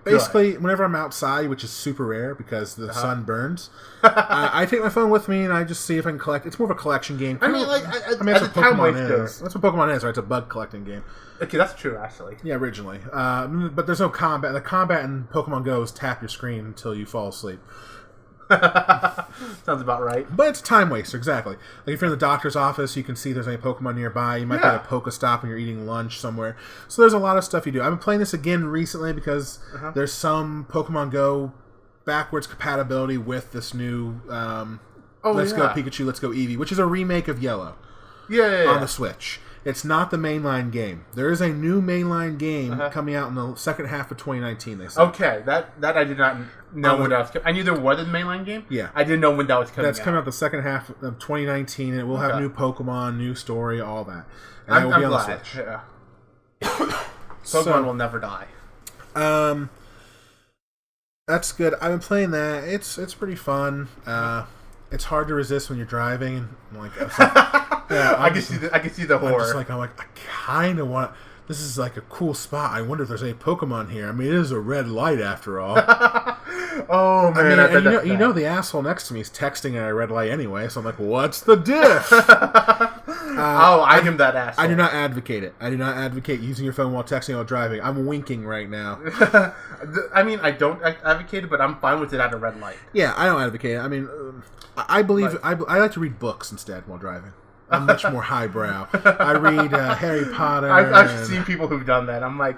basically, whenever I'm outside, which is super rare because the sun burns, I take my phone with me and I just see if I can collect. It's more of a collection game. I mean, that's what Pokemon is. That's what Pokemon is, right? It's a bug collecting game. Okay, that's true, actually. Yeah, originally. But there's no combat. The combat in Pokemon Go is tap your screen until you fall asleep. Sounds about right. But it's a time waster, exactly. Like if you're in the doctor's office, you can see if there's any Pokemon nearby. You might be at a Pokestop when you're eating lunch somewhere. So there's a lot of stuff you do. I've been playing this again recently because there's some Pokemon Go backwards compatibility with this new Let's Go Pikachu, Let's Go Eevee, which is a remake of Yellow on the Switch. It's not the mainline game. There is a new mainline game coming out in the second half of 2019, they said. Okay, that I did not know when that was coming. I knew there was a mainline game. Yeah. I didn't know when that was coming out. That's coming out the second half of 2019, and it will have new Pokemon, new story, all that. And I'm it will be on glad. the Switch. Yeah. Pokemon will never die. That's good. I've been playing that. It's pretty fun. It's hard to resist when you're driving, and I can see the horror. I'm like, I kind of want. This is like a cool spot. I wonder if there's any Pokemon here. I mean, it is a red light after all. Oh man! I mean, you know the asshole next to me is texting at a red light anyway. So I'm like, what's the diff? I am that asshole. I do not advocate it. I do not advocate using your phone while texting while driving. I'm winking right now. I mean, I don't advocate it, but I'm fine with it at a red light. Yeah, I don't advocate it. I mean, I believe I like to read books instead while driving. I'm much more highbrow. I read Harry Potter. I've seen people who've done that. I'm like,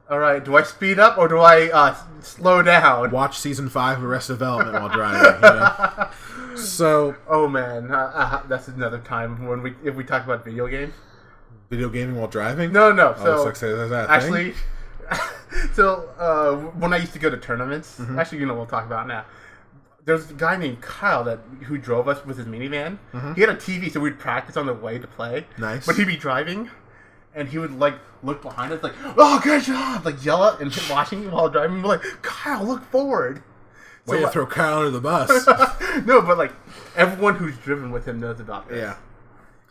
all right, do I speed up or do I slow down? Watch season 5 of Arrested Development while driving. You know? So, oh man, that's another time when if we talk about video games. Video gaming while driving? No. So actually, so when I used to go to tournaments, actually, we'll talk about it now. There's a guy named Kyle who drove us with his minivan. He had a TV, so we'd practice on the way to play. Nice. But he'd be driving, and he would like look behind us, like, "Oh, good job!" Like yell at and keep watching while driving. We're like, "Kyle, look forward." Way to throw Kyle under the bus. No, but like everyone who's driven with him knows about this. Yeah.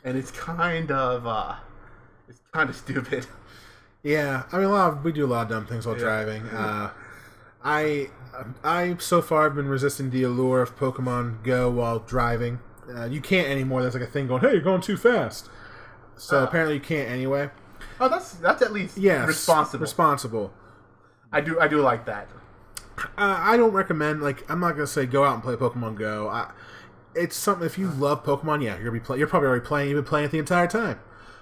And it's kind of It's kind of stupid. Yeah, I mean, we do a lot of dumb things while driving. I so far have been resisting the allure of Pokemon Go while driving. You can't anymore. There's like a thing going, "Hey, you're going too fast." So apparently you can't anyway. Oh, that's at least responsible. Responsible. I do like that. I don't recommend. Like, I'm not gonna say go out and play Pokemon Go. It's something. If you love Pokemon, yeah, you're probably already playing. You've been playing it the entire time.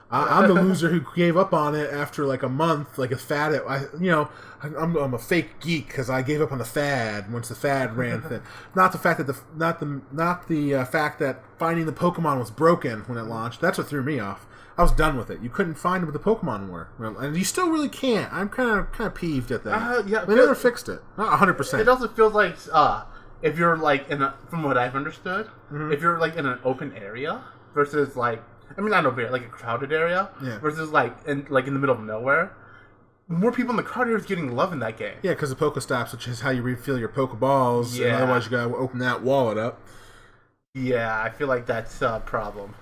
I'm the loser who gave up on it after like a month, like a fad. I'm a fake geek because I gave up on the fad once the fad ran thin. Not the fact that the fact that finding the Pokemon was broken when it launched. That's what threw me off. I was done with it. You couldn't find what the Pokemon were, and you still really can't. I'm kind of peeved at that. They never fixed it. Not 100%. It also feels like if you're like from what I've understood, if you're like in an open area versus like. I mean, not over here, like a crowded area, versus like in the middle of nowhere. More people in the crowded area is getting love in that game. Yeah, because the Pokestops, which is how you refill your Pokeballs, and otherwise you gotta open that wallet up. Yeah, I feel like that's a problem.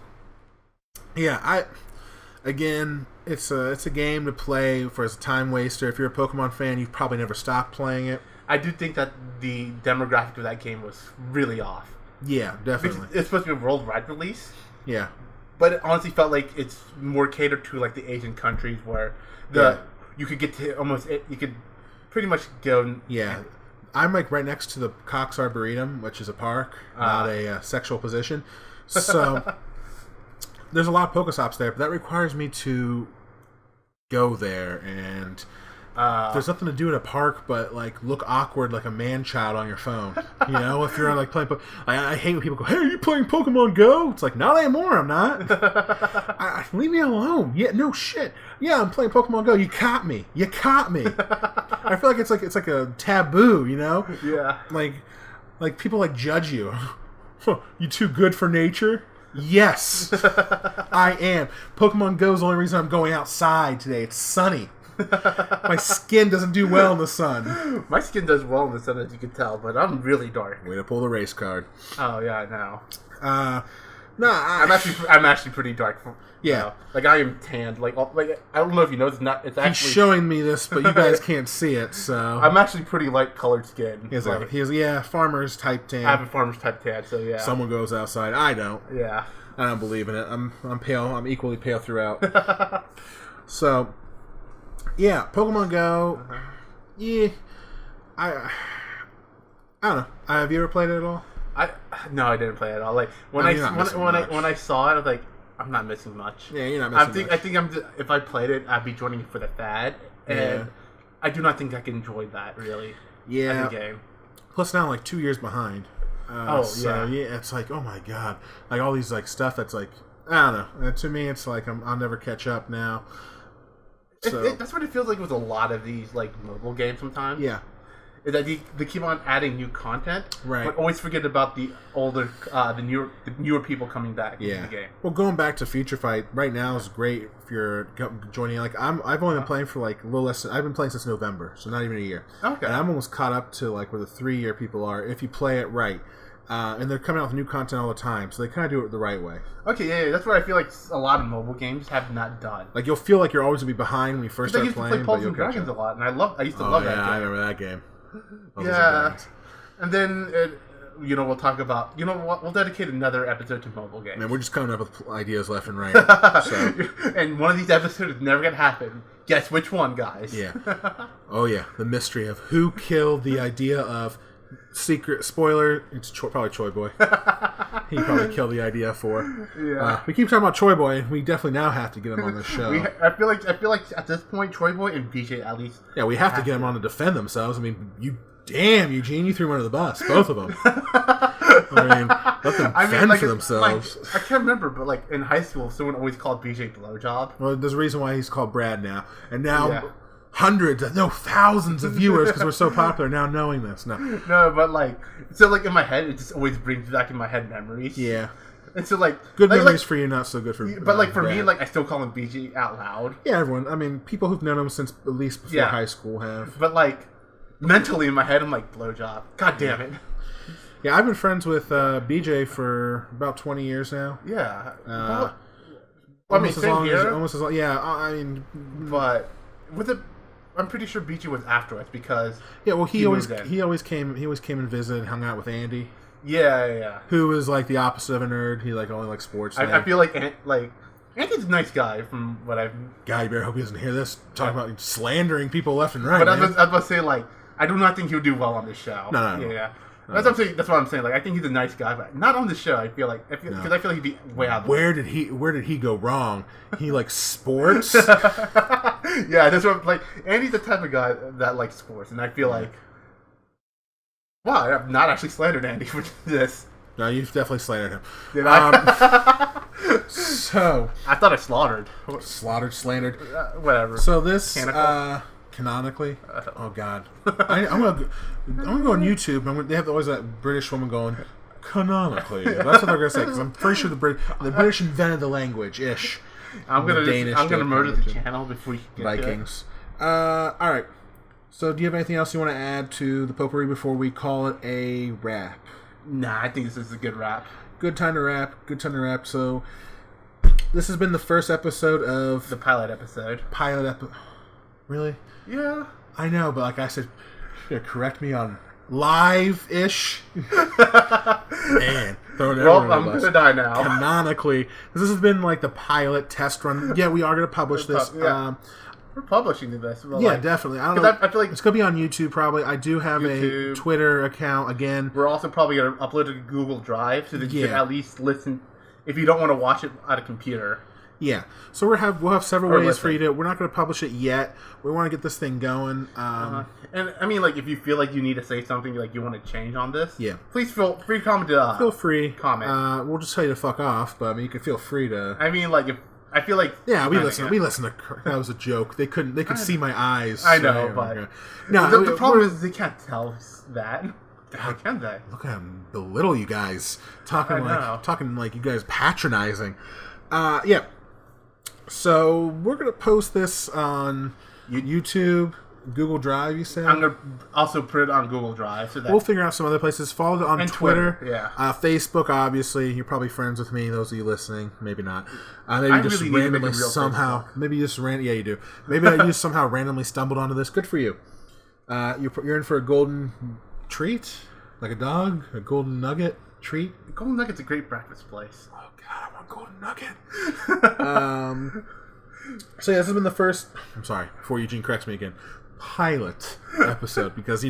Yeah, it's a game to play for as a time waster. If you're a Pokemon fan, you've probably never stopped playing it. I do think that the demographic of that game was really off. Yeah, definitely. Because it's supposed to be a worldwide release. Yeah. But it honestly felt like it's more catered to like the Asian countries where you could get to you could pretty much go. Yeah, I'm like right next to the Cox Arboretum, which is a park, not a sexual position. So there's a lot of Pokestops there, but that requires me to go there, and there's nothing to do in a park but like look awkward like a man-child on your phone. You know, if you're like playing. I hate when people go, "Hey, are you playing Pokemon Go?" It's like, not anymore. I'm not. Leave me alone. Yeah, no shit. Yeah, I'm playing Pokemon Go. You caught me. I feel like it's like a taboo. You know? Yeah. Like people like judge you. You too good for nature. Yes, I am. Pokemon Go is the only reason I'm going outside today. It's sunny. My skin doesn't do well in the sun. My skin does well in the sun, as you can tell, but I'm really dark. Way to pull the race card. Oh yeah, I know. I'm actually pretty dark. Like I am tanned. Like I don't know if you know, it's actually. He's showing me this, but you guys can't see it. So I'm actually pretty light colored skin. He has farmer's type tan. I have a farmer's type tan, so yeah. Someone goes outside. I don't. Yeah. I don't believe in it. I'm pale. I'm equally pale throughout. So. Yeah, Pokemon Go. Yeah, I don't know. Have you ever played it at all? No, I didn't play it at all. Like when I saw it, I was like, I'm not missing much. Yeah, you're not missing much. I think if I played it, I'd be joining it for the fad, and I do not think I can enjoy that really. Yeah. As a game. Plus, now I'm like 2 years behind. So, yeah, it's like, oh my god, like all these like stuff that's like, I don't know. To me, it's like I'll never catch up now. So. That's what it feels like with a lot of these like mobile games sometimes. Yeah. Is that they keep on adding new content, right? But always forget about the older, the newer people coming back into the game. Well, going back to Future Fight right now is great if you're joining. Like I've only been playing for like a little less. I've been playing since November, so not even a year. Okay. And I'm almost caught up to like where the 3-year people are if you play it right. And they're coming out with new content all the time, so they kind of do it the right way. Okay, yeah, that's what I feel like a lot of mobile games have not done. Like you'll feel like you're always gonna be behind when you first start playing. I used to play Puzzle Dragons a lot, and I used to love that game. I remember that game. Yeah, and then we'll talk about we'll dedicate another episode to mobile games. Man, we're just coming up with ideas left and right. So. And one of these episodes is never gonna happen. Guess which one, guys? Yeah. Oh yeah, the mystery of who killed the idea of. Secret spoiler, it's probably Choi Boy. He probably killed the idea for. Yeah. We keep talking about Choi Boy, and we definitely now have to get him on the show. I feel like at this point, Choi Boy and BJ at least. Yeah, we have to get them on to defend themselves. I mean, Eugene, you threw him under the bus, both of them. I mean, let them fend for themselves. I can't remember, but like in high school, someone always called BJ Blowjob. Well, there's a reason why he's called Brad now, and now. Yeah. Hundreds, no, thousands of viewers because we're so popular now knowing this. No, but like in my head, it just always brings back in my head memories. Yeah. And so like good memories for you, not so good for me. But like for me, like I still call him BG out loud. Yeah, everyone. I mean, people who've known him since at least before high school have. But like mentally in my head, I'm like blowjob. God damn it. Yeah, I've been friends with BJ for about 20 years now. Yeah. Well, I mean, almost as same long as here. almost as long. Yeah, I mean, But with it, I'm pretty sure Beachy was afterwards because yeah. Well, he moved in. he always came and visited and hung out with Andy, Yeah. who is like the opposite of a nerd. He like only likes sports. I feel like Andy's a nice guy from what I've. God, you better hope he doesn't hear this. Talking about slandering people left and right. But I man. was about to say, like, I do not think he'll do well on this show. No. Yeah. That's what I'm saying. That's what I'm saying. Like, I think he's a nice guy, but not on the show. I feel like because I feel like he'd be way out. Where did he go wrong? He likes sports. Yeah, that's what like. Andy's the type of guy that likes sports, and I feel like, wow, I've not actually slandered Andy for this. No, you've definitely slandered him. Did I? So I thought I slaughtered. slandered. Whatever. So this Canonically? canonically. Oh God, I'm gonna go on YouTube. They have always that British woman going canonically. That's what they're gonna say because I'm pretty sure the British invented the language ish. I'm gonna murder the channel before you get Vikings. All right. So do you have anything else you want to add to the potpourri before we call it a wrap? Nah, I think this is a good wrap. Good time to wrap. So this has been the first episode of The pilot episode. Really? Yeah. I know, but like I said, correct me on live-ish. Man, throwing Well, I'm gonna die now. Canonically, this has been like the pilot test run. Yeah, we are gonna publish this. Yeah. We're publishing this. Yeah, definitely. I don't know. I feel like it's gonna be on YouTube probably. I do have YouTube. a Twitter account again. we're also probably gonna upload it to Google Drive so that you can Yeah. at least listen if you don't want to watch it on a computer. Yeah, so we'll have several Or ways listen. for you to. We're not going to publish it yet. We want to get this thing going. And I mean, like, if you feel like you need to say something, like you want to change on this, Yeah. please feel free to comment. Feel free. Comment. We'll just tell you to fuck off, but I mean, you can feel free to. I mean, like, if I feel like We listen to. That was a joke. They could see my eyes. I know, so, but okay. No, the problem is they can't tell us that. How can they? Look at him belittle you guys, talking know. like you guys patronizing. Yeah. So we're gonna post this on YouTube, Google Drive. You said I'm gonna also put it on Google Drive so that we'll figure out some other places. Follow it on And Twitter. Yeah. Facebook, obviously. You're probably friends with me. Those of you listening, maybe not. Maybe just really need to make a randomly real somehow. Facebook. Maybe you just yeah, you do. Maybe you just somehow randomly stumbled onto this. Good for you. You're in for a golden treat, like a dog, a golden nugget treat. Golden Nugget's a great breakfast place. Oh God, I want golden nugget. So yeah, this has been the first. I'm sorry, before Eugene corrects me again. Pilot episode because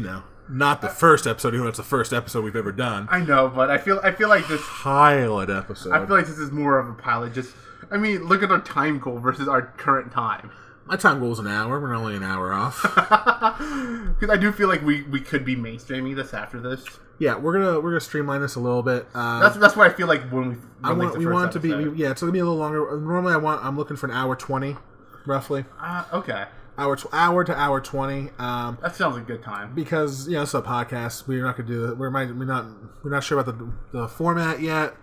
not the first episode. Even though it's the first episode we've ever done. I know, but I feel like this. Pilot episode. I feel like this is more of a pilot. I mean, look at our time goal versus our current time. My time goal is an hour. We're only an hour off. Because I do feel like we could be mainstreaming this after this. Yeah, we're gonna streamline this a little bit. That's why I feel like when we we want it to be. It's gonna be a little longer. Normally, I'm looking for an hour 20, roughly. Okay. Hour to hour 20. That sounds like a good time. Because it's a podcast. We're not gonna do that. We're not sure about the format yet.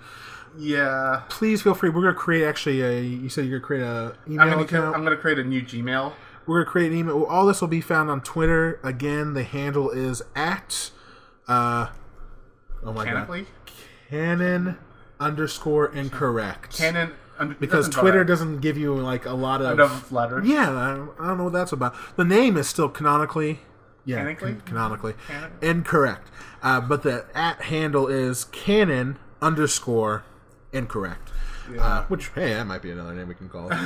Yeah. Please feel free. We're gonna create you said you're gonna create a email account. I'm gonna create a new Gmail. We're gonna create an email. All this will be found on Twitter. Again, the handle is at. Oh my Canonically? God. Canon_incorrect. Canon. Because Twitter doesn't give you like a lot of enough letters. Yeah, I don't know what that's about. The name is still canonically. Yeah, canonically. Incorrect. But the at handle is canon_incorrect. Yeah. Which, hey, that might be another name we can call it.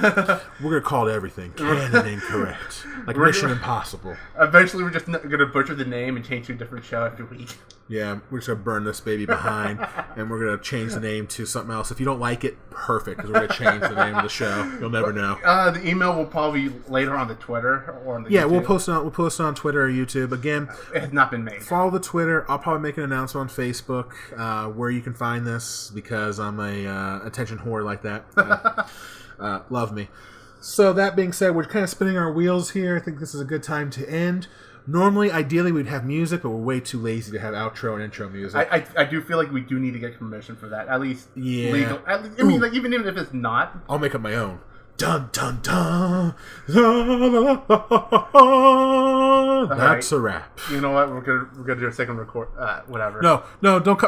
We're going to call it everything. Canon incorrect. Like Mission Impossible. Eventually, we're just going to butcher the name and change to a different show every week. Yeah, we're just going to burn this baby behind, and we're going to change the name to something else. If you don't like it, perfect, because we're going to change the name of the show. You'll never know. The email will probably later on the Twitter or on the YouTube. We'll post it on Twitter or YouTube. Again, it has not been made. Follow the Twitter. I'll probably make an announcement on Facebook where you can find this because I'm a attention whore like that. Love me. So that being said, we're kind of spinning our wheels here. I think this is a good time to end. Normally, ideally, we'd have music, but we're way too lazy to have outro and intro music. I do feel like we do need to get permission for that. At least legal. I mean, like, even if it's not. I'll make up my own. Dun dun dun. That's a wrap. You know what? We're gonna do a second record. Whatever. No, don't cut me.